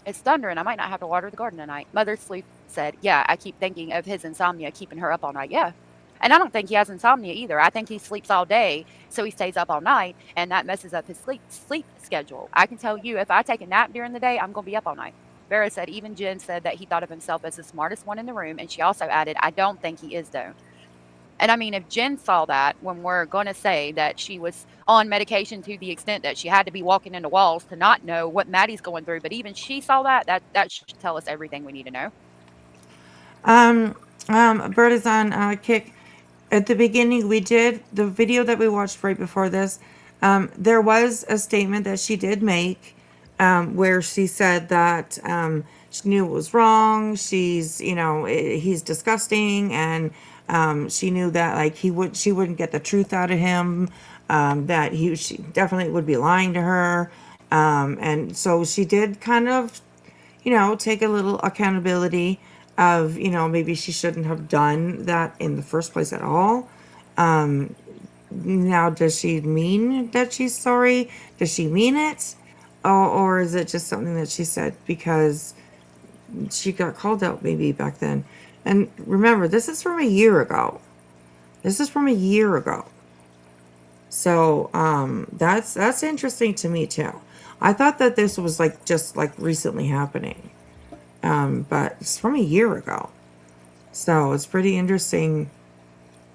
[SPEAKER 4] It's thundering. I might not have to water the garden tonight. Mother Sleep said, yeah, I keep thinking of his insomnia keeping her up all night. Yeah. And I don't think he has insomnia either. I think he sleeps all day, so he stays up all night, and that messes up his sleep schedule. I can tell you, if I take a nap during the day, I'm going to be up all night. Vera said, even Jen said that he thought of himself as the smartest one in the room, and she also added, I don't think he is, though. And I mean, if Jen saw that, when we're going to say that she was on medication to the extent that she had to be walking into walls to not know what Maddie's going through, but even she saw that should tell us everything we need to know.
[SPEAKER 2] Bert is on Kick. At the beginning, we did the video that we watched right before this. There was a statement that she did make where she said that she knew it was wrong. He's disgusting, and she knew that like she wouldn't get the truth out of him. That she definitely would be lying to her, and so she did kind of, take a little accountability of, maybe she shouldn't have done that in the first place at all. Now, does she mean that she's sorry? Does she mean it? Or is it just something that she said because she got called out maybe back then? And remember, this is from a year ago. So that's interesting to me too. I thought that this was just recently happening. But it's from a year ago. So it's pretty interesting,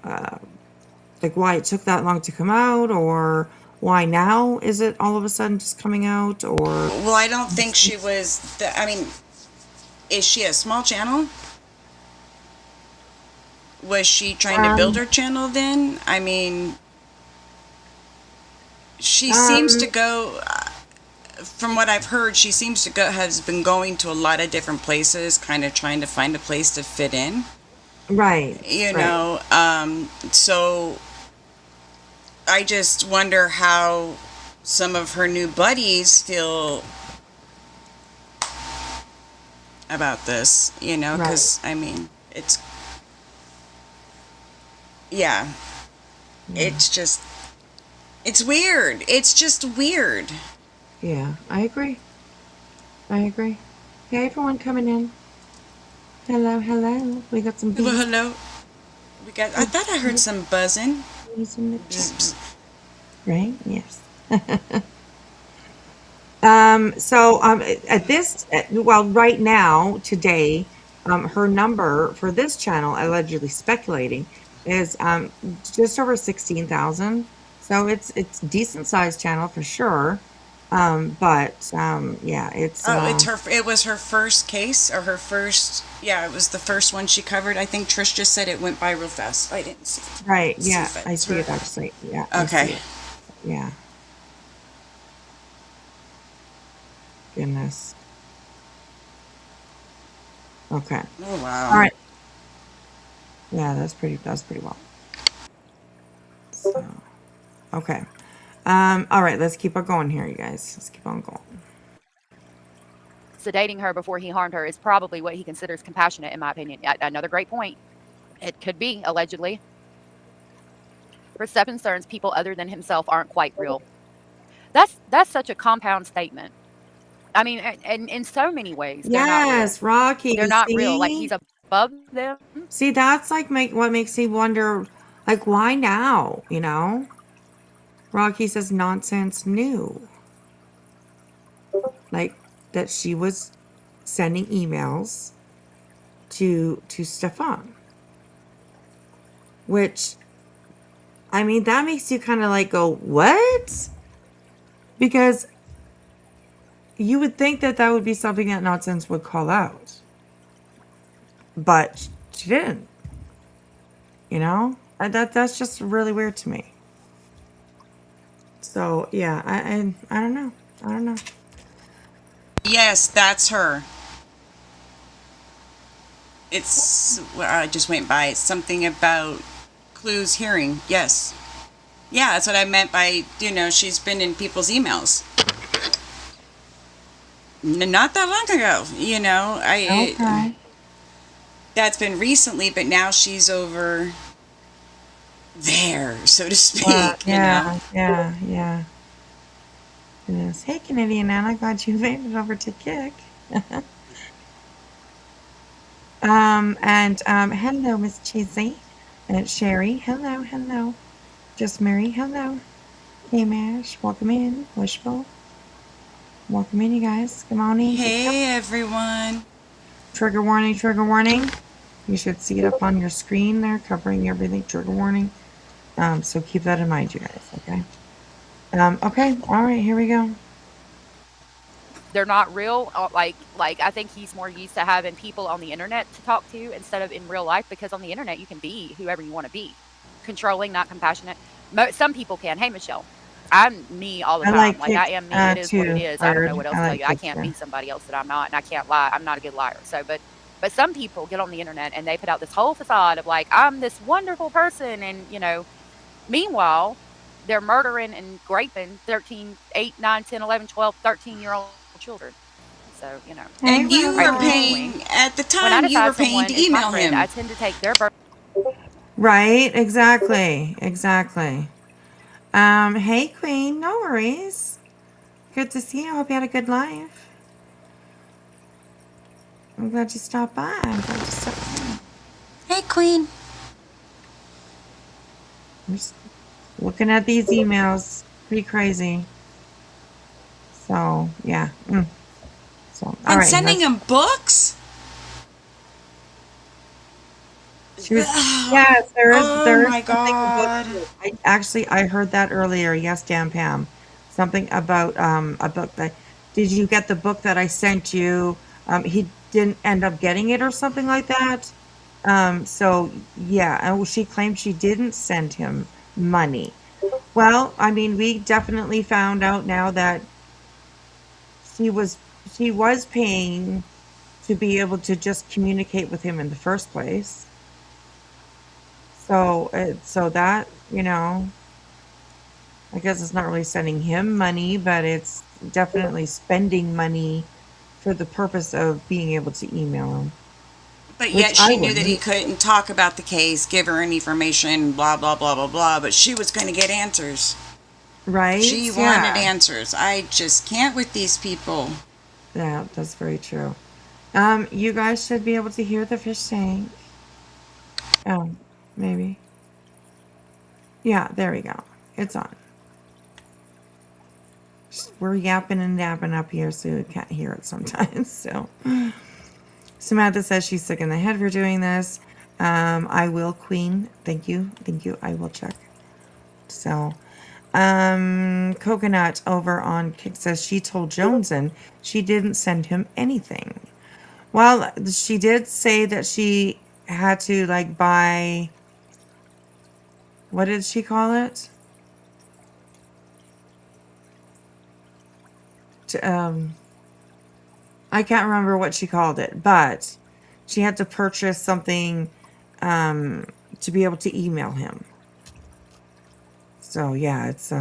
[SPEAKER 2] why it took that long to come out, or why now is it all of a sudden just coming out, or...
[SPEAKER 3] Well, I don't think she was... is she a small channel? Was she trying to build her channel then? I mean, she seems to go, from what I've heard, she seems to go, has been going to a lot of different places, kind of trying to find a place to fit in,
[SPEAKER 2] Right.
[SPEAKER 3] you
[SPEAKER 2] Right.
[SPEAKER 3] know. So I just wonder how some of her new buddies feel about this, you know,
[SPEAKER 2] Right.
[SPEAKER 3] because, I mean, it's, yeah, it's just, it's weird. It's just weird.
[SPEAKER 2] Yeah, I agree. I agree. Hey, everyone coming in. Hello, hello. We got some
[SPEAKER 3] Hello,
[SPEAKER 2] bees,
[SPEAKER 3] hello. I thought I heard some buzzing.
[SPEAKER 2] bees in the
[SPEAKER 3] Bzz,
[SPEAKER 2] chat,
[SPEAKER 3] bzz.
[SPEAKER 2] right? Yes. At this, well, right now, today, her number for this channel, allegedly speculating, is just over 16,000. So it's decent sized channel for sure. Yeah, it's
[SPEAKER 3] Oh, it's her. It was her first case, or her first. Yeah, it was the first one she covered. I think Trish just said it went by real fast. I didn't see.
[SPEAKER 2] right.
[SPEAKER 3] See
[SPEAKER 2] Yeah,
[SPEAKER 3] if
[SPEAKER 2] I
[SPEAKER 3] it's
[SPEAKER 2] see
[SPEAKER 3] her.
[SPEAKER 2] it actually. Yeah, I see
[SPEAKER 3] Okay.
[SPEAKER 2] it. Yeah, goodness. Okay.
[SPEAKER 3] Oh wow.
[SPEAKER 2] All right. Yeah, that's pretty well. So, okay. All right, let's keep on going here, you guys. Let's keep on going.
[SPEAKER 4] Sedating her before he harmed her is probably what he considers compassionate, in my opinion. Another great point. It could be, allegedly. For Steph concerns, people other than himself aren't quite real. That's such a compound statement. I mean, and in so many ways, they're not real.
[SPEAKER 2] Yes, Rocky,
[SPEAKER 4] They're not real. Like,
[SPEAKER 2] see?
[SPEAKER 4] he's above them.
[SPEAKER 2] See, that's like what makes me wonder, like, why now, you know? Rocky says nonsense new. Like that she was sending emails to Stefan. Which, I mean, that makes you kind of like go, what? Because you would think that that would be something that nonsense would call out. But she didn't. You know? That's just really weird to me. So yeah, I don't know. I don't know.
[SPEAKER 3] Yes, that's her. It's. Well, I just went by. It's something about Clue's hearing. Yes. Yeah, that's what I meant by. You know, she's been in people's emails. Not that long ago. You know,
[SPEAKER 2] Okay.
[SPEAKER 3] that's been recently, but now she's over there, so to speak. You know.
[SPEAKER 2] Yeah. Yes. Hey, Canadian Anna, glad you made it over to Kick. Hello, Miss Cheesy. And Sherry, hello. Just Mary, hello. Hey, Mash, welcome in. Wishful, welcome in, you guys. Come on in.
[SPEAKER 3] Hey, everyone.
[SPEAKER 2] Trigger warning, trigger warning. You should see it up on your screen there, covering everything. Trigger warning. So keep that in mind, you guys, okay? Okay, all right, here we go.
[SPEAKER 4] They're not real. Like I think he's more used to having people on the internet to talk to instead of in real life, because on the internet you can be whoever you want to be. Controlling, not compassionate. Some people can. Hey, Michelle. I'm me all the
[SPEAKER 2] I
[SPEAKER 4] time.
[SPEAKER 2] like
[SPEAKER 4] Like,
[SPEAKER 2] Kick
[SPEAKER 4] I am me. It is what it
[SPEAKER 2] too,
[SPEAKER 4] is. I don't know
[SPEAKER 2] Bird.
[SPEAKER 4] what else
[SPEAKER 2] I
[SPEAKER 4] to tell
[SPEAKER 2] like
[SPEAKER 4] you. I
[SPEAKER 2] Kick
[SPEAKER 4] can't
[SPEAKER 2] too.
[SPEAKER 4] be somebody else that I'm not, and I can't lie. I'm not a good liar. So, but some people get on the internet and they put out this whole facade of like, I'm this wonderful person, and meanwhile, they're murdering and raping 13, 8, 9, 10, 11, 12, 13-year-old children. So,
[SPEAKER 2] Hey,
[SPEAKER 3] And you
[SPEAKER 4] right,
[SPEAKER 3] were
[SPEAKER 2] Rose.
[SPEAKER 3] paying, at the
[SPEAKER 4] when I
[SPEAKER 3] time, you were
[SPEAKER 4] decide
[SPEAKER 3] paying
[SPEAKER 4] someone
[SPEAKER 3] to
[SPEAKER 4] is my
[SPEAKER 3] email
[SPEAKER 4] friend, I
[SPEAKER 3] him.
[SPEAKER 4] tend to take their birth.
[SPEAKER 2] Right, exactly. Hey, Queen, no worries. Good to see you. I hope you had a good life. I'm glad you stopped by.
[SPEAKER 3] Hey, Queen.
[SPEAKER 2] I'm just looking at these emails. Pretty crazy. So, yeah. So, all
[SPEAKER 3] And
[SPEAKER 2] right.
[SPEAKER 3] sending him books?
[SPEAKER 2] She was, yes,
[SPEAKER 3] Oh
[SPEAKER 2] there is
[SPEAKER 3] my
[SPEAKER 2] something about,
[SPEAKER 3] God.
[SPEAKER 2] I heard that earlier. Yes, Dan Pam. Something about a book that, did you get the book that I sent you? He didn't end up getting it or something like that. So yeah, and she claimed she didn't send him money. Well, I mean, we definitely found out now that she was she was paying to be able to just communicate with him in the first place. So so that, I guess it's not really sending him money, but it's definitely spending money for the purpose of being able to email him,
[SPEAKER 3] But
[SPEAKER 2] which
[SPEAKER 3] yet
[SPEAKER 2] I
[SPEAKER 3] she knew that he
[SPEAKER 2] wouldn't,
[SPEAKER 3] couldn't talk about the case, give her any information, blah, blah, blah, blah, blah. But she was going to get answers.
[SPEAKER 2] right?
[SPEAKER 3] She wanted
[SPEAKER 2] Yeah.
[SPEAKER 3] answers. I just can't with these people.
[SPEAKER 2] Yeah, that's very true. You guys should be able to hear the fish tank. Oh, maybe. Yeah, there we go. It's on. We're yapping and napping up here, so you can't hear it sometimes. So, Samantha says she's sick in the head for doing this. I will, Queen. Thank you. Thank you. I will check. So, Coconut over on Kick says she told Joneson she didn't send him anything. Well, she did say that she had to like buy, what did she call it? To, I can't remember what she called it, but she had to purchase something to be able to email him. So yeah, it's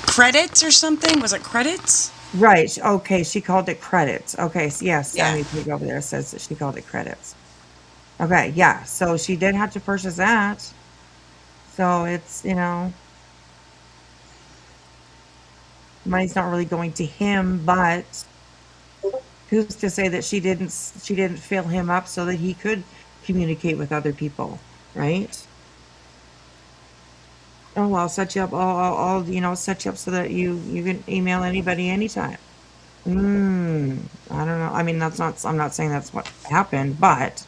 [SPEAKER 3] Credits or something? Was it credits?
[SPEAKER 2] right. Okay, she called it credits. Okay, so yes,
[SPEAKER 3] Yeah.
[SPEAKER 2] Sammy Pig over there says that she called it credits. Okay, yeah. So she did have to purchase that. So it's, money's not really going to him, but who's to say that she didn't fill him up so that he could communicate with other people, right? Oh, I'll set you up. I'll set you up so that you can email anybody anytime. I don't know. I mean, that's not. I'm not saying that's what happened, but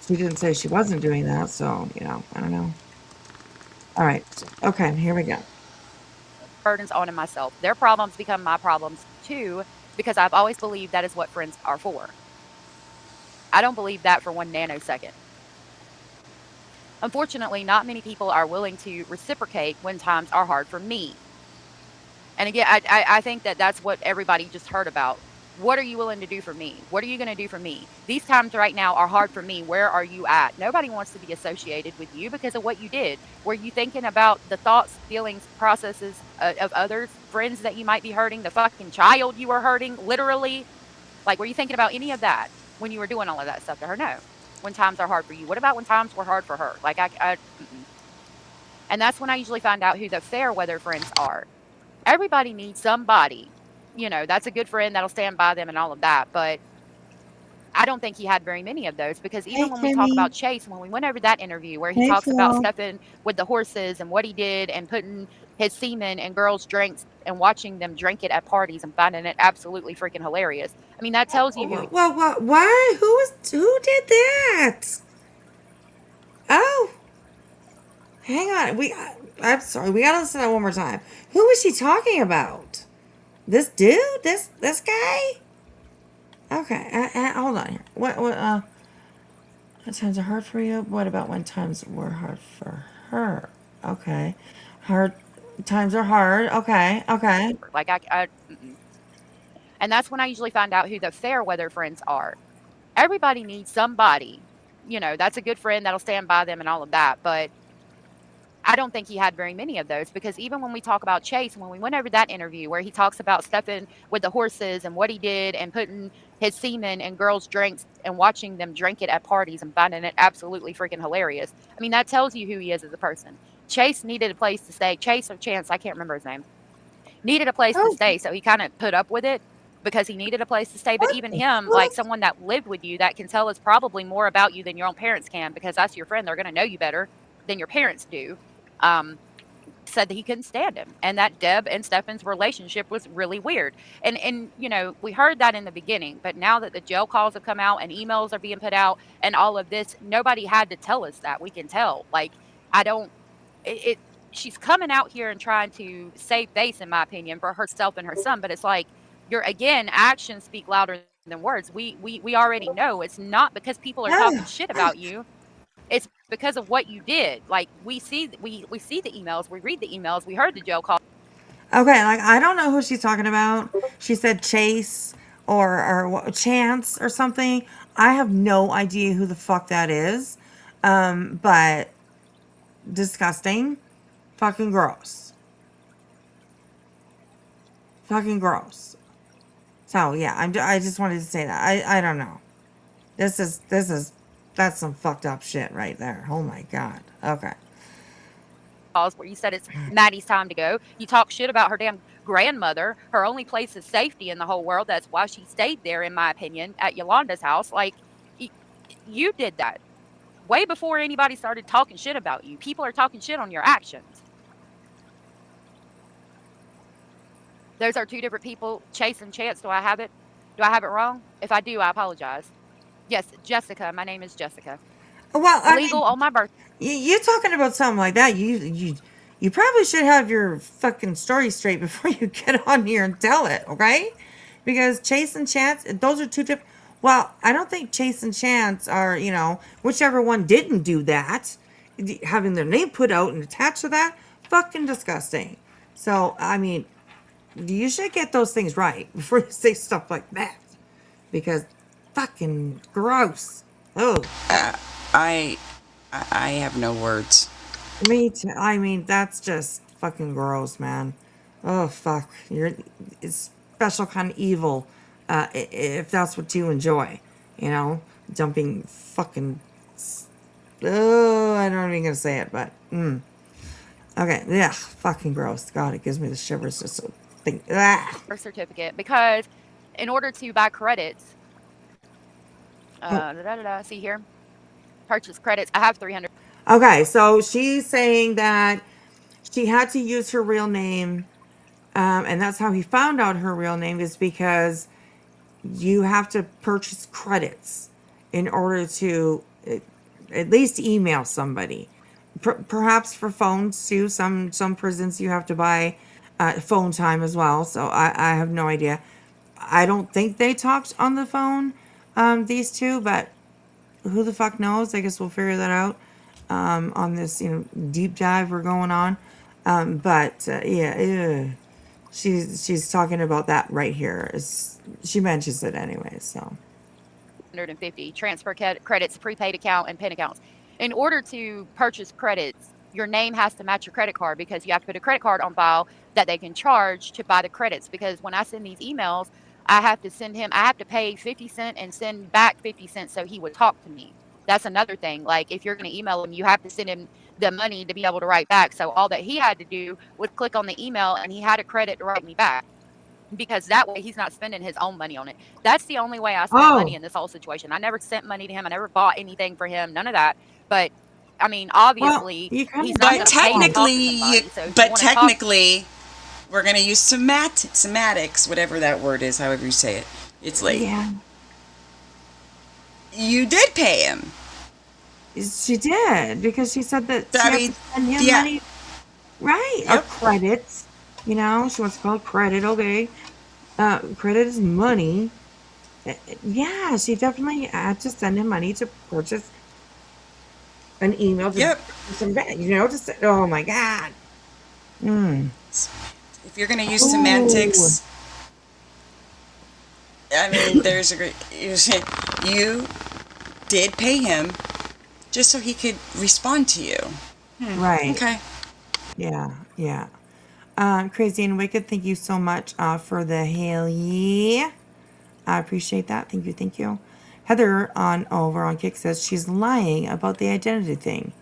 [SPEAKER 2] she didn't say she wasn't doing that, so I don't know. All right. Okay, here we go.
[SPEAKER 4] Burdens on myself. Their problems become my problems too, because I've always believed that is what friends are for. I don't believe that for 1 nanosecond. Unfortunately, not many people are willing to reciprocate when times are hard for me. And again, I think that that's what everybody just heard about. What are you willing to do for me? What are you going to do for me? These times right now are hard for me. Where are you at? Nobody wants to be associated with you because of what you did. Were you thinking about the thoughts, feelings, processes of others, friends that you might be hurting, the fucking child you were hurting, literally? Like, were you thinking about any of that when you were doing all of that stuff to her? No. When times are hard for you. What about when times were hard for her? Like, mm-mm. And that's when I usually find out who the fair weather friends are. Everybody needs somebody, that's a good friend that'll stand by them and all of that. But I don't think he had very many of those because
[SPEAKER 2] Hey,
[SPEAKER 4] even when we talk
[SPEAKER 2] Kimmy.
[SPEAKER 4] about Chase, when we went over that interview where he
[SPEAKER 2] Hey,
[SPEAKER 4] talks about
[SPEAKER 2] Phil.
[SPEAKER 4] stuffing with the horses and what he did and putting his semen in girls' drinks and watching them drink it at parties and finding it absolutely freaking hilarious. I mean, that tells you who.
[SPEAKER 2] Well, why? Who did that? Oh, hang on. I'm sorry. We gotta listen to that one more time. Who was she talking about? This dude? This guy? Okay. Hold on here. What times are hard for you? What about when times were hard for her? Okay. Hard times are hard. Okay. Okay.
[SPEAKER 4] Like, mm-mm. And that's when I usually find out who the fair weather friends are. Everybody needs somebody, that's a good friend that'll stand by them and all of that. But I don't think he had very many of those because even when we talk about Chase, when we went over that interview where he talks about stuffing with the horses and what he did and putting his semen in girls' drinks and watching them drink it at parties and finding it absolutely freaking hilarious. I mean, that tells you who he is as a person. Chase needed a place to stay. Chase or Chance, I can't remember his name, needed a place to
[SPEAKER 2] Oh,
[SPEAKER 4] stay. So he kind of put up with it because he needed a place to stay. But
[SPEAKER 2] what
[SPEAKER 4] even
[SPEAKER 2] the
[SPEAKER 4] him, like
[SPEAKER 2] fuck?
[SPEAKER 4] someone that lived with you that can tell us probably more about you than your own parents can because that's your friend. They're going to know you better than your parents do. Um, said that he couldn't stand him and that Deb and Stefan's relationship was really weird. And we heard that in the beginning, but now that the jail calls have come out and emails are being put out and all of this, nobody had to tell us that. We can tell. Like, I don't it she's coming out here and trying to save face, in my opinion, for herself and her son, but it's like, your again, actions speak louder than words. We already know it's not because people are talking shit about you. It's because of what you did. Like we see the emails, we read the emails, we heard the jail call.
[SPEAKER 2] Okay, like I don't know who she's talking about. She said Chase or Chance or something. I have no idea who the fuck that is. But disgusting, fucking gross, fucking gross. So yeah, I just wanted to say that. I don't know. That's some fucked up shit right there. Oh my god. Okay.
[SPEAKER 4] Calls where you said it's Maddie's time to go. You talk shit about her damn grandmother, her only place of safety in the whole world. That's why she stayed there, in my opinion, at Yolanda's house. Like, you did that way before anybody started talking shit about you. People are talking shit on your actions. Those are two different people. Chase and Chance. Do I have it wrong? If I do, I apologize. Yes, Jessica. My name is Jessica.
[SPEAKER 2] Well, I
[SPEAKER 4] Legal
[SPEAKER 2] mean,
[SPEAKER 4] on my birthday.
[SPEAKER 2] you talking about something like that? You probably should have your fucking story straight before you get on here and tell it, okay? Because Chase and Chance, those are two different. Well, I don't think Chase and Chance are, whichever one didn't do that, having their name put out and attached to that, fucking disgusting. So, I mean, you should get those things right before you say stuff like that. Because fucking gross. Oh.
[SPEAKER 3] I have no words.
[SPEAKER 2] Me too. I mean, that's just fucking gross, man. Oh fuck, it's special kind of evil. If that's what you enjoy, dumping fucking. Oh, I'm not even gonna say it, but okay, yeah, fucking gross. God, it gives me the shivers just to think.
[SPEAKER 4] Birth certificate, because in order to buy credits, see here, purchase credits. I have 300.
[SPEAKER 2] Okay, so she's saying that she had to use her real name, and that's how he found out her real name, is because you have to purchase credits in order to at least email somebody. Perhaps for phones too. Some prisons you have to buy phone time as well. So I have no idea. I don't think they talked on the phone, these two, but who the fuck knows? I guess we'll figure that out on this deep dive we're going on. But yeah, she's talking about that right here. She mentions it anyway. So
[SPEAKER 4] 150 transfer credits, prepaid account, and PIN accounts. In order to purchase credits, your name has to match your credit card, because you have to put a credit card on file that they can charge to buy the credits. Because when I send these emails, I have to pay 50 cents and send back 50 cents so he would talk to me. That's another thing. Like, if you're going to email him, you have to send him the money to be able to write back. So all that he had to do was click on the email, and he had a credit to write me back, because that way he's not spending his own money on it. That's the only way I spent money in this whole situation. I never sent money to him. I never bought anything for him. None of that. But I mean, obviously, he's not going to pay to talk to somebody. So
[SPEAKER 3] technically, we're going to use semantics, whatever that word is, however you say it. It's like, you did pay him.
[SPEAKER 2] She did, because she said that she had to send him money, right? Or credits. She wants to call it credit. Okay, credit is money. Yeah, she definitely had to send him money to purchase an email. Some oh my god.
[SPEAKER 3] If you're going to use semantics, I mean, there's a great. You did pay him just so he could respond to you.
[SPEAKER 2] Right.
[SPEAKER 3] Okay.
[SPEAKER 2] Yeah. Crazy and Wicked, thank you so much for the hail yeah. I appreciate that. Thank you. Heather over on Kick says she's lying about the identity thing.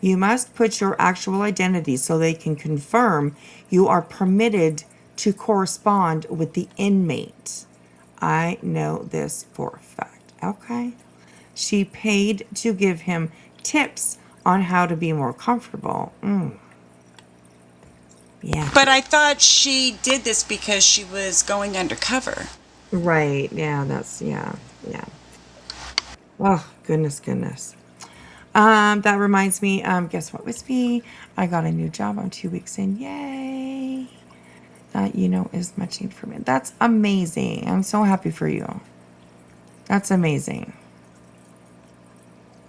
[SPEAKER 2] You must put your actual identity so they can confirm you are permitted to correspond with the inmate. I know this for a fact. Okay. She paid to give him tips on how to be more comfortable. Yeah.
[SPEAKER 3] But I thought she did this because she was going undercover.
[SPEAKER 2] Right. Yeah, yeah. Oh, goodness. That reminds me, guess what, Wispy? I got a new job. I'm 2 weeks in. Yay. That, is much need for me. That's amazing. I'm so happy for you. That's amazing.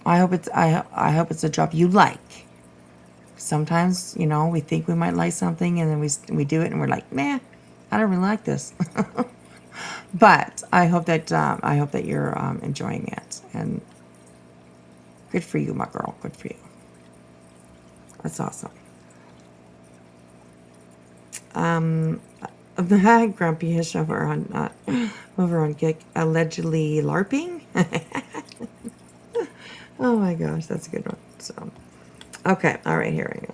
[SPEAKER 2] I hope it's a job you like. Sometimes, you know, we think we might like something and then we do it and we're like, "Meh, I don't really like this." But I hope that you're enjoying it, and good for you, my girl. Good for you. That's awesome. The grumpyish over on Kick, allegedly LARPing. Oh my gosh, that's a good one. So, okay, all right, here we go.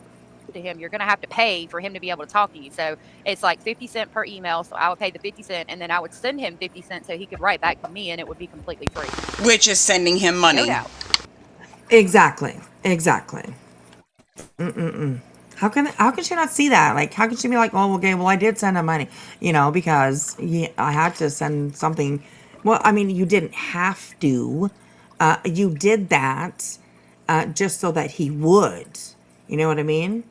[SPEAKER 4] To him, you're going to have to pay for him to be able to talk to you. So it's like 50 cents per email. So I would pay the 50 cents and then I would send him 50 cents so he could write back to me and it would be completely free.
[SPEAKER 3] Which is sending him money.
[SPEAKER 4] No doubt.
[SPEAKER 2] Exactly, exactly. How can she not see that? Like, how can she be like, oh, okay, well, I did send him money, you know, because I had to send something. Well, I mean, you didn't have to. You did that just so that he would. You know what I mean?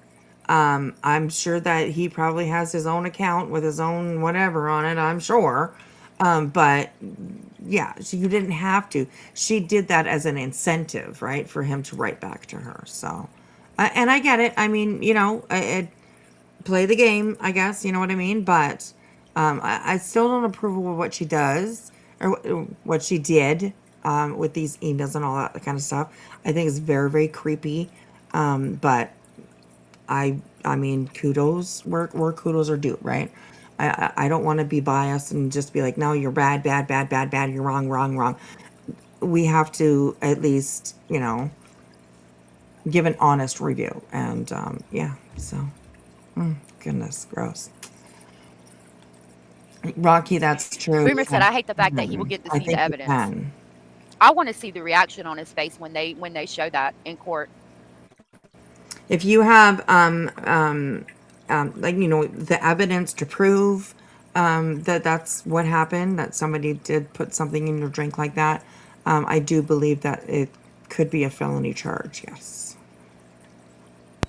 [SPEAKER 2] I'm sure that he probably has his own account with his own whatever on it. I'm sure. But yeah, so you didn't have to. She did that as an incentive, right, for him to write back to her. So, and I get it. I mean, you know, play the game, I guess. You know what I mean? But I still don't approve of what she does or what she did with these emails and all that kind of stuff. I think it's very, very creepy. But I mean, kudos where kudos are due, right? I don't want to be biased and just be like, no, you're bad, bad, bad, bad, bad. You're wrong, wrong, wrong. We have to at least, you know, give an honest review. And yeah, so goodness, gross. Rocky, that's true.
[SPEAKER 4] Boomer said,
[SPEAKER 2] Yeah.
[SPEAKER 4] I hate the fact that he will get to
[SPEAKER 2] I
[SPEAKER 4] see the
[SPEAKER 2] think you
[SPEAKER 4] evidence.
[SPEAKER 2] can.
[SPEAKER 4] I want to see the reaction on his face when they show that in court.
[SPEAKER 2] If you have like, you know, the evidence to prove that that's what happened, that somebody did put something in your drink like that, I do believe that it could be a felony charge. Yes.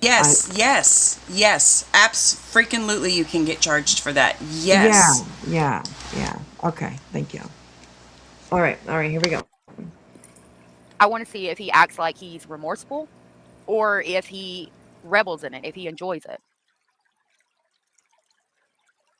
[SPEAKER 2] I
[SPEAKER 3] Yes, yes, yes. Abs freaking lutely you can get charged for that.
[SPEAKER 2] Yeah,
[SPEAKER 3] Yes.
[SPEAKER 2] yeah, yeah. Okay, thank you. All right, here we go.
[SPEAKER 4] I want to see if he acts like he's remorseful or if he rebels in it, if he enjoys it.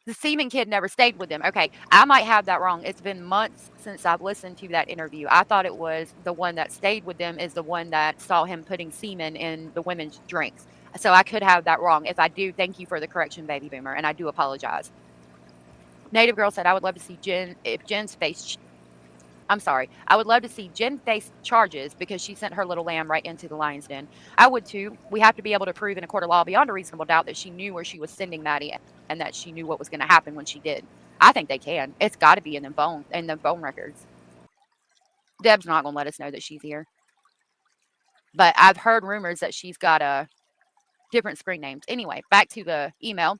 [SPEAKER 4] The Seaman kid never stayed with him. Okay, I might have that wrong. It's been months since I've listened to that interview. I thought it was the one that stayed with them is the one that saw him putting semen in the women's drinks. So I could have that wrong. If I do, thank you for the correction, baby boomer, and I do apologize. Native Girl said, I would love to see Jen if Jen's face. I'm sorry. I would love to see Jen face charges because she sent her little lamb right into the lion's den. I would too. We have to be able to prove in a court of law beyond a reasonable doubt that she knew where she was sending Maddie and that she knew what was going to happen when she did. I think they can. It's got to be in the phone records. Deb's not going to let us know that she's here. But I've heard rumors that she's got different screen names. Anyway, back to the email.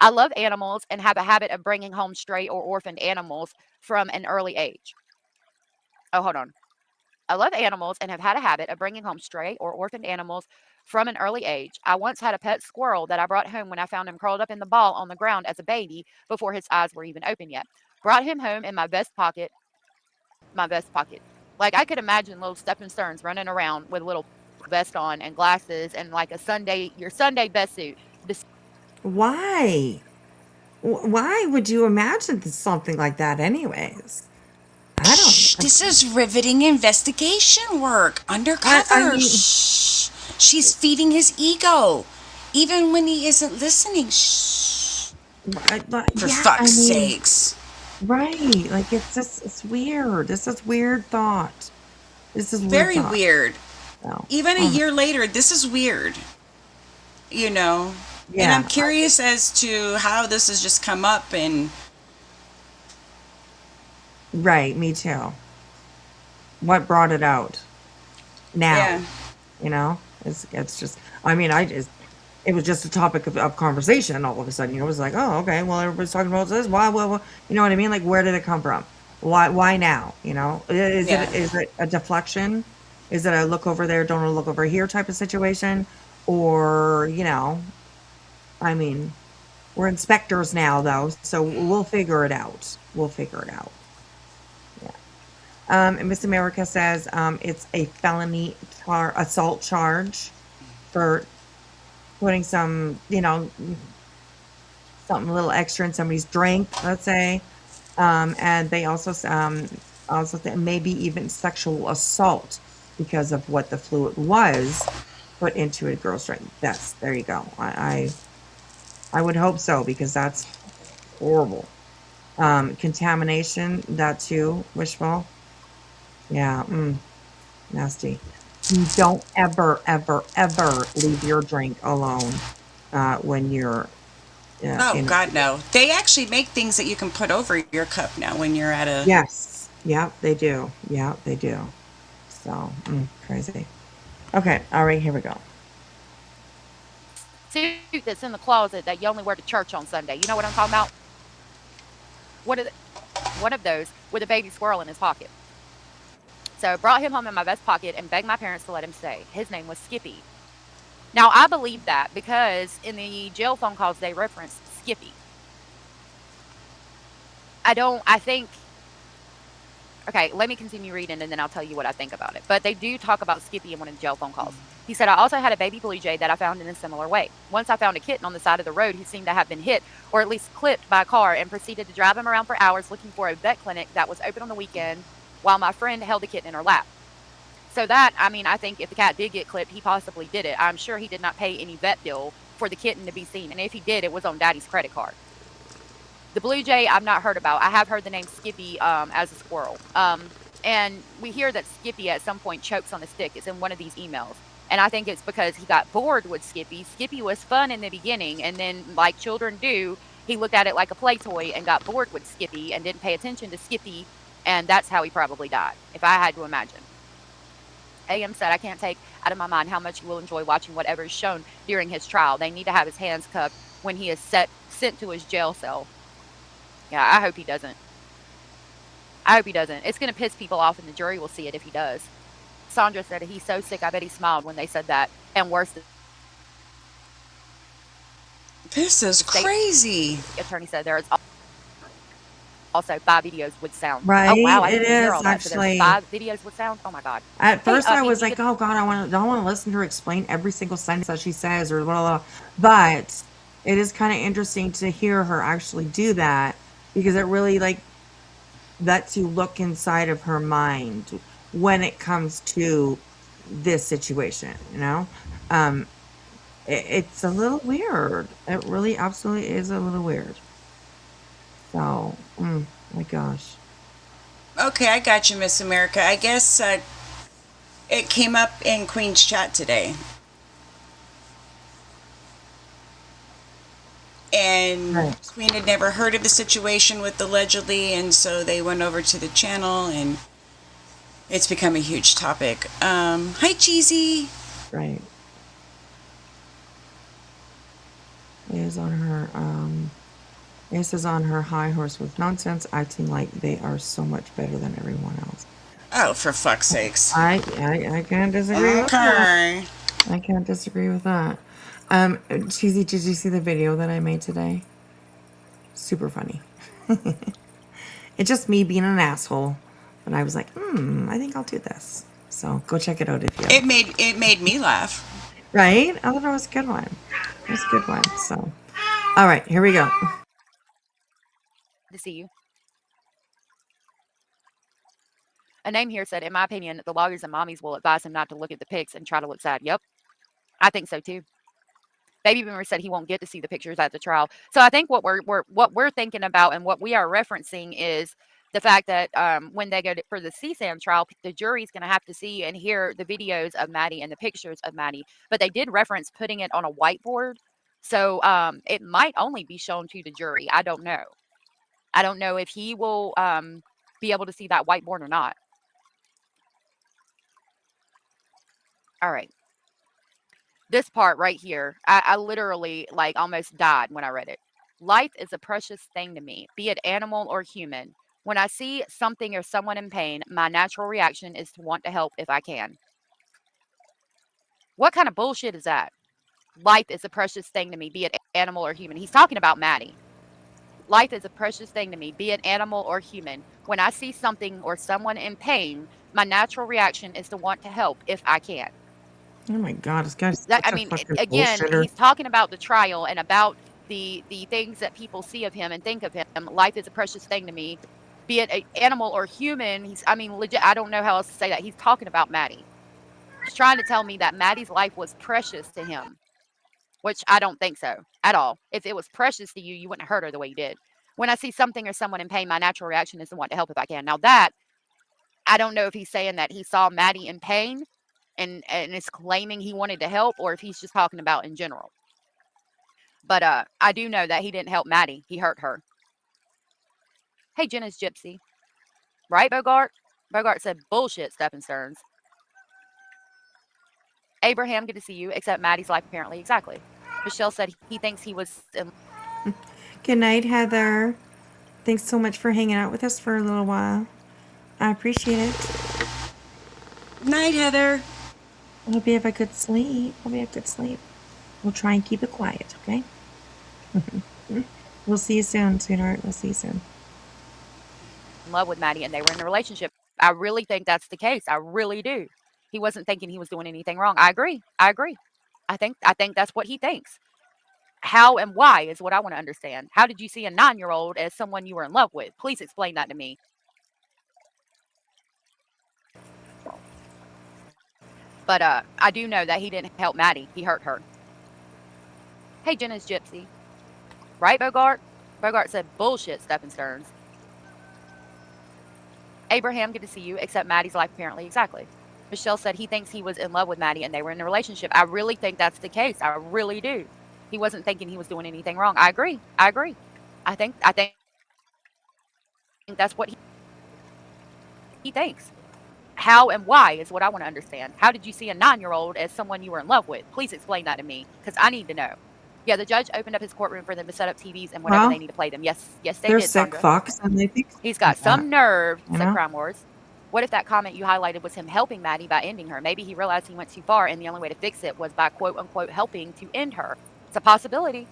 [SPEAKER 4] I love animals and have a habit of bringing home stray or orphaned animals from an early age. Oh, hold on. I love animals and have had a habit of bringing home stray or orphaned animals from an early age. I once had a pet squirrel that I brought home when I found him curled up in the ball on the ground as a baby before his eyes were even open yet. Brought him home in my vest pocket. My vest pocket. Like I could imagine little Stephen Stearns running around with a little vest on and glasses and like your Sunday best suit.
[SPEAKER 2] Why? Why would you imagine something like that, anyways? I
[SPEAKER 3] Shh,
[SPEAKER 2] don't.
[SPEAKER 3] this is riveting investigation work.
[SPEAKER 2] I
[SPEAKER 3] Undercover.
[SPEAKER 2] mean,
[SPEAKER 3] Shh. She's feeding his ego. Even when he isn't listening. Shh. For
[SPEAKER 2] yeah.
[SPEAKER 3] fuck's sakes.
[SPEAKER 2] Right. Like it's weird. This is weird thought. This is weird
[SPEAKER 3] Very
[SPEAKER 2] thought.
[SPEAKER 3] weird.
[SPEAKER 2] No.
[SPEAKER 3] Even a year later, this is weird. You know? And
[SPEAKER 2] Yeah.
[SPEAKER 3] I'm curious as to how this has just come up and
[SPEAKER 2] Right. Me too. What brought it out now?
[SPEAKER 3] yeah.
[SPEAKER 2] You know, it's just. I mean, it was just a topic of conversation all of a sudden. You know, it was like, oh, okay, well, everybody's talking about this. Why? Well, you know what I mean? Like, where did it come from? Why now? You know,
[SPEAKER 3] Yeah.
[SPEAKER 2] is it a deflection? Is it a look over there, don't look over here type of situation? Or, you know, I mean, we're inspectors now though, so we'll figure it out. We'll figure it out. Yeah. And Miss America says it's a felony assault charge for putting some, something a little extra in somebody's drink, let's say. And they also think maybe even sexual assault because of what the fluid was put into a girl's drink. Yes, there you go. I would hope so because that's horrible. Contamination, that too, wishful. Yeah, nasty. Don't ever, ever, ever leave your drink alone when you're
[SPEAKER 3] Oh God, no! They actually make things that you can put over your cup now when you're at a.
[SPEAKER 2] Yes. Yeah, they do. Yeah, they do. So, crazy. Okay. All right. Here we go.
[SPEAKER 4] Suit that's in the closet that you only wear to church on Sunday. You know what I'm talking about? One of those with a baby squirrel in his pocket. So I brought him home in my vest pocket and begged my parents to let him stay. His name was Skippy. Now I believe that because in the jail phone calls they referenced Skippy. I think okay, let me continue reading and then I'll tell you what I think about it. But they do talk about Skippy in one of the jail phone calls. He said, I also had a baby blue jay that I found in a similar way. Once I found a kitten on the side of the road who seemed to have been hit or at least clipped by a car and proceeded to drive him around for hours looking for a vet clinic that was open on the weekend while my friend held the kitten in her lap. So that, I mean, I think if the cat did get clipped, he possibly did it. I'm sure he did not pay any vet bill for the kitten to be seen. And if he did, it was on daddy's credit card. The blue jay I've not heard about. I have heard the name Skippy as a squirrel. And we hear that Skippy at some point chokes on a stick. It's in one of these emails. And I think it's because he got bored with Skippy. Skippy was fun in the beginning. And then, like children do, he looked at it like a play toy and got bored with Skippy and didn't pay attention to Skippy. And that's how he probably died, if I had to imagine. AM said, I can't take out of my mind how much he will enjoy watching whatever is shown during his trial. They need to have his hands cuffed when he is sent to his jail cell. Yeah, I hope he doesn't. I hope he doesn't. It's going to piss people off, and the jury will see it if he does. Sandra said, he's so sick, I bet he smiled when they said that. And worse, the
[SPEAKER 3] This is crazy.
[SPEAKER 4] attorney said there is also 5 videos with sound.
[SPEAKER 2] Right?
[SPEAKER 4] Oh, wow, I
[SPEAKER 2] It
[SPEAKER 4] didn't hear
[SPEAKER 2] is
[SPEAKER 4] all that. So
[SPEAKER 2] actually.
[SPEAKER 4] there's 5 videos with sound? Oh, my God.
[SPEAKER 2] At first, I
[SPEAKER 4] Pete,
[SPEAKER 2] was
[SPEAKER 4] you
[SPEAKER 2] like,
[SPEAKER 4] could-
[SPEAKER 2] "Oh God, don't want to listen to her explain every single sentence that she says or blah blah." Blah. But it is kind of interesting to hear her actually do that because it really like lets you look inside of her mind when it comes to this situation. Um, it's a little weird. It really absolutely is a little weird. So, my gosh.
[SPEAKER 3] Okay, I got you, Miss America. I guess it came up in Queen's chat today. And
[SPEAKER 2] Right.
[SPEAKER 3] Queen had never heard of the situation with allegedly, and so they went over to the channel, and it's become a huge topic. Hi, Cheesy.
[SPEAKER 2] Right. Is on her Ace is on her high horse with nonsense, acting like they are so much better than everyone else.
[SPEAKER 3] Oh, for fuck's sakes.
[SPEAKER 2] I can't disagree with that.
[SPEAKER 3] Okay.
[SPEAKER 2] I can't disagree with that. Cheesy, did you see the video that I made today? Super funny. It's just me being an asshole. But I was like, I think I'll do this. So go check it out if you
[SPEAKER 3] It made me laugh.
[SPEAKER 2] Right? I thought it was a good one. It was a good one. So all right, here we go.
[SPEAKER 4] to see you. A name here said, in my opinion, the lawyers and mommies will advise him not to look at the pics and try to look sad. Yep, I think so too. Baby Boomer said he won't get to see the pictures at the trial. So I think what we're thinking about and what we are referencing is the fact that when they go for the CSAM trial, the jury's going to have to see and hear the videos of Maddie and the pictures of Maddie. But they did reference putting it on a whiteboard, so it might only be shown to the jury. I don't know. I don't know if he will be able to see that whiteboard or not. All right. This part right here, I literally like almost died when I read it. Life is a precious thing to me, be it animal or human. When I see something or someone in pain, my natural reaction is to want to help if I can. What kind of bullshit is that? Life is a precious thing to me, be it animal or human. He's talking about Maddie. Life is a precious thing to me, be it animal or human. When I see something or someone in pain, my natural reaction is to want to help if I can.
[SPEAKER 2] Oh my God, this guy's
[SPEAKER 4] That
[SPEAKER 2] such
[SPEAKER 4] I
[SPEAKER 2] a
[SPEAKER 4] mean,
[SPEAKER 2] fucking
[SPEAKER 4] again,
[SPEAKER 2] bullshitter.
[SPEAKER 4] he's talking about the trial and about the things that people see of him and think of him. Life is a precious thing to me, be it a animal or human. I mean, legit. I don't know how else to say that. He's talking about Maddie. He's trying to tell me that Maddie's life was precious to him, which I don't think so at all. If it was precious to you, you wouldn't hurt her the way you did. When I see something or someone in pain, my natural reaction is to want to help if I can. Now that I don't know if he's saying that he saw Maddie in pain and is claiming he wanted to help, or if he's just talking about in general. But I do know that he didn't help Maddie. He hurt her. Hey, Jenna's Gypsy. Right, Bogart? Bogart said, bullshit, Stephen Stearns. Abraham, good to see you, except Maddie's life apparently. Exactly. Michelle said he thinks he was in.
[SPEAKER 2] Good night, Heather. Thanks so much for hanging out with us for a little while. I appreciate it.
[SPEAKER 3] Night, Heather.
[SPEAKER 2] I hope you have a good sleep. Hope you have good sleep. We'll try and keep it quiet, okay? We'll see you soon, sweetheart. We'll see you soon.
[SPEAKER 4] love with Maddie and they were in a relationship. I really think that's the case. I really do. He wasn't thinking he was doing anything wrong. I agree. I think that's what he thinks. How and why is what I want to understand. How did you see a 9-year-old as someone you were in love with? Please explain that to me. But I do know that he didn't help Maddie. He hurt her. Hey, Jenna's Gypsy. Right, Bogart? Bogart said, bullshit, Stephen Stearns. Abraham, good to see you, except Maddie's life apparently. Exactly. Michelle said he thinks he was in love with Maddie and they were in a relationship. I really think that's the case. I really do. He wasn't thinking he was doing anything wrong. I agree. I think that's what he thinks. How and why is what I want to understand. How did you see a 9-year-old as someone you were in love with? Please explain that to me, because I need to know. Yeah, the judge opened up his courtroom for them to set up TVs and whenever
[SPEAKER 2] Well,
[SPEAKER 4] they need to play them. Yes, they
[SPEAKER 2] they're
[SPEAKER 4] did,
[SPEAKER 2] sick
[SPEAKER 4] Sandra.
[SPEAKER 2] fucks, and they think
[SPEAKER 4] He's got some nerve,
[SPEAKER 2] you
[SPEAKER 4] said
[SPEAKER 2] know?
[SPEAKER 4] Crime Wars. What if that comment you highlighted was him helping Maddie by ending her? Maybe he realized he went too far and the only way to fix it was by quote unquote helping to end her. It's a possibility.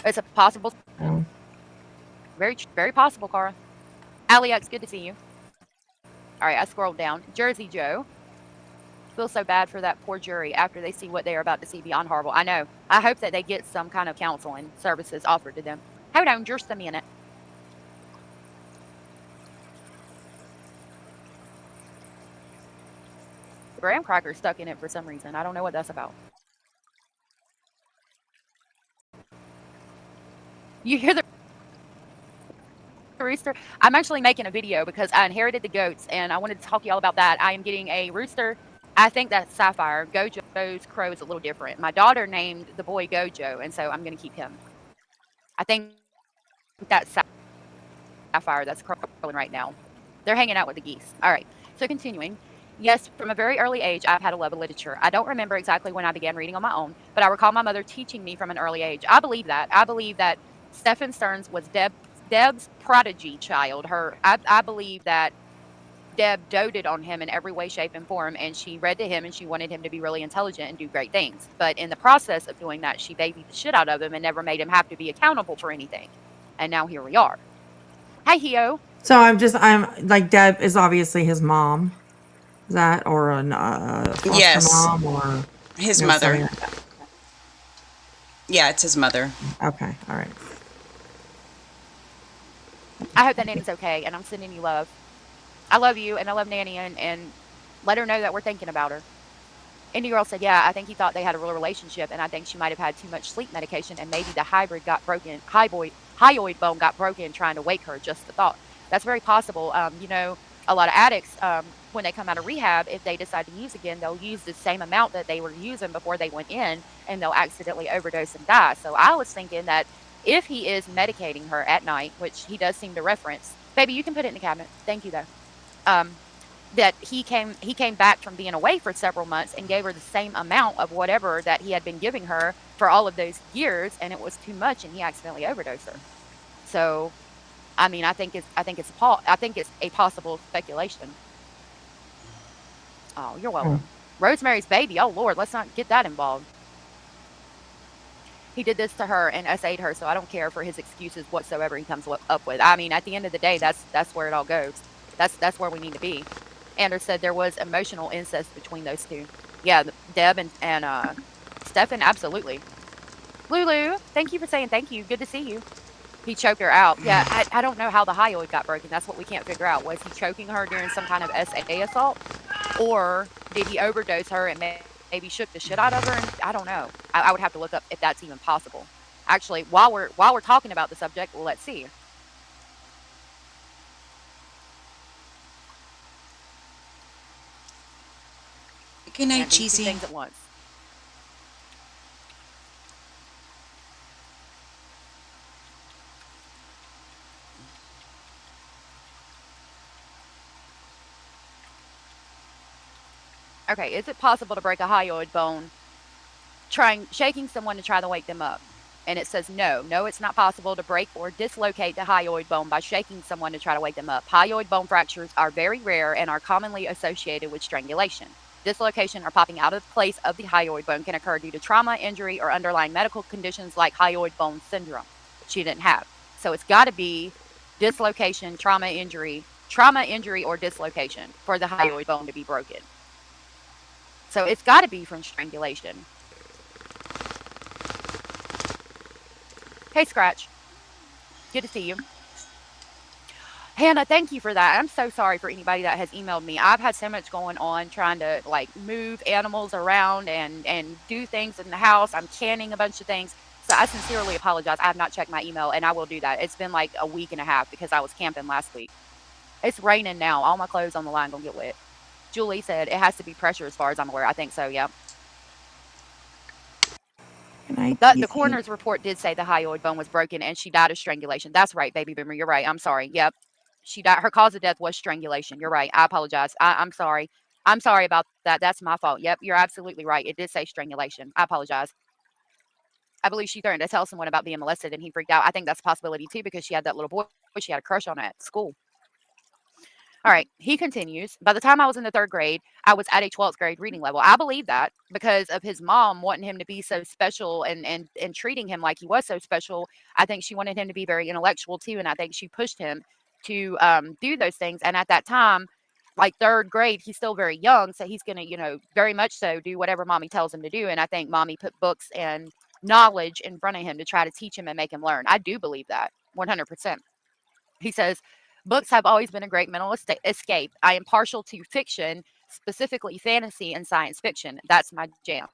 [SPEAKER 4] It's a possible,
[SPEAKER 2] Oh.
[SPEAKER 4] very, very possible, Cara. Alex, good to see you. All right, I scrolled down. Jersey Joe. Feel so bad for that poor jury after they see what they are about to see beyond horrible. I know. I hope that they get some kind of counseling services offered to them. Hold on just a minute. Graham cracker stuck in it for some reason. I don't know what that's about. You hear the rooster? I'm actually making a video because I inherited the goats and I wanted to talk to y'all about that. I am getting a rooster. I think that's Sapphire. Gojo's crow is a little different. My daughter named the boy Gojo, and so I'm going to keep him. I think that's Sapphire that's crowing right now. They're hanging out with the geese. All right, so continuing. Yes, from a very early age, I've had a love of literature. I don't remember exactly when I began reading on my own, but I recall my mother teaching me from an early age. I believe that. I believe that Stephen Stearns was Deb's prodigy child. I believe that Deb doted on him in every way, shape, and form, and she read to him and she wanted him to be really intelligent and do great things. But in the process of doing that, she babied the shit out of him and never made him have to be accountable for anything. And now here we are. Hi, Hio.
[SPEAKER 2] So I'm like, Deb is obviously his mom. Is that, or a foster
[SPEAKER 3] Yes,
[SPEAKER 2] mom, or
[SPEAKER 3] his
[SPEAKER 2] something
[SPEAKER 3] mother.
[SPEAKER 2] like that?
[SPEAKER 3] Yeah, it's his mother.
[SPEAKER 2] Okay, all right.
[SPEAKER 4] I hope that Nanny's okay, and I'm sending you love. I love you, and I love Nanny, and let her know that we're thinking about her. Indie Girl said, yeah, I think he thought they had a real relationship, and I think she might have had too much sleep medication, and maybe the hybrid got broken, hyoid bone got broken trying to wake her, just the thought. That's very possible. You know, a lot of addicts, when they come out of rehab, if they decide to use again, they'll use the same amount that they were using before they went in, and they'll accidentally overdose and die. So I was thinking that if he is medicating her at night, which he does seem to reference, baby, you can put it in the cabinet. Thank you, though. That he came back from being away for several months and gave her the same amount of whatever that he had been giving her for all of those years, and it was too much, and he accidentally overdosed her. So, I mean, I think it's a possible speculation. Oh, you're welcome. Rosemary's Baby. Oh Lord, let's not get that involved. He did this to her and SA'd her, so I don't care for his excuses whatsoever he comes up with. I mean, at the end of the day, that's where it all goes. That's where we need to be. Anders said there was emotional incest between those two. Yeah, Deb and Stefan, absolutely. Lulu, thank you for saying thank you. Good to see you. He choked her out. Yeah, I don't know how the hyoid got broken. That's what we can't figure out. Was he choking her during some kind of SA assault? Or did he overdose her and maybe shook the shit out of her? And I don't know. I would have to look up if that's even possible. Actually, while we're talking about the subject, well, let's see.
[SPEAKER 3] Good night,
[SPEAKER 4] Can't do two
[SPEAKER 3] Cheesy.
[SPEAKER 4] things at once. Okay, is it possible to break a hyoid bone shaking someone to try to wake them up? And it says no. No, it's not possible to break or dislocate the hyoid bone by shaking someone to try to wake them up. Hyoid bone fractures are very rare and are commonly associated with strangulation. Dislocation or popping out of place of the hyoid bone can occur due to trauma, injury, or underlying medical conditions like hyoid bone syndrome, which she didn't have. So it's got to be dislocation, trauma, injury, or dislocation for the hyoid bone to be broken. So it's got to be from strangulation. Hey, Scratch. Good to see you. Hannah, thank you for that. I'm so sorry for anybody that has emailed me. I've had so much going on trying to like move animals around and do things in the house. I'm canning a bunch of things. So I sincerely apologize. I have not checked my email and I will do that. It's been like a week and a half because I was camping last week. It's raining now. All my clothes on the line gonna get wet. Julie said it has to be pressure as far as I'm aware. I think so, yeah. The coroner's report did say the hyoid bone was broken and she died of strangulation. That's right, baby boomer. You're right. I'm sorry. Yep. She died. Her cause of death was strangulation. You're right. I apologize. I'm sorry. I'm sorry about that. That's my fault. Yep. You're absolutely right. It did say strangulation. I apologize. I believe she threatened to tell someone about being molested and he freaked out. I think that's a possibility too because she had that little boy she had a crush on at school. All right, he continues. By the time I was in the 3rd grade, I was at a 12th grade reading level. I believe that because of his mom wanting him to be so special and treating him like he was so special. I think she wanted him to be very intellectual too, and I think she pushed him to do those things. And at that time, like 3rd grade, he's still very young, so he's gonna, very much so do whatever mommy tells him to do. And I think mommy put books and knowledge in front of him to try to teach him and make him learn. I do believe that 100%. He says, books have always been a great mental escape. I am partial to fiction, specifically fantasy and science fiction. That's my jam.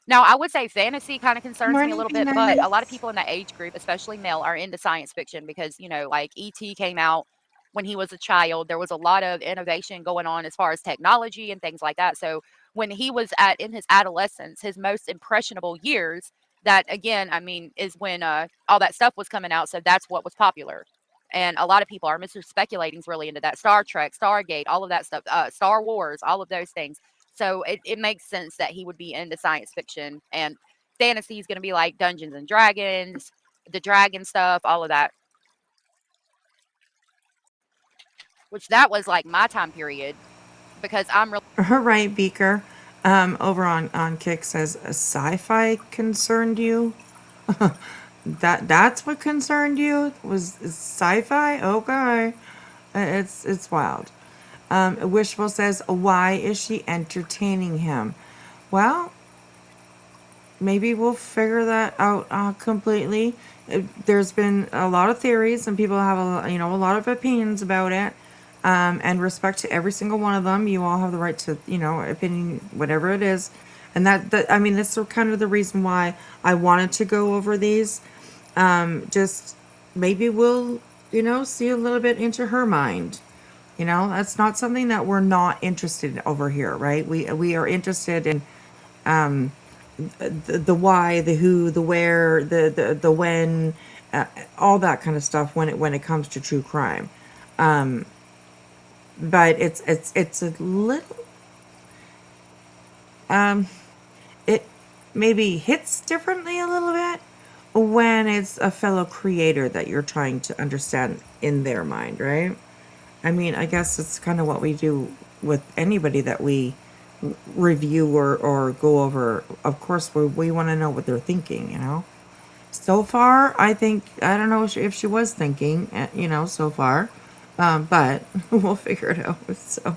[SPEAKER 4] Now, I would say fantasy kind of concerns me a little bit, but a lot of people in that age group, especially male, are into science fiction because, like E.T. came out when he was a child. There was a lot of innovation going on as far as technology and things like that. So when he was in his adolescence, his most impressionable years, that again, I mean, is when all that stuff was coming out. So that's what was popular. And a lot of people are Mr. Speculating's really into that. Star Trek, Stargate, all of that stuff, Star Wars, all of those things. So it makes sense that he would be into science fiction, and fantasy is going to be like Dungeons and Dragons, the dragon stuff, all of that. Which that was like my time period because I'm really.
[SPEAKER 2] Her right, Beaker. Over on Kick says sci-fi concerned you. That's what concerned you was sci-fi. Okay, it's wild. Wishful says, why is she entertaining him? Well, maybe we'll figure that out completely. There's been a lot of theories and people have a lot of opinions about it. And respect to every single one of them. You all have the right to, opinion, whatever it is. And I mean, that's kind of the reason why I wanted to go over these. Just maybe we'll, see a little bit into her mind. That's not something that we're not interested in over here, right? We are interested in the why, the who, the where, the when, all that kind of stuff when it comes to true crime. But it's a little it maybe hits differently a little bit when it's a fellow creator that you're trying to understand in their mind, right? I mean, I guess it's kind of what we do with anybody that we review or go over. Of course, we want to know what they're thinking, you know. So far, I think, I don't know if she was thinking, you know, so far, but we'll figure it out. So,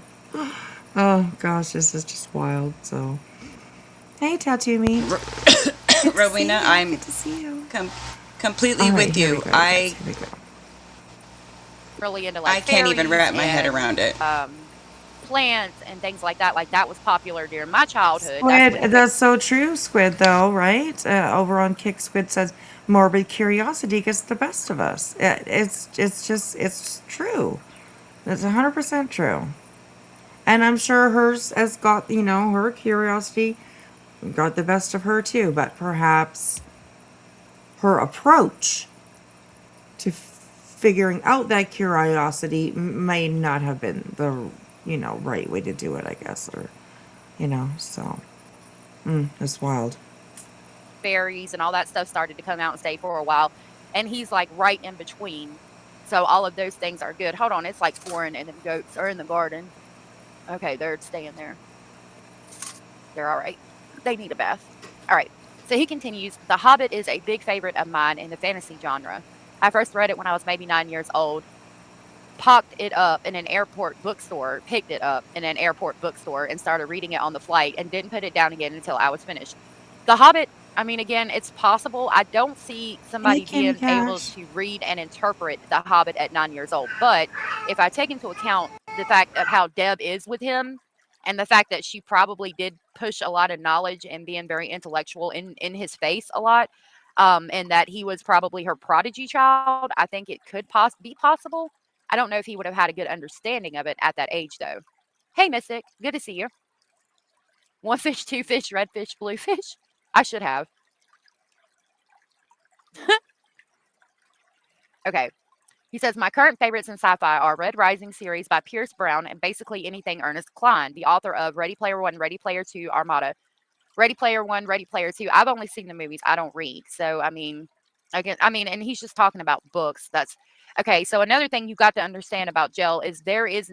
[SPEAKER 2] oh gosh, this is just wild. So, hey, Tattoo Me. Good to see
[SPEAKER 3] Rowena,
[SPEAKER 2] you.
[SPEAKER 3] I'm
[SPEAKER 2] Good to see you.
[SPEAKER 3] completely
[SPEAKER 2] All right,
[SPEAKER 3] with
[SPEAKER 2] here we
[SPEAKER 3] you.
[SPEAKER 2] go, guys. Here we go.
[SPEAKER 4] really into
[SPEAKER 3] I
[SPEAKER 4] like
[SPEAKER 3] can't even
[SPEAKER 4] fairies
[SPEAKER 3] wrap my head
[SPEAKER 4] and
[SPEAKER 3] around it.
[SPEAKER 4] plants and things like that. Like that was popular during my childhood. That's when
[SPEAKER 2] Squid, that's so true, Squid, though, right? Over on Kick, Squid says, morbid curiosity gets the best of us. It's true. It's 100% true. And I'm sure hers has got, you know, her curiosity got the best of her too, but perhaps her approach to figuring out that curiosity may not have been the, you know, right way to do it, I guess, or, you know, so, it's wild.
[SPEAKER 4] fairies and all that stuff started to come out and stay for a while. And he's like right in between. So all of those things are good. Hold on, it's like pouring and them goats are in the garden. Okay, they're staying there. They're all right. They need a bath. All right. So he continues, The Hobbit is a big favorite of mine in the fantasy genre. I first read it when I was maybe 9 years old. Picked it up in an airport bookstore and started reading it on the flight and didn't put it down again until I was finished. The Hobbit, I mean, again, it's possible. I don't see
[SPEAKER 2] Hey,
[SPEAKER 4] somebody
[SPEAKER 2] Kitty
[SPEAKER 4] being able
[SPEAKER 2] Cash.
[SPEAKER 4] to read and interpret The Hobbit at 9 years old. But if I take into account the fact of how Deb is with him and the fact that she probably did push a lot of knowledge and being very intellectual in his face a lot, and that he was probably her prodigy child, I think it could be possible. I don't know if he would have had a good understanding of it at that age, though. Hey, Mystic. Good to see you. One fish, two fish, red fish, blue fish. I should have. Okay. He says, My current favorites in sci fi are Red Rising series by Pierce Brown and basically anything Ernest Cline, the author of Ready Player One, Ready Player Two, Armada. Ready Player One, Ready Player Two. I've only seen the movies. I don't read. So, I mean, again, and he's just talking about books. That's okay. So, another thing you got to understand about gel is there is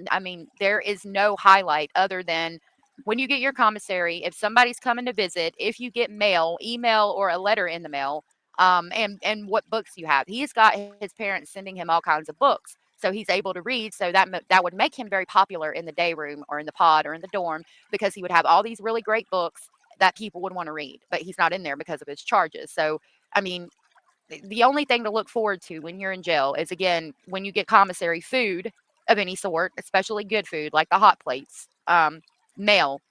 [SPEAKER 4] no highlight other than when you get your commissary. If somebody's coming to visit, if you get mail, email, or a letter in the mail, and what books you have. He's got his parents sending him all kinds of books. So he's able to read. So that would make him very popular in the day room or in the pod or in the dorm because he would have all these really great books that people would want to read, but he's not in there because of his charges. So, I mean, the only thing to look forward to when you're in jail is, again, when you get commissary food of any sort, especially good food like the hot plates, mail.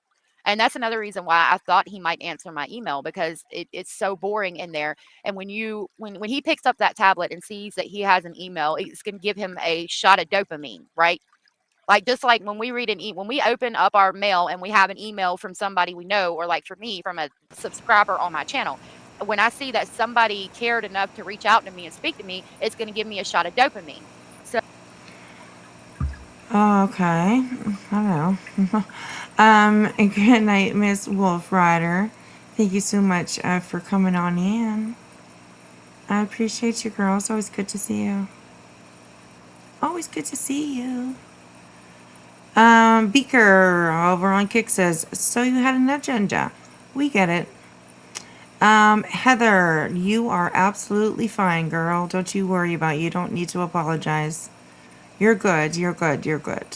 [SPEAKER 4] And that's another reason why I thought he might answer my email because it's so boring in there. And when he picks up that tablet and sees that he has an email, it's going to give him a shot of dopamine, right? Like, just like when we when we open up our mail and we have an email from somebody we know, or like for me, from a subscriber on my channel, when I see that somebody cared enough to reach out to me and speak to me, it's going to give me a shot of dopamine. So,
[SPEAKER 2] Oh, okay. I don't know. And good night, Miss Wolf Rider. Thank you so much for coming on in. I appreciate you, girl. It's always good to see you. Always good to see you. Beaker over on Kick says, so you had an agenda. We get it. Heather, you are absolutely fine, girl. Don't you worry about it. You don't need to apologize. You're good. You're good. You're good.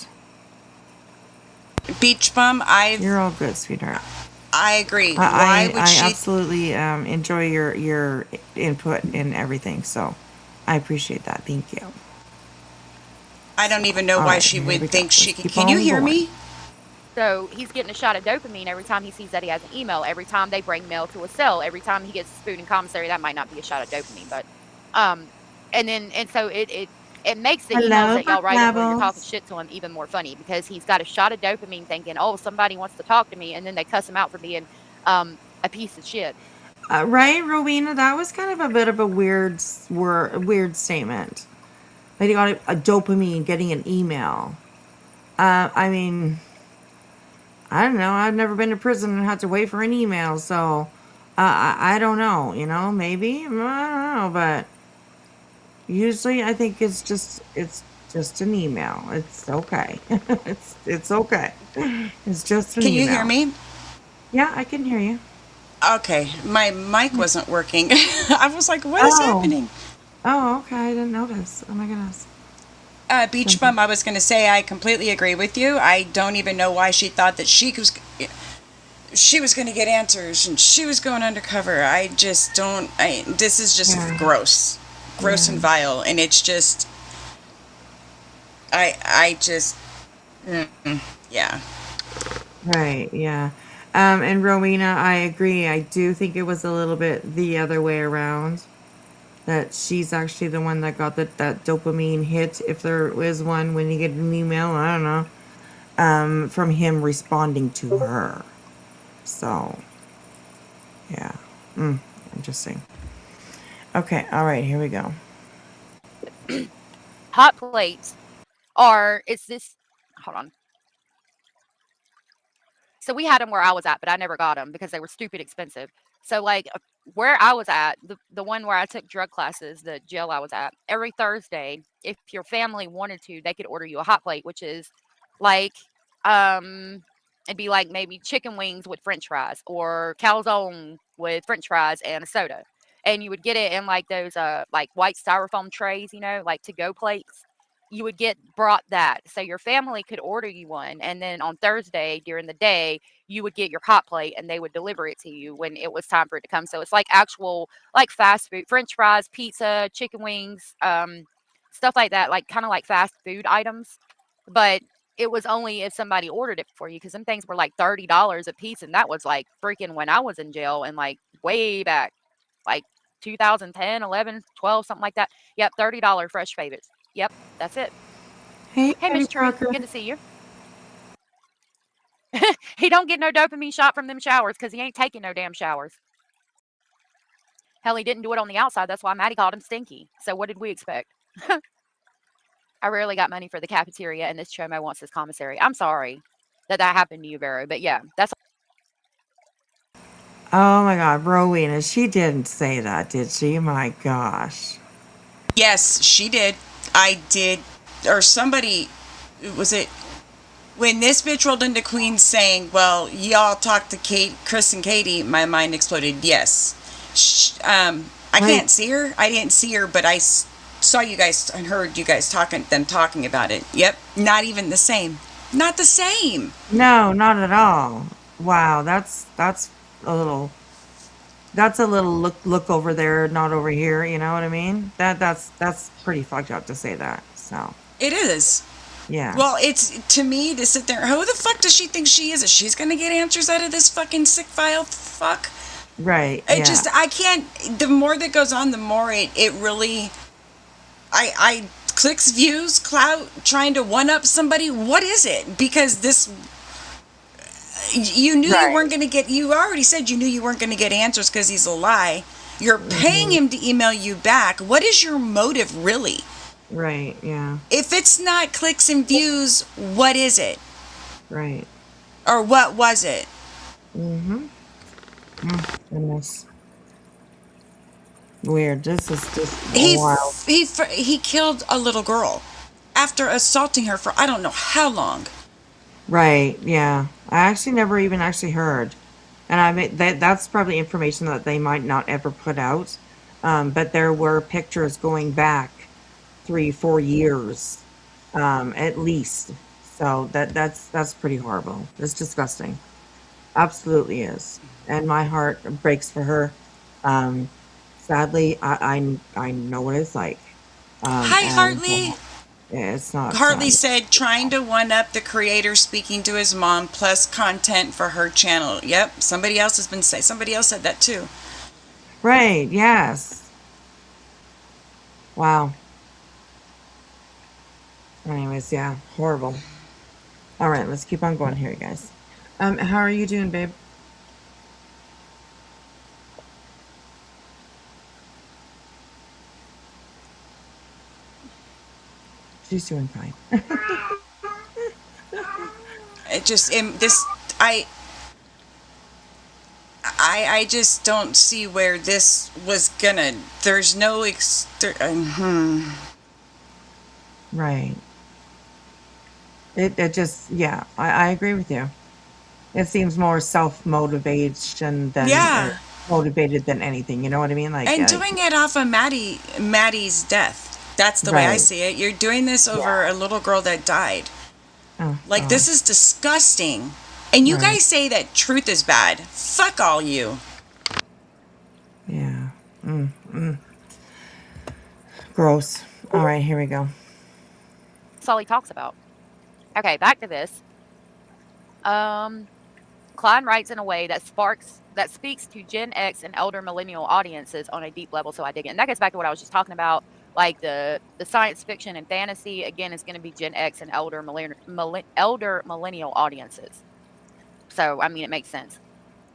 [SPEAKER 3] Beach Bum,
[SPEAKER 2] You're all good, sweetheart.
[SPEAKER 3] I agree. Why would
[SPEAKER 2] I
[SPEAKER 3] she?
[SPEAKER 2] absolutely enjoy your input and everything. So I appreciate that. Thank you.
[SPEAKER 3] I don't even know
[SPEAKER 2] All
[SPEAKER 3] why
[SPEAKER 2] right,
[SPEAKER 3] she
[SPEAKER 2] here we
[SPEAKER 3] would
[SPEAKER 2] go.
[SPEAKER 3] think she
[SPEAKER 2] Let's
[SPEAKER 3] could.
[SPEAKER 2] keep
[SPEAKER 3] Can you
[SPEAKER 2] on
[SPEAKER 3] hear
[SPEAKER 2] going.
[SPEAKER 3] me?
[SPEAKER 4] so he's getting a shot of dopamine every time he sees that he has an email, every time they bring mail to a cell, every time he gets food and commissary. That might not be a shot of dopamine, but and so it makes the emails
[SPEAKER 2] Hello,
[SPEAKER 4] that y'all write him where you're talking
[SPEAKER 2] Bucklabels.
[SPEAKER 4] shit to him even more funny because he's got a shot of dopamine thinking, oh, somebody wants to talk to me, and then they cuss him out for being a piece of shit.
[SPEAKER 2] Right, Rowena? That was kind of a bit of a weird statement. Like you got a dopamine getting an email. I mean, I don't know. I've never been to prison and had to wait for an email, so I don't know. You know, maybe I don't know, but usually I think it's Just an email. It's okay. It's okay. It's just an
[SPEAKER 3] Can you hear
[SPEAKER 2] email.
[SPEAKER 3] me?
[SPEAKER 2] Yeah, I can hear you.
[SPEAKER 3] Okay, my mic wasn't working. I was like, what is
[SPEAKER 2] Oh.
[SPEAKER 3] happening?
[SPEAKER 2] Oh, okay. I didn't notice. Oh my goodness.
[SPEAKER 3] Beach
[SPEAKER 2] Something.
[SPEAKER 3] Bum, I was going to say I completely agree with you. I don't even know why she thought that she was going to get answers and she was going undercover. I just don't. This is just
[SPEAKER 2] Yeah.
[SPEAKER 3] gross, gross
[SPEAKER 2] Yeah.
[SPEAKER 3] and vile, and it's just. I just. Yeah.
[SPEAKER 2] Right. Yeah. And Rowena, I agree. I do think it was a little bit the other way around. That she's actually the one that got that dopamine hit, if there is one, when you get an email, I don't know, from him responding to her. So, yeah. Interesting. Okay, all right, here we go.
[SPEAKER 4] Hot plates are, it's this, hold on. So we had them where I was at, but I never got them because they were stupid expensive. So like where I was at, the one where I took drug classes, the jail I was at, every Thursday, if your family wanted to, they could order you a hot plate, which is like it'd be like maybe chicken wings with french fries or calzone with french fries and a soda. And you would get it in like those like white styrofoam trays, you know, like to go plates. You would get brought that. So your family could order you one. And then on Thursday during the day, you would get your hot plate and they would deliver it to you when it was time for it to come. So it's like actual, like fast food, french fries, pizza, chicken wings, stuff like that, like kind of like fast food items. But it was only if somebody ordered it for you because some things were like $30 a piece. And that was like freaking when I was in jail and like way back, like 2010, 11, 12, something like that. Yep, $30 fresh favorites. Yep, that's it.
[SPEAKER 2] Hey,
[SPEAKER 4] Hey,
[SPEAKER 2] Baby
[SPEAKER 4] Miss Tree,
[SPEAKER 2] Trucker.
[SPEAKER 4] good to see you. He don't get no dopamine shot from them showers because he ain't taking no damn showers. Hell, he didn't do it on the outside. That's why Maddie called him stinky. So what did we expect? I rarely got money for the cafeteria, and this chomo wants his commissary. I'm sorry that happened to you, Vero. But yeah, that's
[SPEAKER 2] Oh my God, Rowena, she didn't say that, did she? My gosh.
[SPEAKER 3] Yes, she did. I did. Or somebody. Was it. When this bitch rolled into Queen saying, well, y'all talked to Chris and Katie, my mind exploded. Yes. I
[SPEAKER 2] Wait,
[SPEAKER 3] can't see her. I didn't see her, but I saw you guys and heard you guys talking about it. Yep. Not even the same. Not the same.
[SPEAKER 2] no, not at all. Wow, that's a little that's a little look over there, not over here, you know what I mean? That's pretty fucked up to say that. So,
[SPEAKER 3] It is.
[SPEAKER 2] yeah.
[SPEAKER 3] Well, it's to me to sit there. Who the fuck does she think she is? Is she's gonna get answers out of this fucking sick file? Fuck.
[SPEAKER 2] Right,
[SPEAKER 3] It
[SPEAKER 2] yeah.
[SPEAKER 3] just I can't. The more that goes on, the more it really. I clicks, views, clout, trying to one up somebody. What is it? Because this. You knew you
[SPEAKER 2] Right.
[SPEAKER 3] weren't gonna get. You already said you knew you weren't gonna get answers because he's a lie. You're paying
[SPEAKER 2] Mhm.
[SPEAKER 3] him to email you back. What is your motive really?
[SPEAKER 2] Right, yeah.
[SPEAKER 3] If it's not clicks and views, what is it?
[SPEAKER 2] Right.
[SPEAKER 3] Or what was it?
[SPEAKER 2] Mhm. Goodness. Weird. This is just wild.
[SPEAKER 3] He killed a little girl after assaulting her for I don't know how long.
[SPEAKER 2] Right, yeah. I actually never even actually heard. And I mean that's probably information that they might not ever put out. But there were pictures going back 3, 4 years, at least. So that's pretty horrible. It's disgusting. Absolutely is. And my heart breaks for her. Um, Sadly, I know what it's like.
[SPEAKER 3] Hi,
[SPEAKER 2] And
[SPEAKER 3] Hartley.
[SPEAKER 2] it's not
[SPEAKER 3] Hartley
[SPEAKER 2] sad.
[SPEAKER 3] said trying to one up the creator speaking to his mom plus content for her channel. Yep, somebody else has been saying. Somebody else said that too.
[SPEAKER 2] Right, yes. Wow. Anyways, yeah, horrible. All right, let's keep on going here, guys. How are you doing, babe? She's doing fine.
[SPEAKER 3] It just this I just don't see where this was gonna. There's no
[SPEAKER 2] Right. It just, yeah, I agree with you. It seems more self-motivation than
[SPEAKER 3] Yeah.
[SPEAKER 2] motivated than anything. You know what I mean? Like,
[SPEAKER 3] And doing it off of Maddie's death. That's the way I
[SPEAKER 2] right.
[SPEAKER 3] see it. You're doing this over
[SPEAKER 2] Yeah.
[SPEAKER 3] a little girl that died.
[SPEAKER 2] Oh
[SPEAKER 3] Like, this is
[SPEAKER 2] gosh.
[SPEAKER 3] disgusting. And you
[SPEAKER 2] Right.
[SPEAKER 3] guys say that truth is bad. Fuck all you.
[SPEAKER 2] Yeah. Gross. All right, here we go.
[SPEAKER 4] That's all he talks about. Okay, back to this. Klein writes in a way that speaks to Gen X and elder millennial audiences on a deep level, so I dig it. And that gets back to what I was just talking about, like the science fiction and fantasy. Again, is going to be Gen X and elder millennial audiences. So I mean, it makes sense.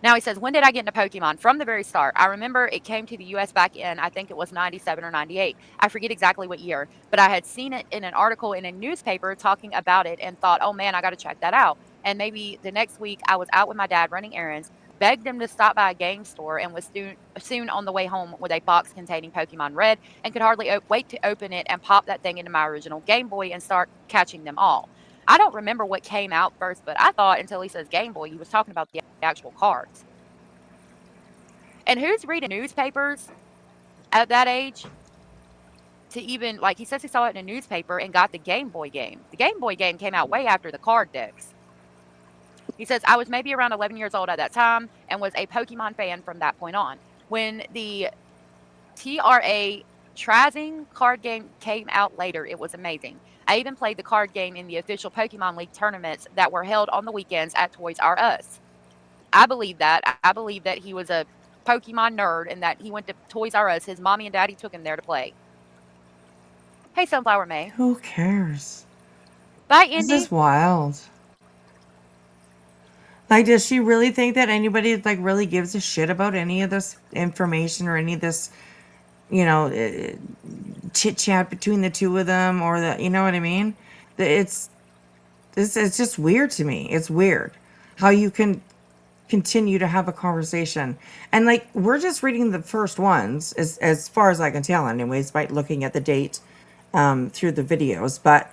[SPEAKER 4] Now he says, when did I get into Pokemon? From the very start. I remember it came to the US back in, I think it was 97 or 98. I forget exactly what year, but I had seen it in an article in a newspaper talking about it and thought, oh man, I got to check that out. And maybe the next week I was out with my dad running errands, begged him to stop by a game store, and was soon on the way home with a box containing Pokemon Red and could hardly wait to open it and pop that thing into my original Game Boy and start catching them all. I don't remember what came out first, but I thought until he says Game Boy, he was talking about the actual cards. And who's reading newspapers at that age to even, like, he says he saw it in a newspaper and got the Game Boy game. The Game Boy game came out way after the card decks. He says, I was maybe around 11 years old at that time and was a Pokemon fan from that point on. When the TRA Trazing card game came out later, it was amazing. I even played the card game in the official Pokemon League tournaments that were held on the weekends at Toys R Us. I believe that. I believe that he was a Pokemon nerd and that he went to Toys R Us. His mommy and daddy took him there to play. Hey, Sunflower May.
[SPEAKER 2] Who cares?
[SPEAKER 4] Bye,
[SPEAKER 2] This
[SPEAKER 4] Indy.
[SPEAKER 2] is wild. Like, does she really think that anybody like really gives a shit about any of this information or any of this, you know, chit chat between the two of them, or the, you know what I mean? It's this is just weird to me. It's weird how you can continue to have a conversation, and like we're just reading the first ones as far as I can tell, anyways, by looking at the date through the videos, but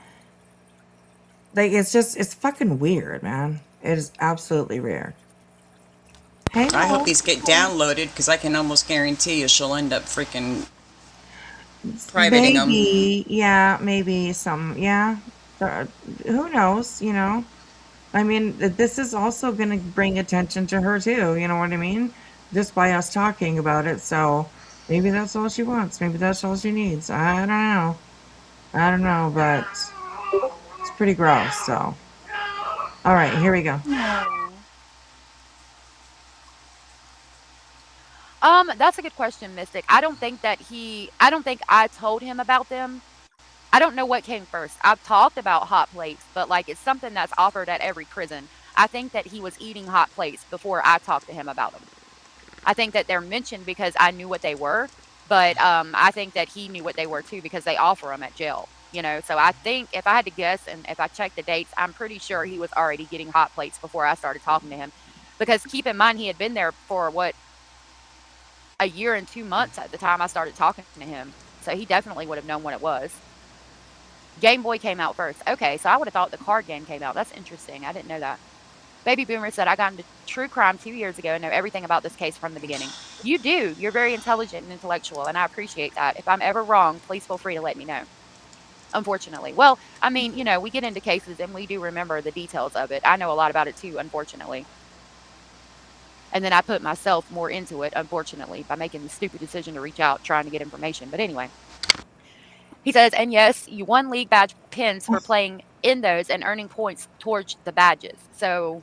[SPEAKER 2] like it's fucking weird, man. It is absolutely weird. Hey,
[SPEAKER 3] I hope
[SPEAKER 2] Mo.
[SPEAKER 3] these get downloaded because I can almost guarantee you she'll end up freaking privating them.
[SPEAKER 2] Maybe, yeah, maybe some, yeah. Uh, who knows, you know? I mean, this is also going to bring attention to her too, you know what I mean? Just by us talking about it. So maybe that's all she wants. Maybe that's all she needs. I don't know. I don't know, but it's pretty gross. So, all right, here we go.
[SPEAKER 4] That's a good question, Mystic. I don't think I told him about them. I don't know what came first. I've talked about hot plates, but like it's something that's offered at every prison. I think that he was eating hot plates before I talked to him about them. I think that they're mentioned because I knew what they were, but I think that he knew what they were too because they offer them at jail. You know, so I think if I had to guess and if I checked the dates, I'm pretty sure he was already getting hot plates before I started talking to him. Because keep in mind, he had been there for what, a year and 2 months at the time I started talking to him. So he definitely would have known what it was. Game Boy came out first. Okay, so I would have thought the card game came out. That's interesting. I didn't know that. Baby Boomer said, I got into true crime 2 years ago and know everything about this case from the beginning. You do. You're very intelligent and intellectual, and I appreciate that. If I'm ever wrong, please feel free to let me know. Unfortunately. Well, I mean, you know, we get into cases and we do remember the details of it. I know a lot about it too, unfortunately. And then I put myself more into it, unfortunately, by making the stupid decision to reach out trying to get information. But anyway. He says, and yes, you won league badge pins for playing in those and earning points towards the badges. So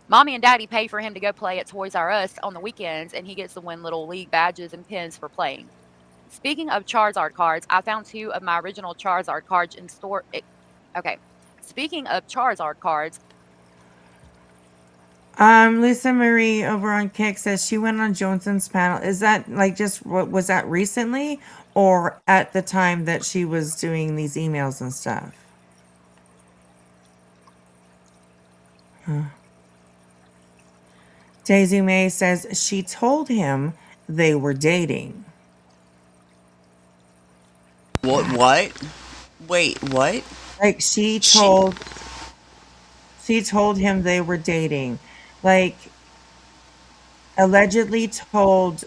[SPEAKER 4] mommy and daddy pay for him to go play at Toys R Us on the weekends, and he gets to win little league badges and pins for playing. Speaking of Charizard cards, I found 2 of my original Charizard cards in store. Okay. Speaking of Charizard cards.
[SPEAKER 2] Lisa Marie over on Kick says she went on Johnson's panel. Is that like just what was that recently or at the time that she was doing these emails and stuff? Daisy May says she told him they were dating.
[SPEAKER 3] What? Wait, what?
[SPEAKER 2] Like she told him they were dating. Like allegedly told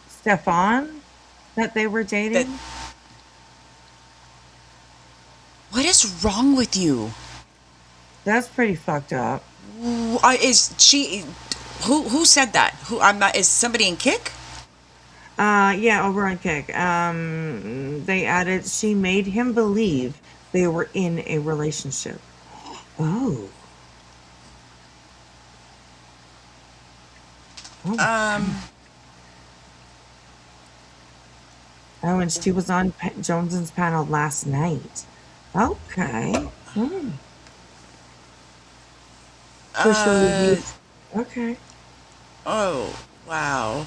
[SPEAKER 2] Stefan that they were
[SPEAKER 3] That
[SPEAKER 2] dating.
[SPEAKER 3] what is wrong with you?
[SPEAKER 2] That's pretty fucked up.
[SPEAKER 3] Is she? Who said that? Who? I'm not. Is somebody in Kick?
[SPEAKER 2] Yeah, over on Kick. They added she made him believe they were in a relationship. Oh. Oh my God.
[SPEAKER 3] Um.
[SPEAKER 2] Oh, and she was on Jones's panel last night. Okay. Hmm. So she'll review.
[SPEAKER 3] Uh.
[SPEAKER 2] Okay.
[SPEAKER 3] Oh. Wow.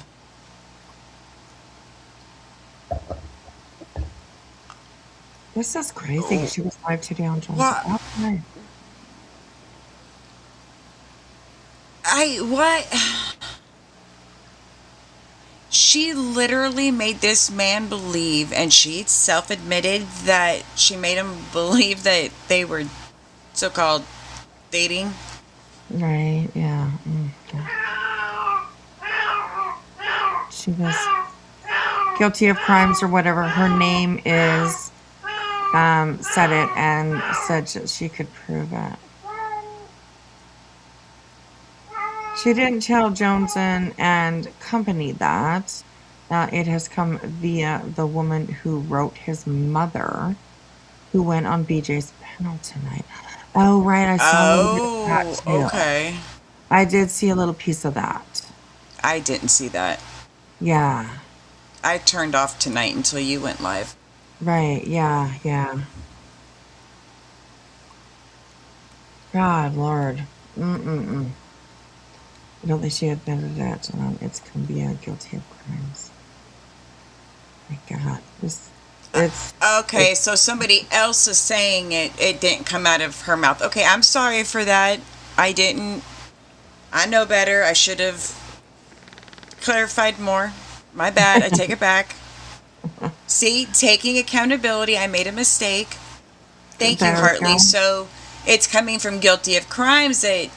[SPEAKER 2] This is crazy.
[SPEAKER 3] Oh,
[SPEAKER 2] She was live today on Jones.
[SPEAKER 3] what?
[SPEAKER 2] Okay.
[SPEAKER 3] What? She literally made this man believe, and she self admitted that she made him believe that they were so called dating.
[SPEAKER 2] Right. Yeah. Yeah. She was guilty of crimes or whatever her name is. Said it and said she could prove it. She didn't tell Johnson and company that. It has come via the woman who wrote his mother, who went on BJ's panel tonight. Oh, right. I saw a little bit of that
[SPEAKER 3] Oh,
[SPEAKER 2] too.
[SPEAKER 3] okay.
[SPEAKER 2] I did see a little piece of that.
[SPEAKER 3] I didn't see that.
[SPEAKER 2] Yeah.
[SPEAKER 3] I turned off tonight until you went live.
[SPEAKER 2] Right. Yeah. Yeah. God, Lord. Mm-mm-mm. I don't think she admitted it. It's come via guilty of crimes. My God.
[SPEAKER 3] Okay, so somebody else is saying it didn't come out of her mouth. Okay, I'm sorry for that. I didn't. I know better. I should have clarified more. My bad. I take it back. See, taking accountability. I made a mistake. Thank you,
[SPEAKER 2] There we
[SPEAKER 3] Hartley.
[SPEAKER 2] go.
[SPEAKER 3] So it's coming from guilty of crimes that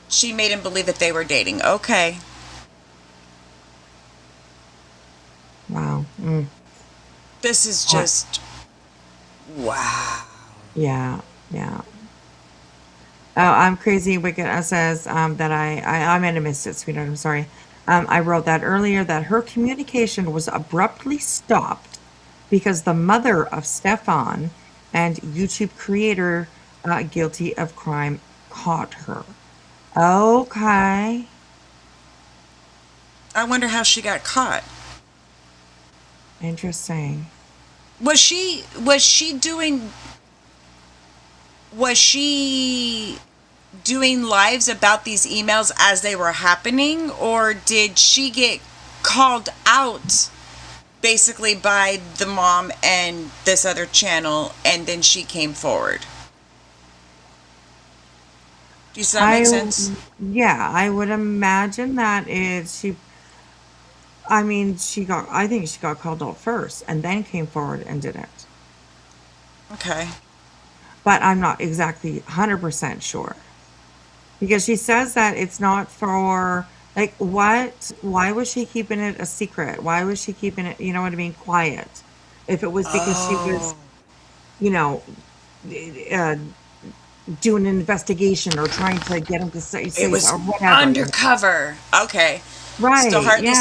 [SPEAKER 3] she made him believe that they were dating. Okay.
[SPEAKER 2] Wow. Mm.
[SPEAKER 3] This is
[SPEAKER 2] Hot.
[SPEAKER 3] just. Wow.
[SPEAKER 2] Yeah. Yeah. Oh, I'm crazy. Wicked says that I might have missed it, sweetheart. I'm sorry. I wrote that earlier that her communication was abruptly stopped because the mother of Stefan and YouTube creator guilty of crime caught her. Okay.
[SPEAKER 3] I wonder how she got caught.
[SPEAKER 2] Interesting.
[SPEAKER 3] Was she doing lives about these emails as they were happening, or did she get called out basically by the mom and this other channel and then she came forward? Does that make sense?
[SPEAKER 2] Yeah, I would imagine that I think she got called out first and then came forward and did it.
[SPEAKER 3] Okay.
[SPEAKER 2] But I'm not exactly 100% sure. Because she says that it's not for, like, why was she keeping it a secret? Why was she keeping it, you know what I mean, quiet? If it was because she was,
[SPEAKER 3] Oh,
[SPEAKER 2] you know, uh, doing an investigation or trying to get him to say
[SPEAKER 3] it was
[SPEAKER 2] or whatever.
[SPEAKER 3] undercover. Okay. So
[SPEAKER 2] Right, yeah.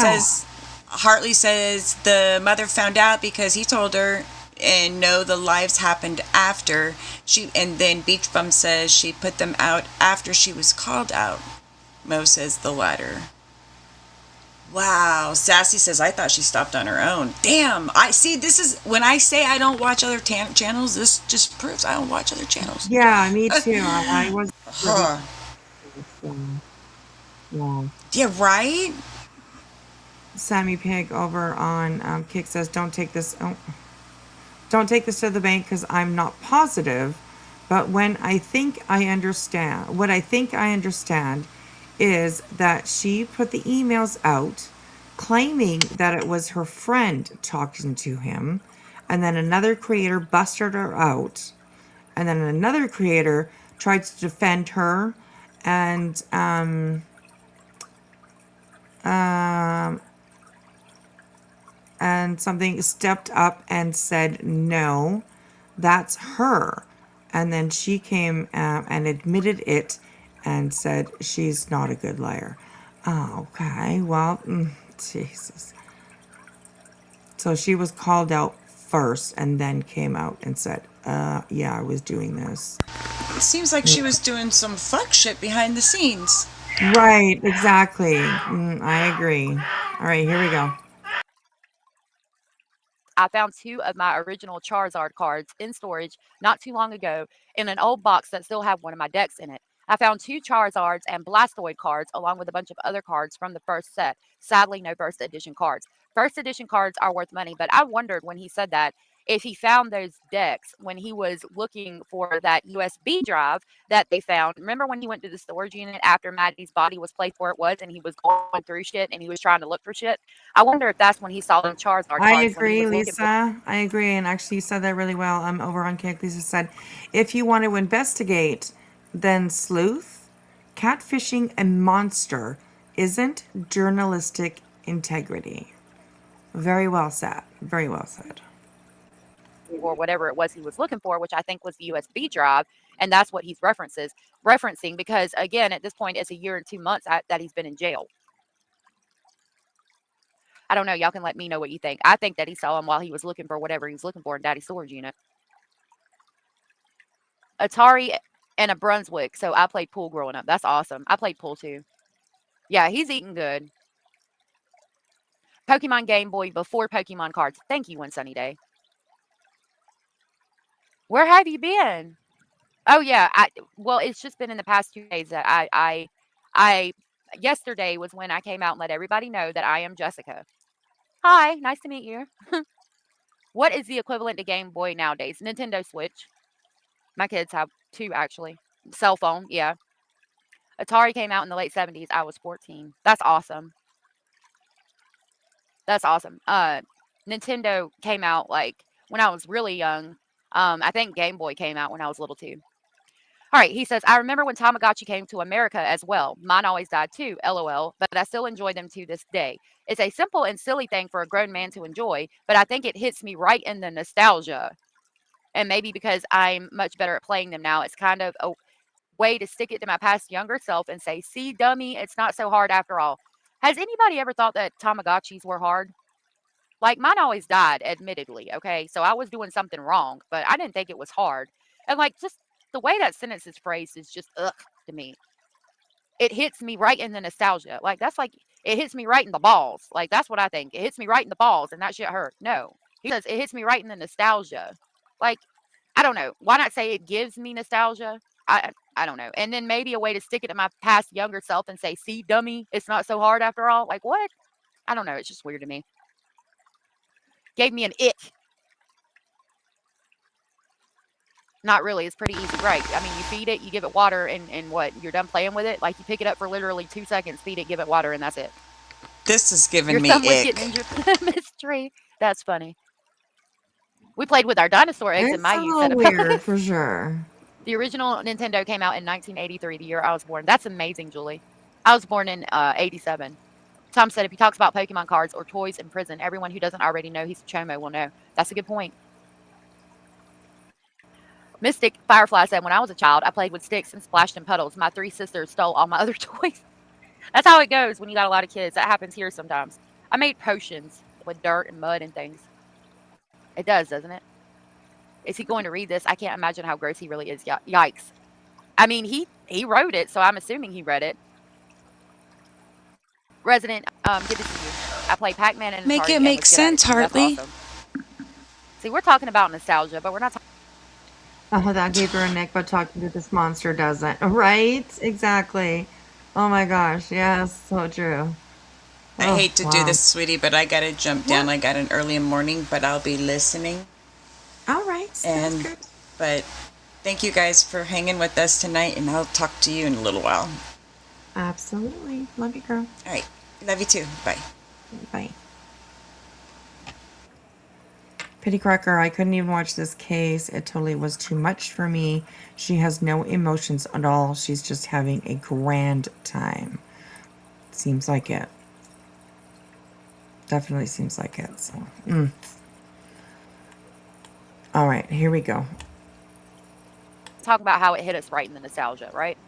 [SPEAKER 3] Hartley says the mother found out because he told her, and no, the lives happened after and then Beach Bum says she put them out after she was called out. Mo says the latter. Wow. Sassy says I thought she stopped on her own. Damn. I see. This is when I say I don't watch other channels. This just proves I don't watch other channels.
[SPEAKER 2] Yeah, me too. I was
[SPEAKER 3] Huh.
[SPEAKER 2] so, yeah.
[SPEAKER 3] Yeah. Right.
[SPEAKER 2] Sammy Pig over on Kick says, don't take this. Oh, don't take this to the bank because I'm not positive. But what I think I understand is that she put the emails out claiming that it was her friend talking to him. and then another creator busted her out, and then another creator tried to defend her, and something stepped up and said no, that's her, and then she came and admitted it and said she's not a good liar. Okay, well, Jesus. So she was called out first and then came out and said, yeah, I was doing this.
[SPEAKER 3] It seems like she was doing some fuck shit behind the scenes.
[SPEAKER 2] Right, exactly. I agree. All right, here we go.
[SPEAKER 4] I found 2 of my original Charizard cards in storage not too long ago in an old box that still had one of my decks in it. I found 2 Charizards and Blastoise cards along with a bunch of other cards from the first set. Sadly, no first edition cards. First edition cards are worth money, but I wondered when he said that if he found those decks when he was looking for that USB drive that they found. Remember when he went to the storage unit after Maddie's body was placed where it was and he was going through shit and he was trying to look for shit? I wonder if that's when he saw them Charizard
[SPEAKER 2] I
[SPEAKER 4] cards when he
[SPEAKER 2] agree,
[SPEAKER 4] was looking for.
[SPEAKER 2] Lisa. I agree. And actually, you said that really well. I'm over on Cake. Lisa said, if you want to investigate, then sleuth, catfishing, and monster isn't journalistic integrity. Very well said. Very well said.
[SPEAKER 4] Or whatever it was he was looking for, which I think was the USB drive, and that's what he's referencing because again, at this point, it's a year and 2 months that he's been in jail. I don't know. Y'all can let me know what you think. I think that he saw him while he was looking for whatever he was looking for in Daddy's storage unit. Atari and a Brunswick. So I played pool growing up. That's awesome. I played pool too. Yeah, he's eating good. Pokemon Game Boy before Pokemon cards. Thank you, One Sunny Day. Where have you been? Oh yeah, well, it's just been in the past 2 days that I yesterday was when I came out and let everybody know that I am Jessica. Hi, nice to meet you. What is the equivalent to Game Boy nowadays? Nintendo Switch. My kids have 2 actually. Cell phone, yeah. Atari came out in the late 70s. I was 14. That's awesome. That's awesome. Nintendo came out like when I was really young. I think Game Boy came out when I was little too. All right, he says, I remember when Tamagotchi came to America as well. Mine always died too, lol, but I still enjoy them to this day. It's a simple and silly thing for a grown man to enjoy, but I think it hits me right in the nostalgia. And maybe because I'm much better at playing them now, it's kind of a way to stick it to my past younger self and say, see, dummy, it's not so hard after all. Has anybody ever thought that Tamagotchis were hard? Like, mine always died, admittedly, okay? So I was doing something wrong, but I didn't think it was hard. And, like, just the way that sentence is phrased is just, ugh, to me. It hits me right in the nostalgia. Like, that's like, it hits me right in the balls. Like, that's what I think. It hits me right in the balls, and that shit hurt. No. He says, it hits me right in the nostalgia. Like, I don't know. Why not say it gives me nostalgia? I don't know. And then maybe a way to stick it to my past younger self and say, see, dummy, it's not so hard after all. Like, what? I don't know. It's just weird to me. Gave me an ick. Not really. It's pretty easy, right? I mean, you feed it, you give it water, and what? You're done playing with it? Like, you pick it up for literally 2 seconds, feed it, give it water, and that's it.
[SPEAKER 3] This is giving
[SPEAKER 4] Your
[SPEAKER 3] me
[SPEAKER 4] thumb was
[SPEAKER 3] ick.
[SPEAKER 4] getting injured. Mystery. That's funny. We played with our dinosaur eggs in
[SPEAKER 2] It's
[SPEAKER 4] my
[SPEAKER 2] a
[SPEAKER 4] youth.
[SPEAKER 2] little weird for sure.
[SPEAKER 4] The original Nintendo came out in 1983, the year I was born. That's amazing, Julie. I was born in 87. Tom said if he talks about Pokemon cards or toys in prison, everyone who doesn't already know he's a chomo will know. That's a good point. Mystic Firefly said, when I was a child, I played with sticks and splashed in puddles. My 3 sisters stole all my other toys. That's how it goes when you got a lot of kids. That happens here sometimes. I made potions with dirt and mud and things. It does, doesn't it? Is he going to read this? I can't imagine how gross he really is. Yikes. I mean, he wrote it, so I'm assuming he read it. Resident, good to see you. I play Pac-Man and
[SPEAKER 3] Make
[SPEAKER 4] Atari
[SPEAKER 3] it
[SPEAKER 4] and
[SPEAKER 3] make
[SPEAKER 4] was good at it.
[SPEAKER 3] sense,
[SPEAKER 4] That's
[SPEAKER 3] Hartley.
[SPEAKER 4] awesome. See, we're talking about nostalgia, but we're not talking.
[SPEAKER 2] Oh, that gave her a nick, but talking to this monster doesn't. Right? Exactly. Oh my gosh. Yes, so true.
[SPEAKER 3] I
[SPEAKER 2] Oh,
[SPEAKER 3] hate to do
[SPEAKER 2] wow.
[SPEAKER 3] this, sweetie, but I gotta jump down. I got an early morning, but I'll be listening.
[SPEAKER 2] All right. Sounds
[SPEAKER 3] And
[SPEAKER 2] good.
[SPEAKER 3] but thank you guys for hanging with us tonight, and I'll talk to you in a little while.
[SPEAKER 2] Absolutely. Love you, girl.
[SPEAKER 3] All right, love you too. Bye.
[SPEAKER 2] Bye. Pity Cracker, I couldn't even watch this case. It totally was too much for me. She has no emotions at all. She's just having a grand time. Seems like it. Definitely seems like it. So, all right, here we go.
[SPEAKER 4] Talk about how it hit us right in the nostalgia, right?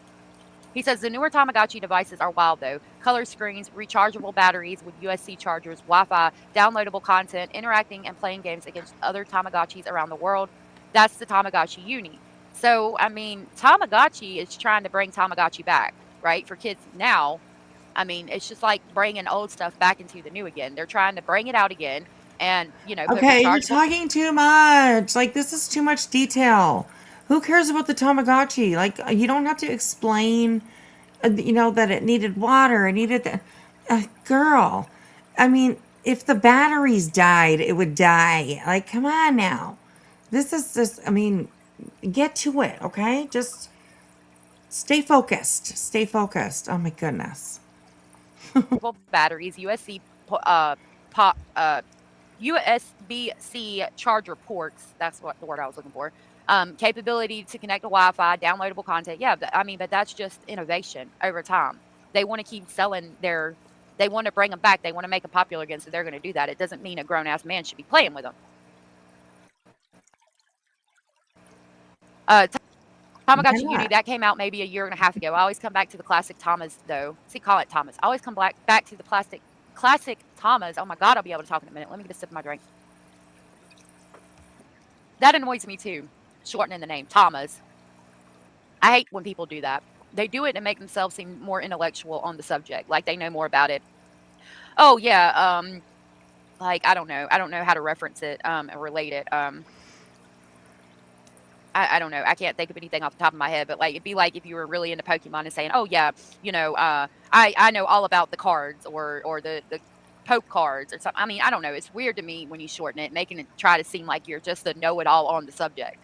[SPEAKER 4] He says the newer Tamagotchi devices are wild though. Color screens, rechargeable batteries with USB chargers, Wi-Fi, downloadable content, interacting and playing games against other Tamagotchis around the world. That's the Tamagotchi Uni. So, I mean, Tamagotchi is trying to bring Tamagotchi back, right? For kids now, I mean, it's just like bringing old stuff back into the new again. They're trying to bring it out again and, put
[SPEAKER 2] Okay, you're
[SPEAKER 4] rechargeable.
[SPEAKER 2] talking too much. Like, this is too much detail. Who cares about the Tamagotchi? Like, you don't have to explain, that it needed water, it needed the. Girl, I mean, if the batteries died, it would die. Like, come on now. This is just, I mean, get to it, okay? Just stay focused. Stay focused. Oh my goodness.
[SPEAKER 4] Batteries, pop, USB-C charger ports. That's what the word I was looking for. Capability to connect to Wi-Fi, downloadable content. Yeah, but that's just innovation over time. They want to keep selling their. They want to bring them back. They want to make them popular again, so they're going to do that. It doesn't mean a grown ass man should be playing with them.
[SPEAKER 2] Why
[SPEAKER 4] Tamagotchi Uni,
[SPEAKER 2] not?
[SPEAKER 4] that came out maybe a year and a half ago. I always come back to the classic Tamas, though. See, call it Tamas. I always come back to the classic Tamas. Oh my God, I'll be able to talk in a minute. Let me get a sip of my drink. That annoys me too, shortening the name Tamas. I hate when people do that. They do it to make themselves seem more intellectual on the subject, like they know more about it. Oh yeah, like I don't know how to reference it and relate it. I don't know. I can't think of anything off the top of my head, but like it'd be like if you were really into Pokemon and saying, "Oh yeah, I know all about the cards or the Poke cards or something." I mean, I don't know. It's weird to me when you shorten it, making it try to seem like you're just a know-it-all on the subject.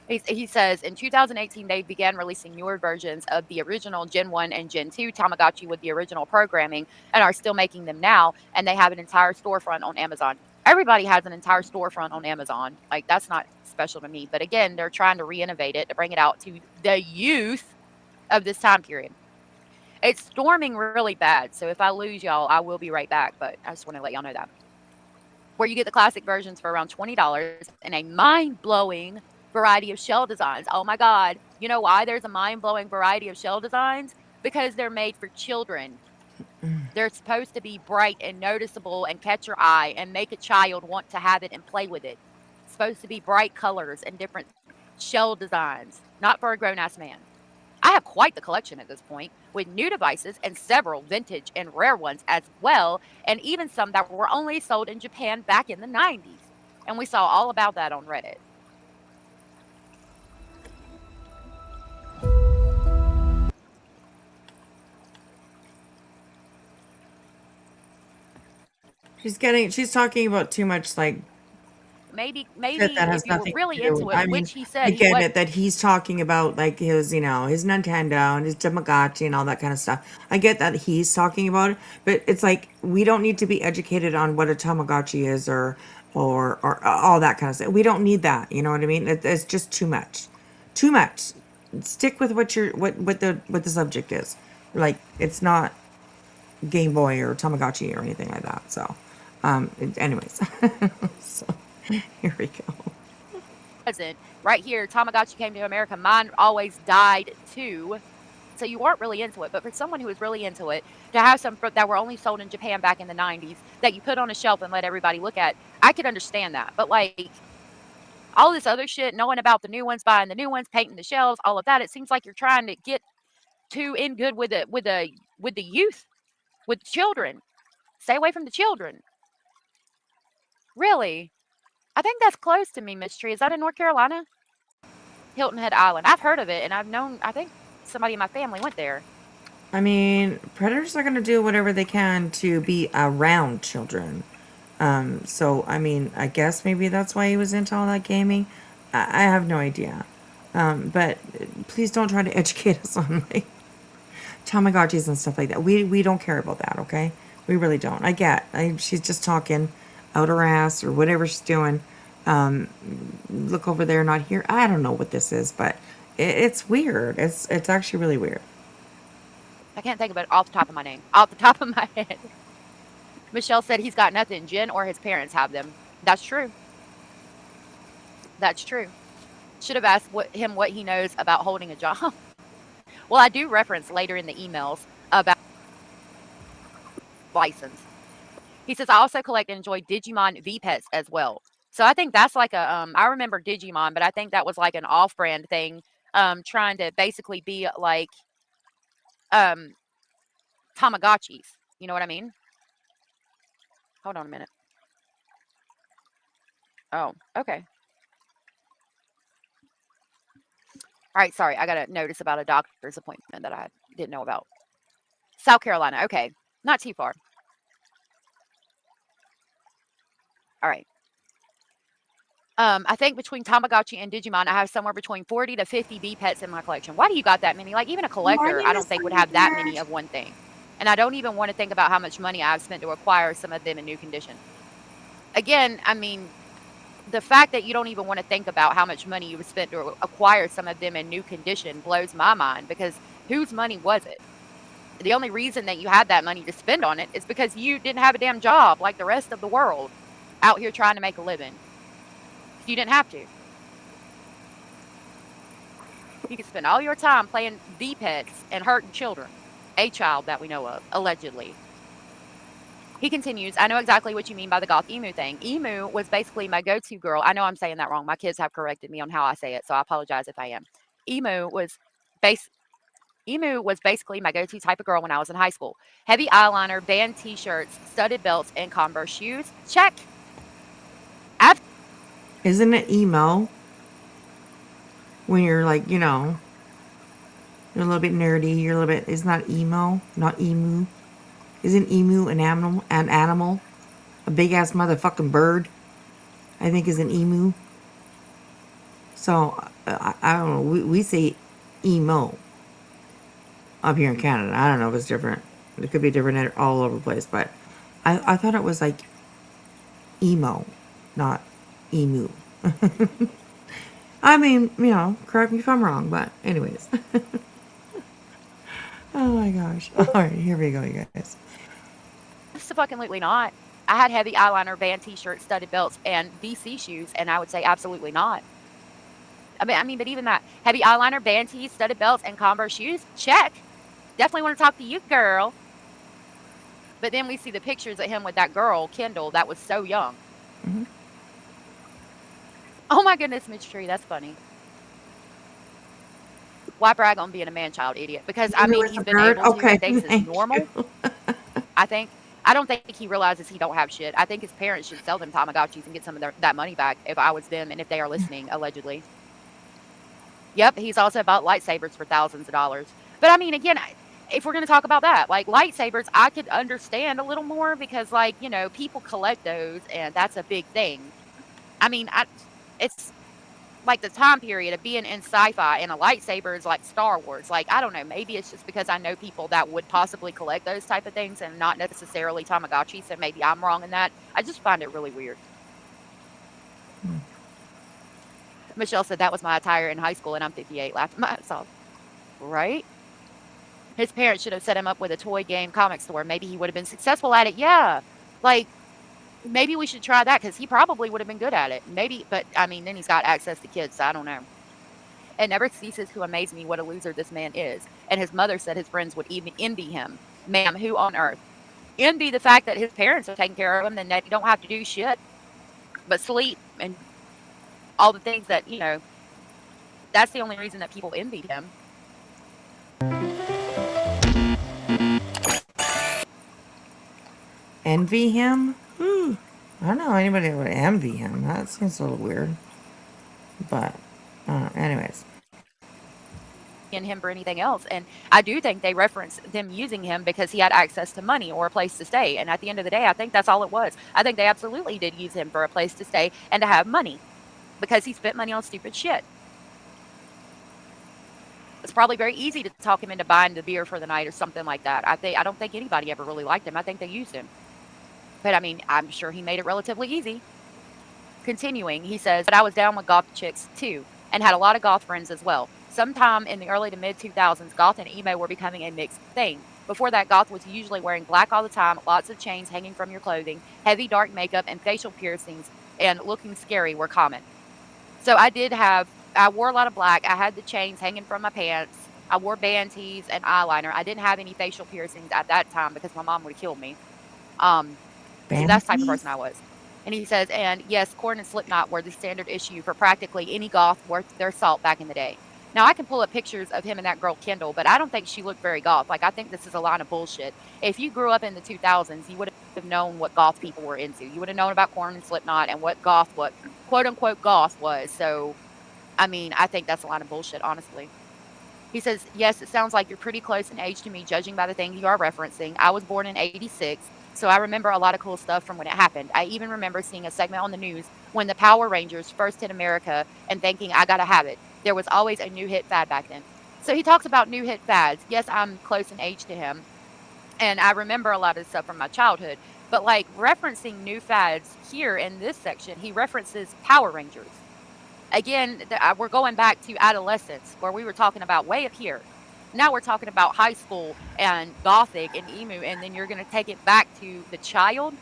[SPEAKER 4] He says in 2018 they began releasing newer versions of the original Gen 1 and Gen 2 Tamagotchi with the original programming and are still making them now, and they have an entire storefront on Amazon. Everybody has an entire storefront on Amazon. Like that's not special to me, but again, they're trying to re-innovate it to bring it out to the youth of this time period. It's storming really bad, so if I lose y'all, I will be right back, but I just want to let y'all know that. Where you get the classic versions for around $20 and a mind-blowing variety of shell designs. Oh my God. You know why there's a mind-blowing variety of shell designs? Because they're made for children. They're supposed to be bright and noticeable and catch your eye and make a child want to have it and play with it. It's supposed to be bright colors and different shell designs, not for a grown-ass man. I have quite the collection at this point, with new devices and several vintage and rare ones as well, and even some that were only sold in Japan back in the 90s. And we saw all about that on Reddit.
[SPEAKER 2] She's talking about too much, like,
[SPEAKER 4] Maybe
[SPEAKER 2] shit that
[SPEAKER 4] if
[SPEAKER 2] has
[SPEAKER 4] you were
[SPEAKER 2] nothing
[SPEAKER 4] really
[SPEAKER 2] to do.
[SPEAKER 4] into it,
[SPEAKER 2] I mean,
[SPEAKER 4] which he
[SPEAKER 2] I
[SPEAKER 4] said he
[SPEAKER 2] get
[SPEAKER 4] was.
[SPEAKER 2] it that he's talking about like his Nintendo and his Tamagotchi and all that kind of stuff. I get that he's talking about it, but it's like we don't need to be educated on what a Tamagotchi is or all that kind of stuff. We don't need that. You know what I mean? It's just too much, too much. Stick with what the subject is. Like it's not Game Boy or Tamagotchi or anything like that. So, anyways, so here we go.
[SPEAKER 4] Wasn't. Right here, Tamagotchi came to America. Mine always died too. So you weren't really into it. But for someone who was really into it, to have some that were only sold in Japan back in the 90s that you put on a shelf and let everybody look at, I could understand that. But like all this other shit, knowing about the new ones, buying the new ones, painting the shelves, all of that, it seems like you're trying to get too in good with the youth, with children. Stay away from the children. Really? I think that's close to me, Miss Tree. Is that in North Carolina? Hilton Head Island. I've heard of it, and I think somebody in my family went there.
[SPEAKER 2] I mean, predators are going to do whatever they can to be around children. So, I mean, I guess maybe that's why he was into all that gaming. I have no idea. But please don't try to educate us on like Tamagotchis and stuff like that. We don't care about that, okay? We really don't. She's just talking out her ass or whatever she's doing. Look over there, not here. I don't know what this is, but it's weird. It's actually really weird.
[SPEAKER 4] I can't think of it off the top of my name. Off the top of my head. Michelle said he's got nothing. Jen or his parents have them. That's true. That's true. Should have asked him what he knows about holding a job. Well, I do reference later in the emails about license. He says, I also collect and enjoy Digimon V-Pets as well. So I think that's like a, I remember Digimon, but I think that was like an off-brand thing, trying to basically be like um, Tamagotchis. You know what I mean? Hold on a minute. Oh, okay. All right, sorry. I got a notice about a doctor's appointment that I didn't know about. South Carolina. Okay. Not too far. All right. I think between Tamagotchi and Digimon, I have somewhere between 40 to 50 bee pets in my collection. Why do you got that many? Like, even a collector,
[SPEAKER 2] Morning,
[SPEAKER 4] I
[SPEAKER 2] Miss
[SPEAKER 4] don't think would have that many
[SPEAKER 2] Ranger.
[SPEAKER 4] of one thing. And I don't even want to think about how much money I've spent to acquire some of them in new condition. Again, I mean, the fact that you don't even want to think about how much money you spent to acquire some of them in new condition blows my mind, because whose money was it? The only reason that you had that money to spend on it is because you didn't have a damn job like the rest of the world out here trying to make a living. You didn't have to. You could spend all your time playing V-Pets and hurting children. A child that we know of, allegedly. He continues, I know exactly what you mean by the goth emu thing. Emu was basically my go-to girl. I know I'm saying that wrong. My kids have corrected me on how I say it, so I apologize if I am. Emu was basically my go-to type of girl when I was in high school. Heavy eyeliner, band t-shirts, studded belts, and Converse shoes. Check.
[SPEAKER 2] Isn't it emo? When you're like, you're a little bit nerdy, you're a little bit, it's not emo, not emu. Isn't emu an animal? An animal? A big ass motherfucking bird, I think, is an emu. So, I don't know, we say emo up here in Canada. I don't know if it's different. It could be different all over the place, but I thought it was like emo, not emu. I mean, correct me if I'm wrong, but anyways. Oh my gosh. All right, here we go, you guys.
[SPEAKER 4] Absolutely not. I had heavy eyeliner, band t-shirts, studded belts, and VC shoes, and I would say absolutely not. I mean, but even that heavy eyeliner, band tees, studded belts, and Converse shoes, check. Definitely want to talk to you, girl. But then we see the pictures of him with that girl, Kendall, that was so young.
[SPEAKER 2] Mm-hmm.
[SPEAKER 4] Oh my goodness, Mitch Tree, that's funny. Why brag on being a man-child, idiot? Because, I mean, he's been able to,
[SPEAKER 2] okay,
[SPEAKER 4] and thinks it's normal. I don't think he realizes he don't have shit. I think his parents should sell them Tamagotchis and get some of that money back if I was them and if they are listening, allegedly. Yep, he's also bought lightsabers for thousands of dollars. But, I mean, again, if we're going to talk about that, like lightsabers, I could understand a little more because, like, people collect those, and that's a big thing. I mean, it's like the time period of being in sci-fi, and a lightsaber is like Star Wars. Like, I don't know, maybe it's just because I know people that would possibly collect those type of things and not necessarily Tamagotchi, so maybe I'm wrong in that. I just find it really weird. Michelle said that was my attire in high school, and I'm 58, laughing my ass off. Right? His parents should have set him up with a toy game comic store. Maybe he would have been successful at it. Yeah. Like, maybe we should try that, because he probably would have been good at it. Maybe, but I mean, then he's got access to kids, so I don't know. It never ceases to amaze me what a loser this man is. And his mother said his friends would even envy him. Ma'am, who on earth? Envy the fact that his parents are taking care of him and that he don't have to do shit but sleep and all the things that, that's the only reason that people envied him.
[SPEAKER 2] Envy him? I don't know anybody that would envy him. That seems a little weird. But, anyways.
[SPEAKER 4] In him for anything else. And I do think they reference them using him because he had access to money or a place to stay. And at the end of the day, I think that's all it was. I think they absolutely did use him for a place to stay and to have money because he spent money on stupid shit. It's probably very easy to talk him into buying the beer for the night or something like that. I don't think anybody ever really liked him. I think they used him. But I mean, I'm sure he made it relatively easy. Continuing, he says, but I was down with goth chicks too, and had a lot of goth friends as well. Sometime in the early to mid 2000s, goth and emo were becoming a mixed thing. Before that, goth was usually wearing black all the time, lots of chains hanging from your clothing, heavy dark makeup, and facial piercings, and looking scary were common. So I wore a lot of black. I had the chains hanging from my pants. I wore band tees and eyeliner. I didn't have any facial piercings at that time because my mom would have killed me. So that's the type of person I was. And he says, and yes, Korn and Slipknot were the standard issue for practically any goth worth their salt back in the day. Now, I can pull up pictures of him and that girl, Kendall, but I don't think she looked very goth. Like, I think this is a line of bullshit. If you grew up in the 2000s, you would have known what goth people were into. You would have known about Korn and Slipknot and what quote unquote goth was. So, I mean, I think that's a line of bullshit, honestly. He says, yes, it sounds like you're pretty close in age to me, judging by the things you are referencing. I was born in 86, so I remember a lot of cool stuff from when it happened. I even remember seeing a segment on the news when the Power Rangers first hit America and thinking, I gotta have it. There was always a new hit fad back then. So he talks about new hit fads. Yes, I'm close in age to him, and I remember a lot of stuff from my childhood. But like referencing new fads here in this section, he references Power Rangers. Again, we're going back to adolescence where we were talking about way up here. Now we're talking about high school and gothic and emu, and then you're going to take it back to the child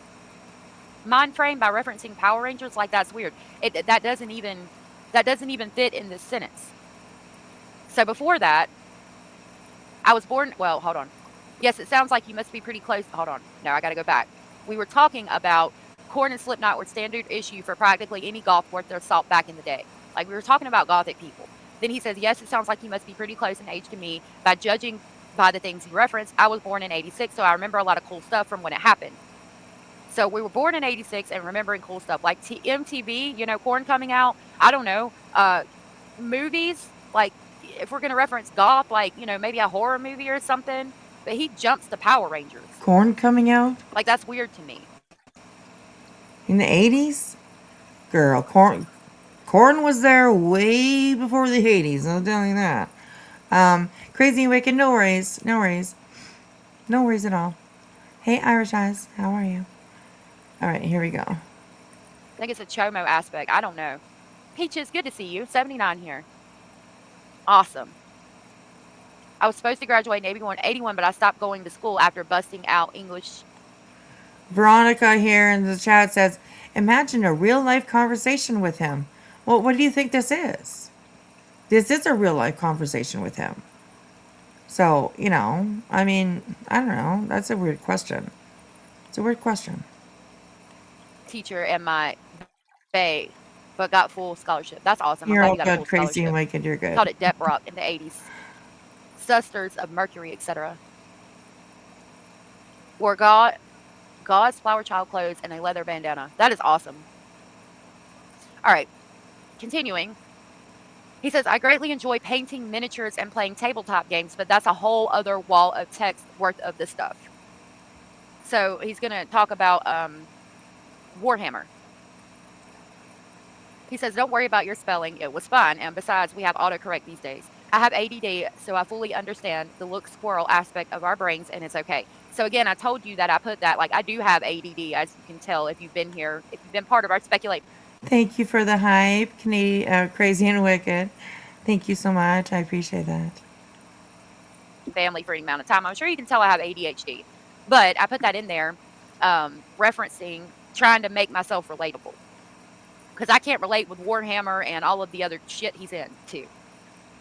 [SPEAKER 4] mind frame by referencing Power Rangers. Like, that's weird. That doesn't even fit in this sentence. So before that, I was born. Well, hold on. Yes, it sounds like you must be pretty close. Hold on. No, I got to go back. We were talking about Korn and Slipknot were standard issue for practically any goth worth their salt back in the day. Like, we were talking about gothic people. Then he says, yes, it sounds like you must be pretty close in age to me. By judging by the things you referenced, I was born in 86, so I remember a lot of cool stuff from when it happened. So we were born in 86 and remembering cool stuff. Like MTV, Korn coming out. I don't know. Movies, like, if we're going to reference goth, like, maybe a horror movie or something. But he jumps the Power Rangers.
[SPEAKER 2] Korn coming out?
[SPEAKER 4] Like, that's weird to me.
[SPEAKER 2] In the 80s? Girl, Korn was there way before the 80s, I'll tell you that. Crazy and Wicked, no worries. No worries. No worries at all. Hey, Irish Eyes, how are you? Alright, here we go.
[SPEAKER 4] I think it's a Chomo aspect. I don't know. Peaches, good to see you. 79 here. Awesome. I was supposed to graduate in 81, but I stopped going to school after busting out English.
[SPEAKER 2] Veronica here in the chat says, imagine a real life conversation with him. Well, what do you think this is? This is a real life conversation with him. So, I mean, I don't know. That's a weird question. It's a weird question.
[SPEAKER 4] Teacher and my bae, but got full scholarship. That's awesome.
[SPEAKER 2] You're
[SPEAKER 4] I'm
[SPEAKER 2] all
[SPEAKER 4] glad you got a
[SPEAKER 2] good,
[SPEAKER 4] full
[SPEAKER 2] Crazy and
[SPEAKER 4] scholarship.
[SPEAKER 2] Wicked, you're good.
[SPEAKER 4] Called it Depp Rock in the 80s. Sisters of Mercury, etc. Wore God's flower child clothes and a leather bandana. That is awesome. All right. Continuing. He says, I greatly enjoy painting miniatures and playing tabletop games, but that's a whole other wall of text worth of this stuff. So he's going to talk about Warhammer. He says, don't worry about your spelling. It was fine. And besides, we have autocorrect these days. I have ADD, so I fully understand the look squirrel aspect of our brains, and it's okay. So again, I told you that I put that, like, I do have ADD, as you can tell if you've been here, if you've been part of our speculate.
[SPEAKER 2] Thank you for the hype, Crazy and Wicked. Thank you so much. I appreciate that.
[SPEAKER 4] Family for any amount of time. I'm sure you can tell I have ADHD. But I put that in there, referencing trying to make myself relatable. Because I can't relate with Warhammer and all of the other shit he's in, too.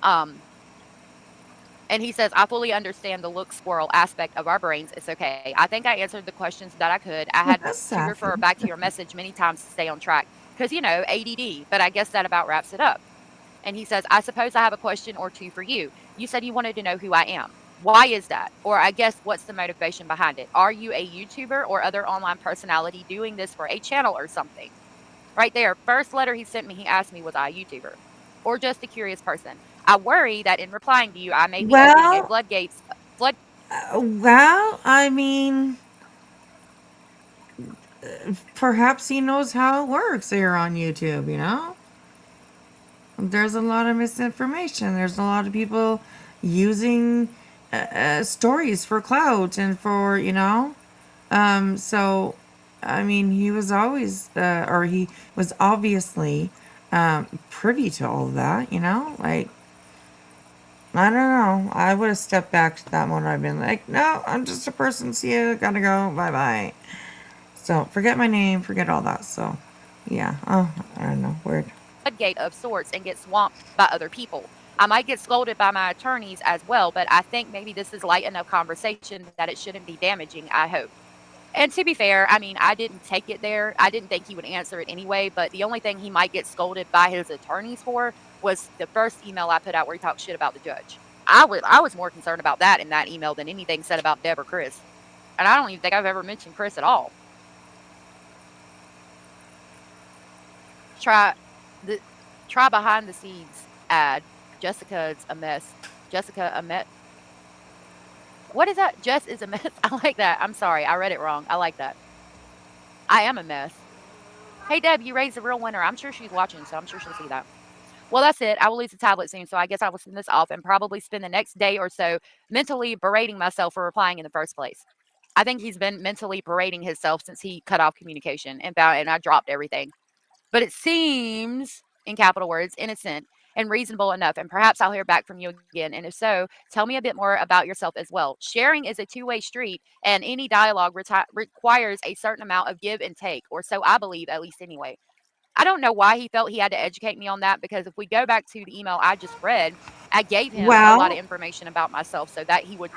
[SPEAKER 4] And he says, I fully understand the look squirrel aspect of our brains. It's okay. I think I answered the questions that I could. I had to refer back to your message many times to stay on track. Because, ADD. But I guess that about wraps it up. And he says, I suppose I have a question or two for you. You said you wanted to know who I am. Why is that? Or I guess what's the motivation behind it? Are you a YouTuber or other online personality doing this for a channel or something? Right there. First letter he sent me, he asked me, was I a YouTuber? Or just a curious person? I worry that in replying to you, I may be opening a floodgates.
[SPEAKER 2] Well, I mean, perhaps he knows how it works here on YouTube, There's a lot of misinformation. There's a lot of people using stories for clout and for, so I mean, he was always, or he was obviously privy to all of that, you know? Like, I don't know. I would have stepped back to that moment. I've been like, no, I'm just a person. See you. Gotta go. Bye bye. So, forget my name, forget all that. So, yeah. Oh, I don't know. Weird.
[SPEAKER 4] Floodgate of sorts and get swamped by other people. I might get scolded by my attorneys as well, but I think maybe this is light enough conversation that it shouldn't be damaging, I hope. And to be fair, I mean, I didn't take it there. I didn't think he would answer it anyway, but the only thing he might get scolded by his attorneys for was the first email I put out where he talked shit about the judge. I was more concerned about that in that email than anything said about Deb or Chris. And I don't even think I've ever mentioned Chris at all. Try the try behind the scenes ad. Jessica's a mess. Jessica a mess. What is that? Jess is a mess. I like that. I'm sorry. I read it wrong. I like that. I am a mess. Hey, Deb, you raised the real winner. I'm sure she's watching, so I'm sure she'll see that. Well, that's it. I will lose the tablet soon, so I guess I will send this off and probably spend the next day or so mentally berating myself for replying in the first place. I think he's been mentally berating himself since he cut off communication and I dropped everything. But it seems, in capital words, innocent and reasonable enough. And perhaps I'll hear back from you again. And if so, tell me a bit more about yourself as well. Sharing is a two-way street, and any dialogue requires a certain amount of give and take, or so I believe, at least anyway. I don't know why he felt he had to educate me on that because if we go back to the email I just read, I gave him a lot of
[SPEAKER 2] Well,
[SPEAKER 4] information about myself so that he would.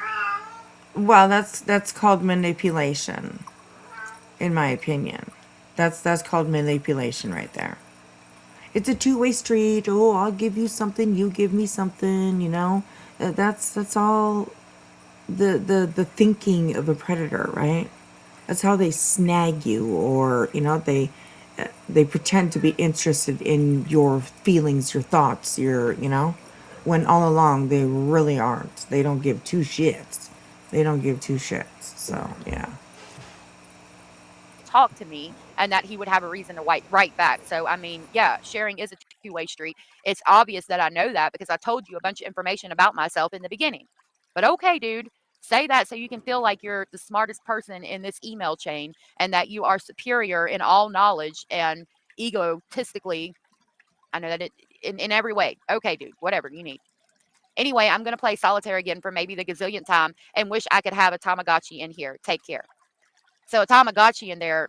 [SPEAKER 2] that's called manipulation, in my opinion. That's called manipulation right there. It's a two-way street. Oh, I'll give you something, you give me something, you know? That's all the thinking of a predator, right? That's how they snag you, or you know, they pretend to be interested in your feelings, your thoughts, your, you know, when all along they really aren't. They don't give two shits. They don't give two shits. So yeah.
[SPEAKER 4] Talk to me and that he would have a reason to write back. So, I mean, yeah, sharing is a two-way street. It's obvious that I know that because I told you a bunch of information about myself in the beginning. But okay, dude, say that so you can feel like you're the smartest person in this email chain and that you are superior in all knowledge and egotistically. I know that in every way. Okay, dude, whatever you need. Anyway, I'm going to play solitaire again for maybe the gazillionth time and wish I could have a Tamagotchi in here. Take care. So, a Tamagotchi in there,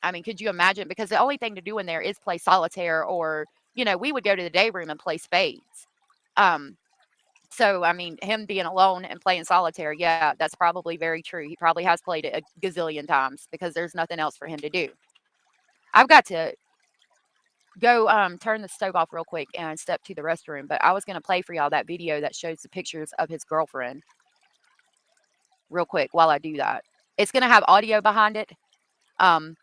[SPEAKER 4] I mean, could you imagine? Because the only thing to do in there is play solitaire or, we would go to the day room and play spades. Um, so, I mean, him being alone and playing solitaire, yeah, that's probably very true. He probably has played it a gazillion times because there's nothing else for him to do. I've got to go turn the stove off real quick and step to the restroom, but I was going to play for y'all that video that shows the pictures of his girlfriend real quick while I do that. It's going to have audio behind it. Um,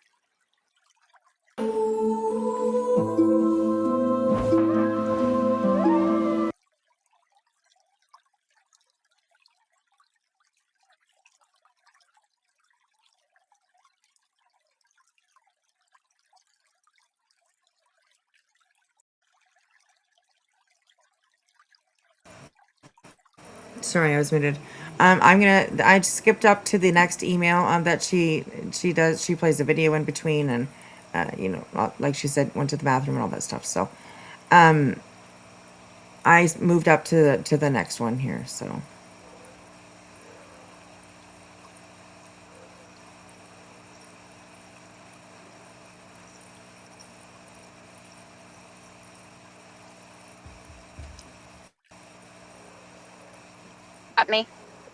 [SPEAKER 2] Sorry, I was muted. I skipped up to the next email that she does. She plays a video in between, and you know, like she said, went to the bathroom and all that stuff. So I moved up to the next one here. So
[SPEAKER 4] got me.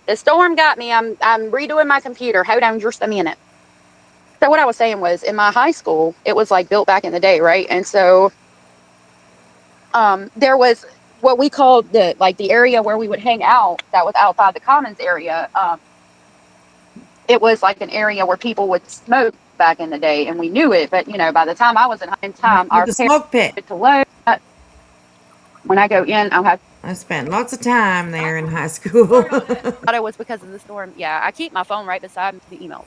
[SPEAKER 4] The storm got me. I'm redoing my computer. Hold on just a minute. So what I was saying was in my high school, it was like built back in the day, right? And so there was what we called the area where we would hang out that was outside the commons area. It was like an area where people would smoke back in the day, and we knew it. But by the time I was in time,
[SPEAKER 2] with
[SPEAKER 4] our
[SPEAKER 2] the
[SPEAKER 4] parents
[SPEAKER 2] smoke pit.
[SPEAKER 4] to load. When I go in, I'll have.
[SPEAKER 2] I spent lots of time there in high school.
[SPEAKER 4] Thought it was because of the storm. Yeah, I keep my phone right beside the emails.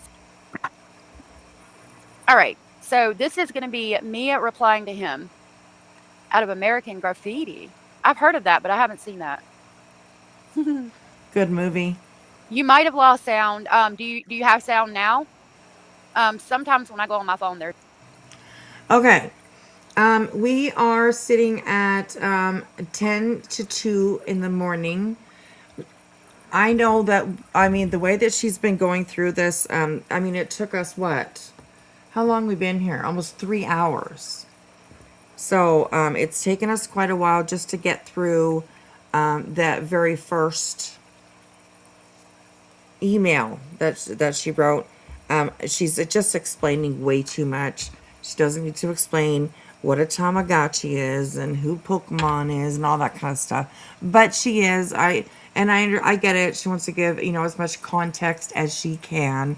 [SPEAKER 4] All right, so this is going to be me replying to him out of American Graffiti. I've heard of that, but I haven't seen that.
[SPEAKER 2] Good movie.
[SPEAKER 4] You might have lost sound. Do you have sound now? Sometimes when I go on my phone, there's
[SPEAKER 2] Okay. We are sitting at 10 to 2 in the morning. I know that, I mean, the way that she's been going through this, I mean, it took us what? How long we been here? Almost 3 hours. So it's taken us quite a while just to get through that very first email that she wrote. She's just explaining way too much. She doesn't need to explain what a Tamagotchi is and who Pokemon is and all that kind of stuff. But she is. I get it. She wants to give, you know, as much context as she can.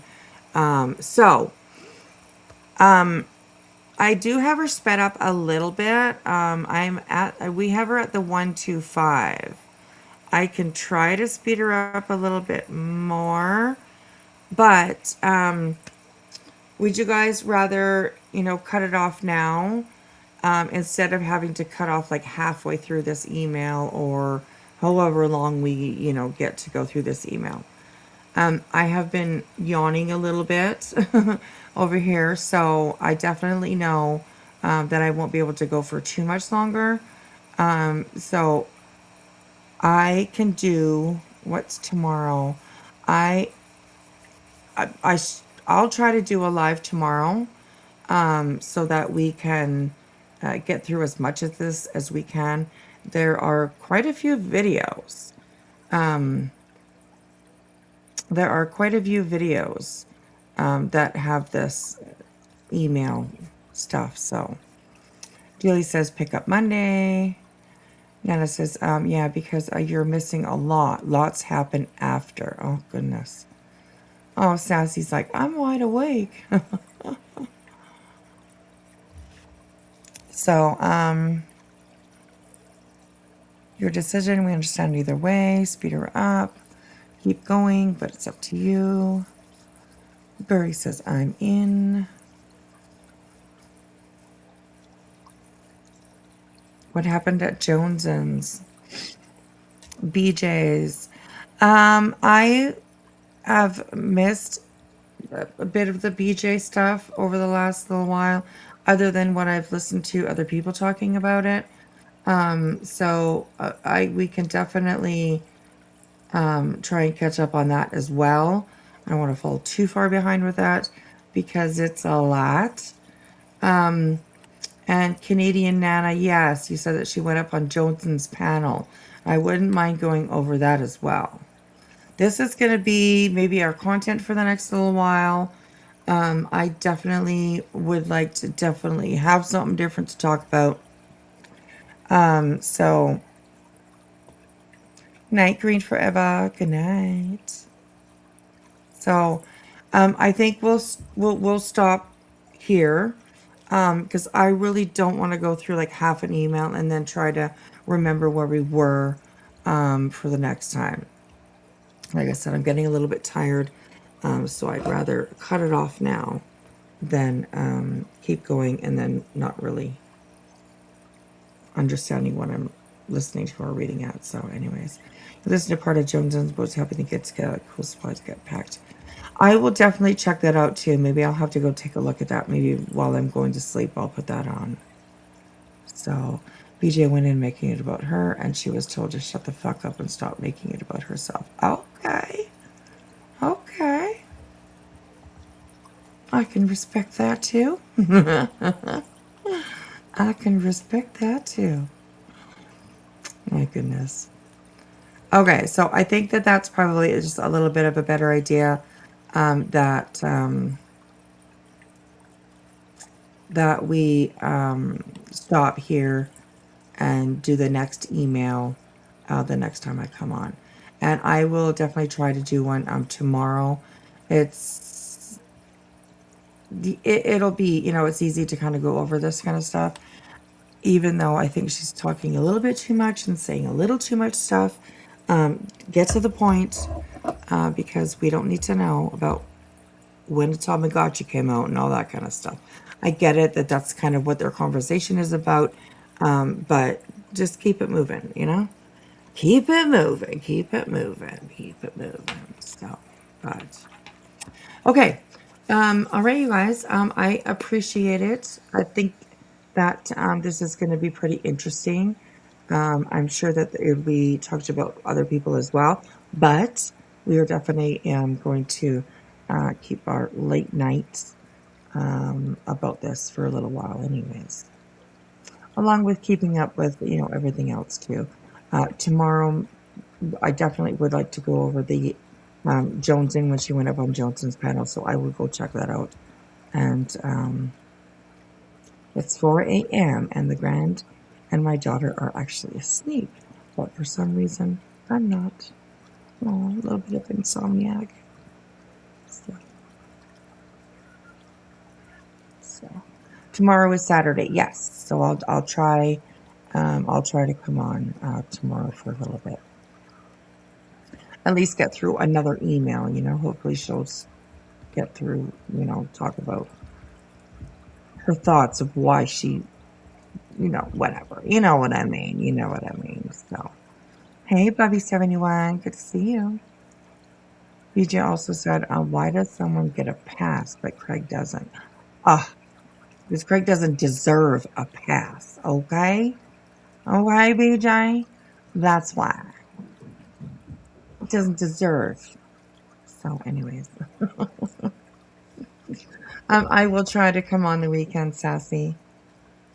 [SPEAKER 2] I do have her sped up a little bit. We have her at the 125. I can try to speed her up a little bit more, but would you guys rather, you know, cut it off now instead of having to cut off like halfway through this email or however long we, you know, get to go through this email? I have been yawning a little bit over here, so I definitely know that I won't be able to go for too much longer. So I can do, what's tomorrow? I, I'll try to do a live tomorrow, so that we can get through as much of this as we can. There are quite a few videos. There are quite a few videos that have this email stuff. So Julie says pick up Monday. Nana says, yeah, because you're missing a lot. Lots happen after. Oh, goodness. Oh, Sassy's like, I'm wide awake. So, your decision, we understand either way. Speed her up. Keep going, but it's up to you. Burry says, I'm in. What happened at Jones's? BJ's. I have missed a bit of the BJ stuff over the last little while, other than what I've listened to other people talking about it. So we can definitely try and catch up on that as well. I don't want to fall too far behind with that because it's a lot. And Canadian Nana, yes, you said that she went up on Johnson's panel. I wouldn't mind going over that as well. This is going to be maybe our content for the next little while. I definitely would like to definitely have something different to talk about. So, night green forever. Good night. So, I think we'll stop here. Because I really don't want to go through like half an email and then try to remember where we were for the next time. Like I said, I'm getting a little bit tired, so I'd rather cut it off now than keep going and then not really understanding what I'm listening to or reading at. So anyways, listen to part of Jones's boats, helping the kids get cool supplies get packed. I will definitely check that out too. Maybe I'll have to go take a look at that. Maybe while I'm going to sleep, I'll put that on. So BJ went in making it about her, and she was told to shut the fuck up and stop making it about herself. Okay. Okay. I can respect that too. I can respect that too. My goodness. Okay, so I think that that's probably just a little bit of a better idea. That we stop here and do the next email the next time I come on. And I will definitely try to do one tomorrow. It'll be, you know, it's easy to kind of go over this kind of stuff, even though I think she's talking a little bit too much and saying a little too much stuff. Get to the point. Because we don't need to know about when the Tamagotchi came out and all that kind of stuff. I get it that that's kind of what their conversation is about, but just keep it moving, you know? Keep it moving, keep it moving, keep it moving. So, but, okay. All right, you guys. I appreciate it. I think that this is going to be pretty interesting. I'm sure that it'll be talked about other people as well, but we are definitely going to keep our late nights about this for a little while, anyways. Along with keeping up with everything else too. Tomorrow, I definitely would like to go over the Jonesing when she went up on Johnson's panel, so I will go check that out. And it's 4 a.m. and the grand and my daughter are actually asleep, but for some reason I'm not. Oh, a little bit of insomniac. So tomorrow is Saturday, yes. So I'll try to come on tomorrow for a little bit. At least get through another email, hopefully she'll get through, talk about her thoughts of why she, whatever. You know what I mean. You know what I mean. So, hey, Bubby71, good to see you. BJ also said, why does someone get a pass, but Craig doesn't? Because Craig doesn't deserve a pass, okay? Okay, BJ? That's why. It doesn't deserve. So, anyways. I will try to come on the weekend, Sassy.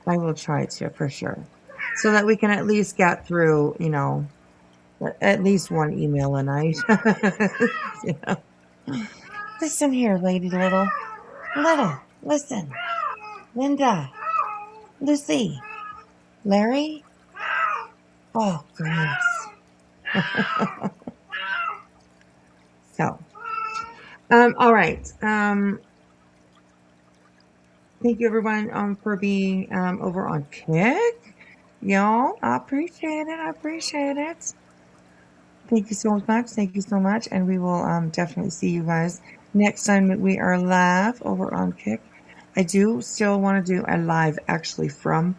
[SPEAKER 2] I will try to, for sure. So that we can at least get through, at least one email a night. Listen here, lady little. Little, listen. Linda. Lucy. Larry. Oh, goodness. So, all right. Thank you, everyone, for being over on Kick. Y'all, I appreciate it. I appreciate it. Thank you so much. Thank you so much. And we will definitely see you guys next time that we are live over on Kick. I do still want to do a live actually from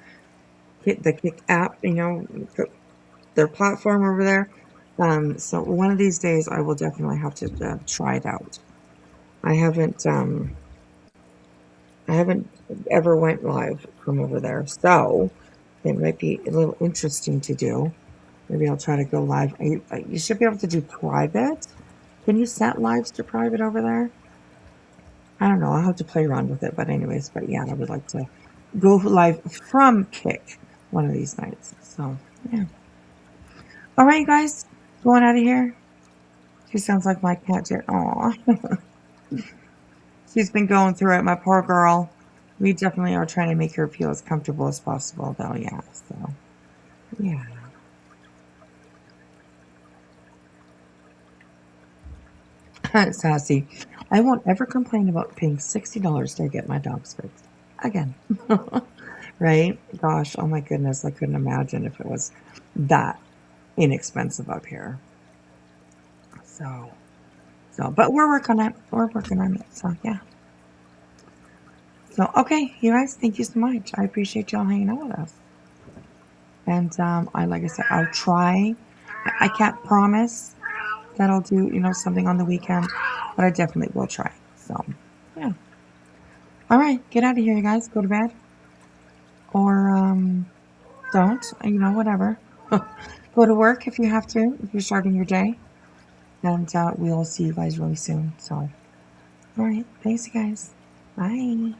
[SPEAKER 2] the Kick app, their platform over there. So one of these days I will definitely have to try it out. I haven't ever went live from over there, so it might be a little interesting to do. Maybe I'll try to go live. You should be able to do private. Can you set lives to private over there? I don't know. I'll have to play around with it. But anyways, yeah, I would like to go live from Kick one of these nights. So, yeah. All right, you guys. Going out of here. She sounds like my cat did. Aw. She's been going through it, my poor girl. We definitely are trying to make her feel as comfortable as possible, though, yeah. So, yeah. Sassy. I won't ever complain about paying $60 to get my dogs fixed. Again. Right? Gosh, oh my goodness. I couldn't imagine if it was that inexpensive up here. So, but we're working on it. We're working on it. So, yeah. So, okay, you guys, thank you so much. I appreciate y'all hanging out with us. And like I said, I'll try. I can't promise that I'll do, something on the weekend, but I definitely will try. So, yeah. All right, get out of here, you guys. Go to bed. Or don't, whatever. Go to work if you have to, if you're starting your day. And we'll see you guys really soon. So, all right, thanks, you guys. Bye.